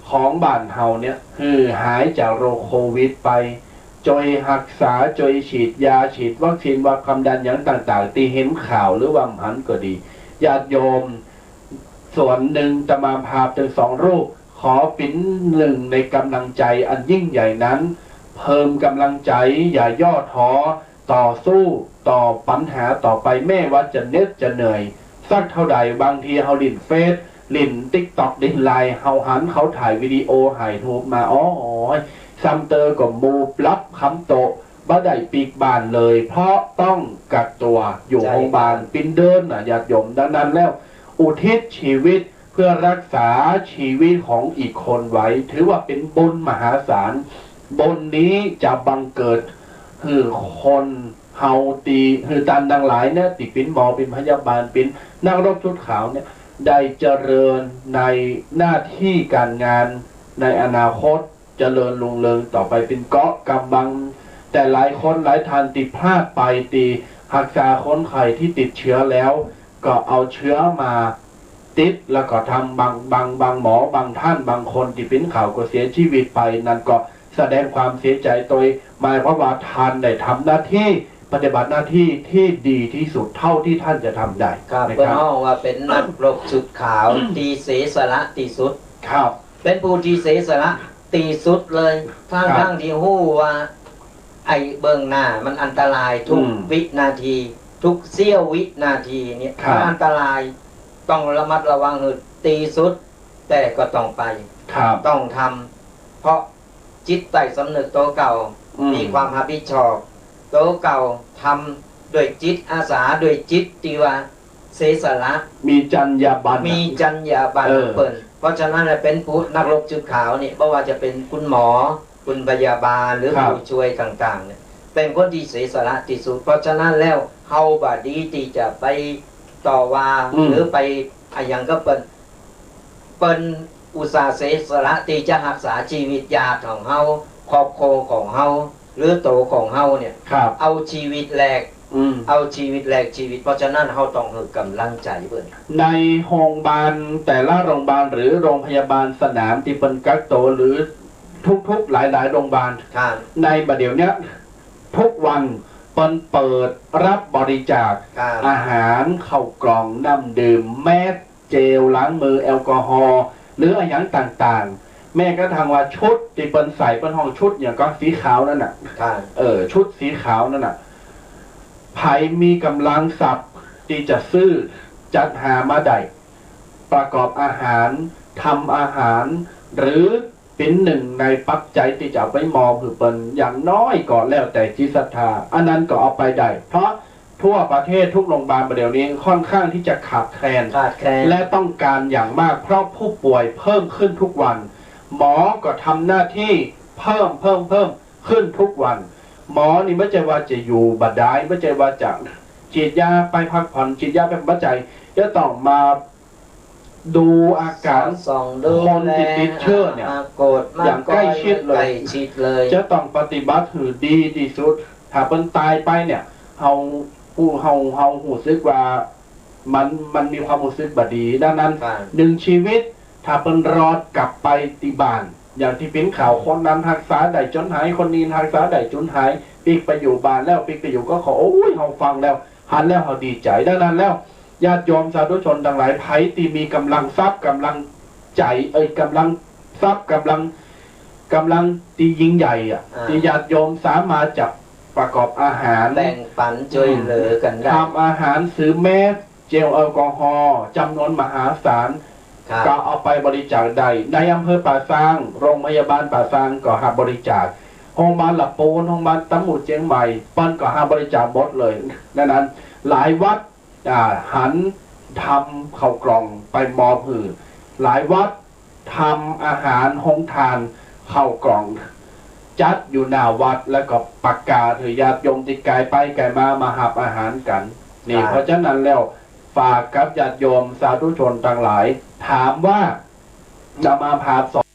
ของบ้านเฮาเนี่ยคือหายจากโรคโควิดไปจอยรักษาจอยฉีดยาฉีดวัคซีนวัคความดันอย่างต่างๆที่เห็นข่าวหรือว่าหันก็ดีญาติโยมส่วนหนึ่งจะมาพาเป็น2 รูปขอเป็นหนึ่งในกำลังใจอันยิ่งใหญ่นั้นเพิ่มกำลังใจอย่าย่อท้อต่อสู้ต่อปัญหาต่อไปแม้ว่าจะเหนื่อยสักเท่าใดบางทีเฮาลิ่นเฟซลิ่นติ๊กต็อกลิ่นไลน์เฮาหันเขาถ่ายวิดีโอถ่ายรูปมาซัมเตอร์กับมูรับคำโตบ่ได้ปีกบานเลยเพราะต้องกักตัวอยู่โรงพยาบาลปินเดินญาติโยมดังนั้นแล้วอุทิศชีวิตเพื่อรักษาชีวิตของอีกคนไว้ถือว่าเป็นบุญมหาศาลบุญนี้จะบังเกิดคือคน เฮาตีคือตันดังหลายเนี่ยติเป็นหมอเป็นพยาบาลเป็นนักรบชุดขาวเนี่ยได้เจริญในหน้าที่การงานในอนาคตเจริญรุ่งเรืองต่อไปเป็นเกาะกำบังแต่หลายคนหลายท่านติดพลาดไปตีรักษาคนไข้ที่ติดเชื้อแล้วก็เอาเชื้อมาติดแล้วก็ทำบางหมอบางท่านบางคนที่เป็นข่าวก็เสียชีวิตไปนั่นก็แสดงความเสียใจโดยหมายความว่าท่านได้ทำหน้าที่ปฏิบัติหน้าที่ที่ดีที่สุดเท่าที่ท่านจะทำได้ครับนะเพื่อครับนอ้องว่าเป็นนักรบสุดขาวตีเสสละตีสุดครับเป็นผู้ที่เสสละตีสุดเลยทั้งที่หู้ว่าไอ้เบื้องหน้ามันอันตรายทุกวินาที ทุกเสี้ยววินาทีเนี่ยมันอันตรายต้องระมัดระวังตีสุดแต่ก็ต้องไปต้องทำเพราะจิตใต้สำนึกตัวเก่ามีความรับผิดชอบตัวเก่าทำด้วยจิตอาสาด้วยจิตที่ว่าเสสละมีจรรยาบรรณเปิดเพราะฉะนั้นเป็นผู้นักรบชุดขาวเนี่ยไม่ว่าจะเป็นคุณหมอคุณพยาบาลหรือผู้ช่วยต่างๆเนี่ยเป็นคนที่เสสละที่สุดเพราะฉะนั้นแล้วเฮาบาดีที่จะไปต่อว่าหรือไปอย่างก็เป็นอุตสาห์เสสละที่จะรักษาชีวิตญาติของเฮาครอบครัวของเฮาหรือโตของเฮาเนี่ยเอาชีวิตแลกเอาชีวิตแลกชีวิตเพราะฉะนั้นเฮาต้องให้กำลังใจเบิ่นในโรงพยาบาลแต่ละโรงพยาบาลหรือโรงพยาบาลสนามที่เป็นกักโตหรือทุกๆหลายๆโรงพยาบาลในบัดเดี๋ยวนี้ทุกวันเปิดรับบริจาคอาหารข้าวกล่องน้ำดื่มแมสเจลล้างมือแอลกอฮอล์หรืออะไรอย่างต่างๆแม่ก็ทางว่าชุดที่เป็นใส่เป็นห้องชุดอย่างก็สีขาวนั่นน่ะชุดสีขาวนั่นน่ะไผมีกำลังทรัพย์ที่จะซื้อจัดหามาได้ประกอบอาหารทำอาหารหรือเป็นหนึ่งในปัจจัยที่จะไปมองคือเป็นอย่างน้อยก่อนแล้วแต่จิตศรัทธาอันนั้นก็เอาไปได้เพราะทั่วประเทศทุกโรงพยาบาลประเดี๋ยวนี้ค่อนข้างที่จะขาดแคลนและต้องการอย่างมากเพราะผู้ป่วยเพิ่มขึ้นทุกวันหมอก็ทำหน้าที่เพิ่มขึ้นทุกวันหมอนี่ไม่ใช่ว่าจะอยู่บัดได้ไม่ใช่ว่าจะฉีดยาไปพักผ่อนฉีดยาไปบำบัดใจจะต้องมาดูอาการคนที่ติดเชื้อเนี่ยอย่างใกล้ชิดเลยจะต้องปฏิบัติถือดีที่สุดถ้าเป็นตายไปเนี่ยเฮาหูซึกว่ามันมีความรู้สึกบดีดังนั้นหนึ่งชีวิตถ้าเป็นรอดกลับไปติบ้านอย่างที่เป็นข่าวคนนั้นรักษาได้จนหายคนนี้รักษาได้จนหายปีกไปอยู่บ้านแล้วปีกไปอยู่ก็ขอโอ้ยเขาฟังแล้วหันแล้วเขาดีใจดังนั้นแล้วญาติโยมสาธุชนทั้งหลายไผ่ที่มีกำลังทรัพย์กำลังใจกำลังทรัพย์กำลังที่ยิ่งใหญ่ที่ญาติโยมสามารถจับประกอบอาหารแบ่งปันช่วยเหลือกันได้ทำอาหารซื้อแมสเจลแอลกอฮอล์จำนวนมหาศาลก็เอาไปบริจาคได้ในอำเภอป่าซางโรงพยาบาลป่าซางก็หาบริจาคโรงพยาบาลหลับปูนโรงพยาบาลตำหมุดเชียงใหม่ปั้นก็หาบริจาคหมดเลยดังนั้นหลายวัดหันทำข้าวกล่องไปมอบหือหลายวัดทำอาหารหงทานข้าวกล่องจัดอยู่หน้าวัดแล้วก็ประกาศถือญาติโยมติดกายไปกายมาหับอาหารกันนี่เพราะฉะนั้นแล้วฝากกับญาติโยมสาธุชนทั้งหลายถามว่าจะมาพาสอน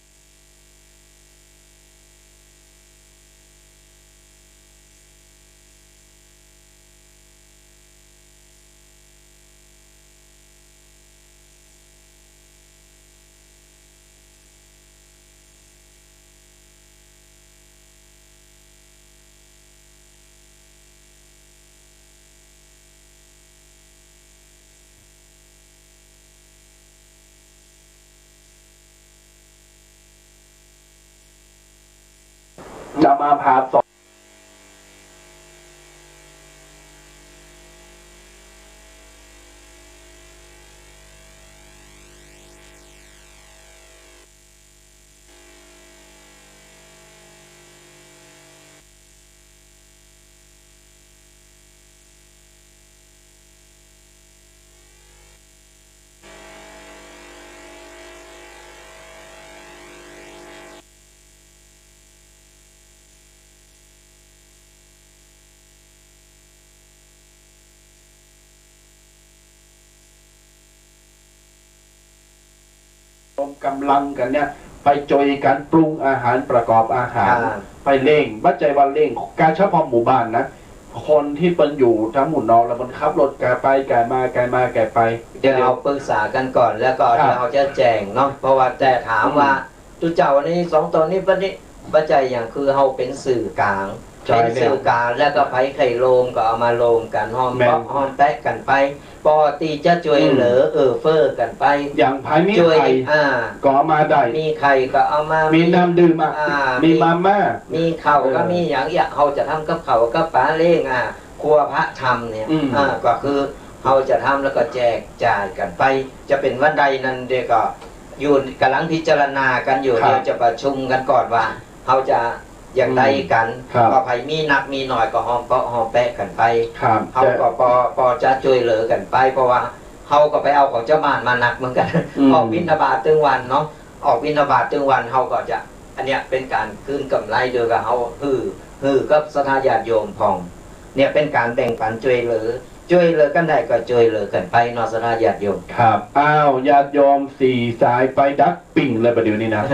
กำลังกันเนี่ยไปจอยกันปรุงอาหารประกอบอาหารไปเล่งบัดใจวันเล่งการเฉพาะหมู่บ้านนะคนที่เป็นอยู่ทั้งหมู่นอกแล้วมันขับรถแกไปแกมาแกมาแกไปเดี๋ยวเราปรึกษากันก่อนแล้วก็เดี๋ยวเราจะแจ้งเนาะเพราะว่าแต่ถามว่าตุเจ้าวันนี้2ตัวนี้ปัจจัยอย่างคือเราเป็นสื่อกลางเป็นสื่อกลางแล้วก็ไผ่ไข่โลมก็เอามาโลมกันหอมเปาะหอมแปะกันไปปอตีจะช่วยเหลือเฟอร์กันไปอย่างไผ่มีไข่ก็เอามาได้มีไข่ก็เอามามีน้ำดื่มมีมาม่ามีข้าวก็มีอย่างเขาจะทำกับข้าวกับปลาเล้งครัวพระธรรมเนี่ยก็คือเขาจะทำแล้วก็แจกจ่ายกันไปจะเป็นวันใดนั้นเด็กก็อยู่กำลังพิจารณากันอยู่เดี๋ยวจะประชุมกันก่อนว่าเขาจะอย่างไรกันก็ไผ่มีนักมีหน่อยก็หอมเปาะหอมแปะกันไปเขาก็ปอจะช่วยเหลือกันไปเพราะว่าเขาก็ไปเอาของเจ้าบ้านมาหนักเหมือนกันออกบิณฑบาตตึงวันเนาะออกบิณฑบาตตึงวันเขาก็จะอันเนี้ยเป็นการคืนกำไรโดยกับเขาฮือกับสถาญาติโยมพองเนี่ยเป็นการแบ่งปันช่วยเหลือกันได้ก็ช่วยเหลือกันไปนอสถาญาติโยมครับอ้าวญาติโยม4 สายไปดักปิ่งเลยประเดี๋ยวนี้นะ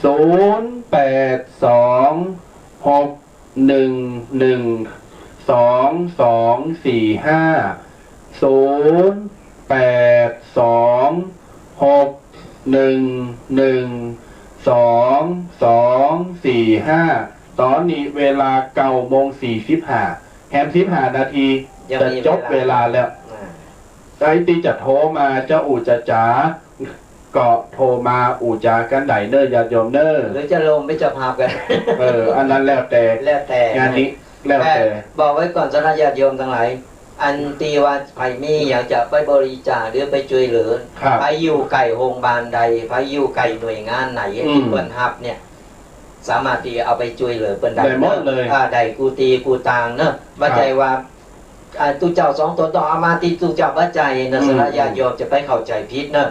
082-611-245ตอนนี้เวลา9:45แฮม15 นาทีจะจบเวลาแล้วไอ้ที่จะโทรมาเจ้าอู่จะจ๋าก็โทรมาอู่จากันไดเนอร์ญาติโยมเนอร์หรือจะลงไม่จะพากันอันนั้นแล้วแต่งานนี้แล้วแต่บอกไว้ก่อนสถานญาติโยมทั้งหลายอันตีว่าใครมีอยากจะไปบริจาคหรือไปช่วยเหลือไปอยู่ไก่โรงพยาบาลใดไปอยู่ไก่หน่วยงานไหนที่เปิ้นฮับเนี่ยสามารถที่เอาไปช่วยเหลือเปิ้นได้หมดเลยได้กูตีกูตางเนอะว่าใจว่าตุเจ้า2 ตัวต้องเอามาตีตุเจ้าว่าใจนะสถานญาติโยมจะไปเข้าใจผิดเนอะ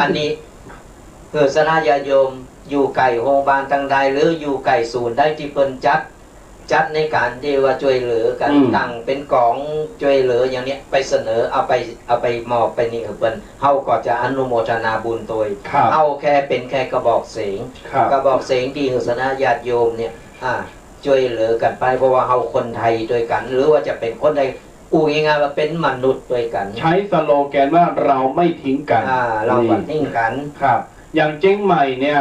อันนี้สถานญาติโยมอยู่ไก่โรงพยาบาลต่างใดหรืออยู่ไก่ศูนย์ได้ที่เปิ้นจัดในการที่ว่าช่วยเหลือกันตั้งเป็นกองช่วยเหลืออย่างนี้ไปเสนอเอาไปมอบไปนี่เปิ้นเฮาก็จะอนุโมทนาบุญโดยเฮาแค่เป็นแค่กระบอกเสียงที่สถานญาติโยมเนี่ยช่วยเหลือกันไปเพราะว่าเฮาคนไทยด้วยกันหรือว่าจะเป็นคนใดง่ายๆว่าเป็นมนุษย์ด้วยกันใช้สโลแกนว่าเราไม่ทิ้งกันเราไม่ทิ้งกันครับอย่างเจียงใหม่เนี่ย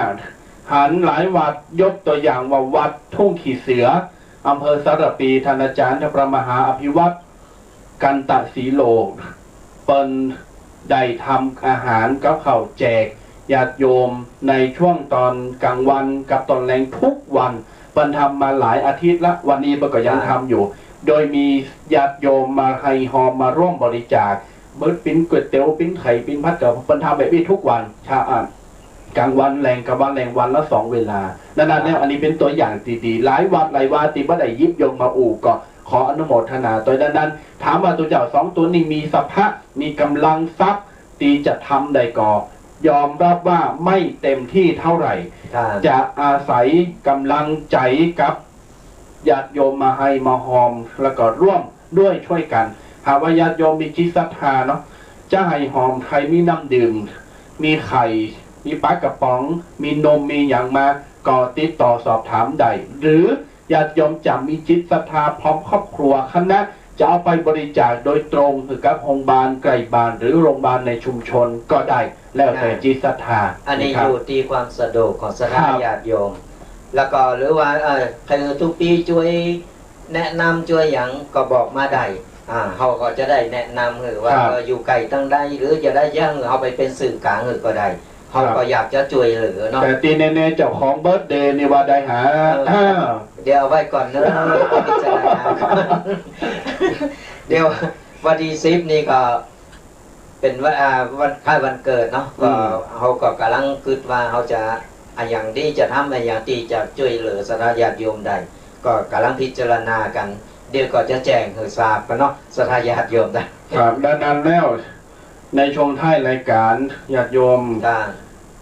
หันหลายวัดยกตัวอย่างว่าวัดทุ่งขีเสืออำเภอสระปีท่านอาจารย์พระมหาอภิวัตรกันตศรีโลเปิ้นได้ทำอาหารกับข้าวแจกญาติโยมในช่วงตอนกลางวันกับตอนแรงทุกวันเปิ้นทำมาหลายอาทิตย์ละวันนี้เปิ้นก็ยังทำอยู่โดยมีญาติโยมมาให้หอมมาร่วมบริจาคเบิดปิ้นก๋วยเตี๋ยวปิ้นไข่ปิ้นพัดกับเปิ้นทำแบบนี้ทุกวันกลางวันแรงกับวันแรงวันละ2 เวลานั่นเนี่ยอันนี้เป็นตัวอย่างดีๆหลายวัดหลายวาติบ่ได้ยิบยกมาอู่ก็ขออนุโมทนาตัวนั้นถามว่าตัวเจ้า2 ตัวนี้มีสภาพมีกำลังทรัพย์ตีจะทำได้ก่อยอมรับว่าไม่เต็มที่เท่าไหร่จะอาศัยกำลังใจกับญาติโยมมาให้มาหอมแล้วก็ร่วมด้วยช่วยกันหากว่าญาติโยมมีจิตศรัทธาเนาะจะให้หอมใครมีน้ำดื่มมีไข่มีปลากระป๋องมีนมมีอย่างมาก็ติดต่อสอบถามได้หรือญาติโยมจะมีจิตศรัทธาพร้อมครอบครัวคณะจะเอาไปบริจาคโดยตรงคือกับโรงพยาบาลไกลบ้านหรือโรงพยาบาลในชุมชนก็ได้แล้วแต่จิตศรัทธาอันนี้อยู่ที่ความสะดวกของสถานญาติโยมแล้วก็หรือว่าใครทุกปีช่วยแนะนำช่วยอย่างก็บอกมาได้เขาก็จะได้แนะนำหรือว่าอยู่ไกลตั้งได้หรือจะได้ย่างเอาไปเป็นสื่อกลางหรือก็ได้เขาก็อยากจะช่วยเหลือเนาะแต่ตีแน่ๆเจ้าของเบิร์ธเดย์นี่ว่าได้หาเดี๋ยวเอาไว้ก่อนเนอะพิจารณาเดี๋ยววันที่10นี่ก็เป็นวันคล้ายวันเกิดเนาะก็เขาก็กำลังคิดว่าเขาจะอย่างที่จะทำอย่างที่จะช่วยเหลือสถานญาติโยมได้ก็กำลังพิจารณากันเดี๋ยวก็จะแจ้งให้ทราบกันเนาะสถานญาติโยมได้ครับดังนั้นแล้วในช่วงท้ายรายการญาติโยม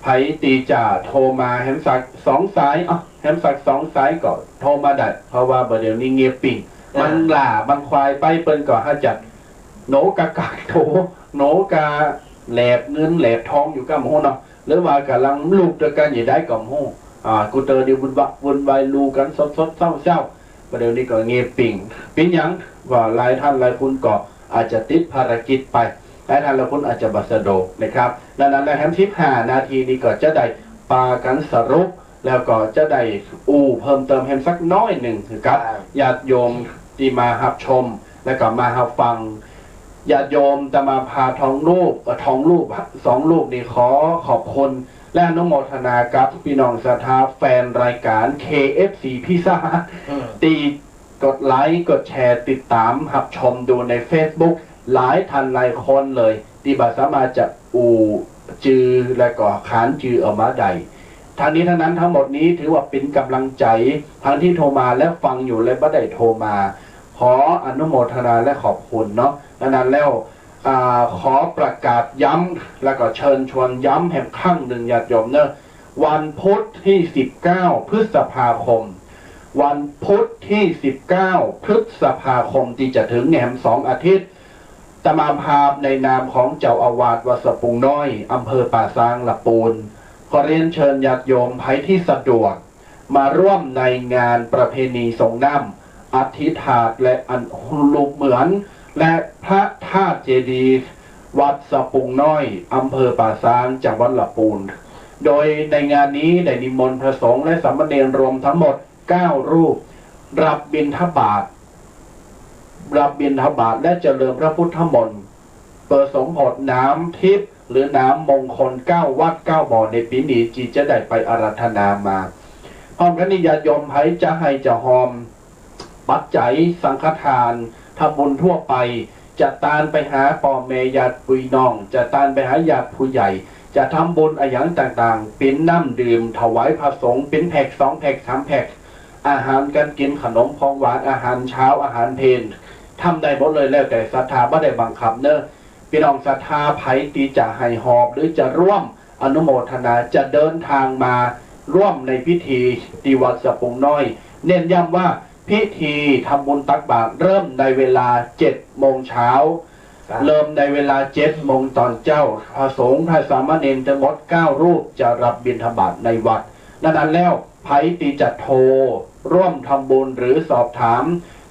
ไผตีจ่าโทรมาแฮมสัก2 สายแฮมสัก2 สายก็โทรมาได้เพราะว่าเดี๋ยวนี้เงียบปิ่งมันล่ามันควายไปเปิ้นก็ให้จัดโหนกะกากโถโหนกะแหลบเงินแหลบทองอยู่กับหมู่เนาะ หรือว่ากำลังลูกด้วยกันอย่าได้กับหูกูเตอร์ดีวุ่นวายลูกันสดเศร้าประเดี๋ยวนี้ก็เงียบปิ่งปิ้งยังว่าหลายท่านหลายคนก็อาจจะติดภารกิจไปหลายท่านหลายคนอาจจะบัสโดนะครับดังนั้นในแฮม15 นาทีนี้ก็จะได้ปากันสรุปแล้วก็จะได้เพิ่มเติมแฮมสักน้อยหนึ่งครับญาติโยมที่มารับชมแล้วก็มารับฟังญาติโยมจะมาพาทองรูป2 รูปนี่ขอบคุณและอนุโมทนากับพี่น้องศรัทธาแฟนรายการ KFC พิซซ่าตีกดไลค์กดแชร์ติดตามรับชมดูใน Facebook หลายทันหลายคนเลยที่บาสามารถจะจือและก็ขานจือออกมาได้ทางนี้ทั้งนั้นทั้งหมดนี้ถือว่าเป็นกำลังใจทั้งที่โทรมาและฟังอยู่และบ่ได้โทรมาขออนุโมทนาและขอบคุณเนาะดังนั้นแล้วขอประกาศย้ำแล้วก็เชิญชวนย้ำแห่งครั้งหนึ่งญาติโยมเนอะวันพุธที่19 พฤษภาคมวันพุธที่19 พฤษภาคมที่จะถึงแหม2 อาทิตย์ตมาภาพในนามของเจ้าอาวาสวัดสะปุงน้อยอำเภอป่าซางละปูนขอเรียนเชิญญาติโยมใครที่สะดวกมาร่วมในงานประเพณีสงน้ำอธิษฐานและอันลูกเหมือนและพระธาตุเจดีย์วัดสะปุงน้อยอำเภอป่าซางจังหวัดละปูนโดยในงานนี้ได้นิมนต์พระสงฆ์และสามเณรรวมทั้งหมด9 รูปรับบิณฑบาตและเจริญพระพุทธมนต์เปิดสมโภชน้ำทิพย์หรือน้ำมงคล9 วัด9 บ่อในปีนี้จีจะได้ไปอาราธนามาพร้อมกันนี้ญาติโยมไผจะให้จะหอมปัจจัยสังฆทานทำบุญทั่วไปจะตานไปหาพ่อแม่ญาติพี่น้องจะตานไปหาญาติผู้ใหญ่จะทำบุญอย่างต่างๆเป็นน้ำดื่มถวายพระสงฆ์เป็นแพ็ก2 แพ็ก3 แพ็กอาหารการกินขนมของหวานอาหารเช้าอาหารเพลนทำได้หมดเลยแล้วแต่ศรัทธาไม่ได้บังคับเนอะพี่น้องศรัทธาไผตีจะให้หอบหรือจะร่วมอนุโมทนาจะเดินทางมาร่วมในพิธีที่วัดสะปุงน้อยเน้นย้ำว่าพิธีทำบุญตักบาตรเริ่มในเวลา7 โมงเช้าเริ่มในเวลา7 โมงตอนเจ้าพระสงฆ์พระสามเณรทั้งหมด9 รูปจะรับบิณฑบาตในวัดนั้นแล้วไผตีจะโทรร่วมทำบุญหรือสอบถาม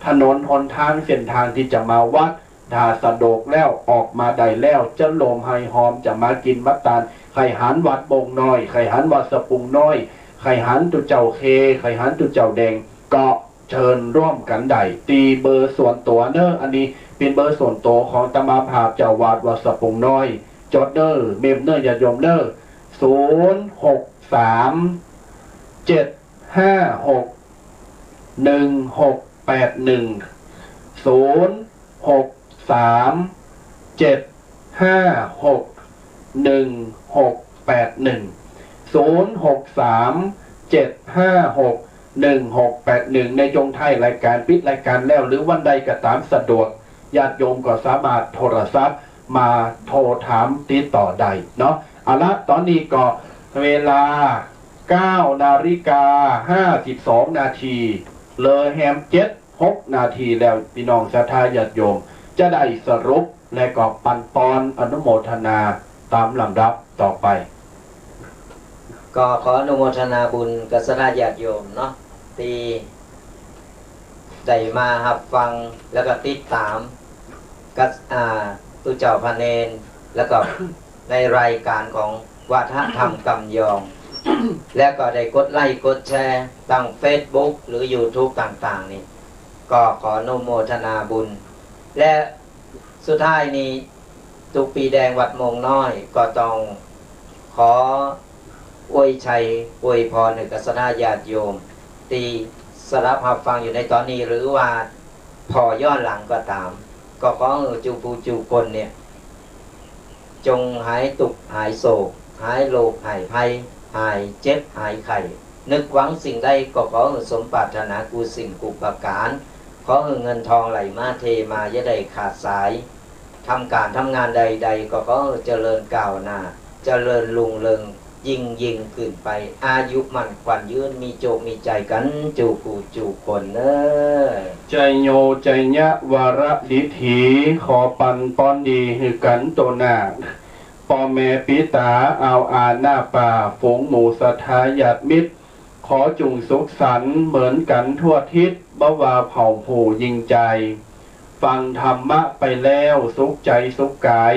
ถนนหนทางเส้นทางที่จะมาวัดถ้าสะดวกแล้วออกมาได้แล้วจะโลมไฮหอมจะมากินมัตตาลไข่หันวัดบงน้อยไข่หันวัดสะปุงน้อยไข่หันตุเจ้าเคไข่หันตุเจ้าแดงก็เชิญร่วมกันได้ตีเบอร์ส่วนตัวเนอะอันนี้เป็นเบอร์ส่วนตัวของตมาภาพเจ้าวาดวัดสะปุงน้อยจดเนอร์เมมเนอร์ญาติโยมเนอร์063-756-1681 ในจงไทยรายการปิดรายการแล้วหรือวันใดก็ตามสะดวกญาติโยมก็สามารถโทรศัพท์มาโทรถามติดต่อได้เนาะเอาละตอนนี้ก็เวลา9:52 นาทีเลยแฮม6 นาทีแล้วพี่น้องศรัทธาญาติโยมจะได้สรุปและก็ปันปอนอนุโมทนาตามลำดับต่อไปก็ขออนุโมทนาบุญกับศรัทธาญาติโยมเนาะที่ได้มารับฟังแล้วก็ติดตามกับตุเจ้าพระเนรแล้วก็ในรายการของวัฒนธรรมกำยองแล้วก็ได้กดไลค์กดแชร์ทาง Facebook หรือ YouTube ต่างๆนี่ก็ขออนุโมทนาบุญและสุดท้ายนี้ทุกปีแดงวัดมงน้อยก็ต้องขออวยชัยอวยพรกับศรัทธาญาติโยมที่สลับรับฟังอยู่ในตอนนี้หรือว่าพอย้อนหลังก็ตามก็ขอจูผู้จูคนเนี่ยจงหายตุกหายโศกหายโรคหายภัยหายเจ็บหายไข้นึกหวังสิ่งใดก็ขอสมปรารถนากูสิ่งกูประการขอเงินทองไหลมาเทมาอย่าได้ขาดสายทำการทำงานใดๆก็ขอเจริญก้าวหน้าเจริญรุ่งเรืองยิ่งขึ้นไปอายุมั่นขวัญยืนมีโจมีใจกันจูกูจูคนเนอใจโยใจยะวาระดิถีขอปันป้อนดีคือกันตัวหน้า พ่อแม่ปิตาเอาอาหน้าป่าฝูงหมู่ศรัทธาญาติมิตรขอจุงสุขสันต์เหมือนกันทั่วทิศบ่ว่าเผ่าผู้ยิ่งใจฟังธรรมะไปแล้วสุขใจสุขกาย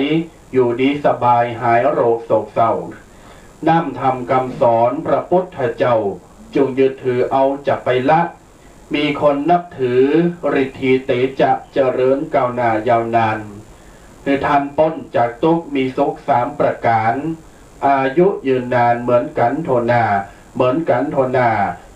อยู่ดีสบายหายโรคโศกเศร้าน้ำธรรมคำสอนพระพุทธเจ้าจงยึดถือเอาจะไปละมีคนนับถือฤทธิเตจะเจริญก้าวหน้ายาวนานคือทันป้นจากทุกมีสุข3 ประการอายุยืนนานเหมือนกันโทนาเหมือนกันโทนา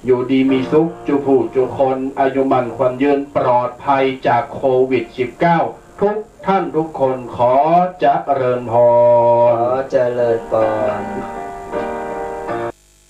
อยู่ดีมีสุขจุผู้จุคนอายุมันควรยืนปลอดภัยจากโควิด -19 ทุกท่านทุกคนขอเจริญพร ขอเจริญพร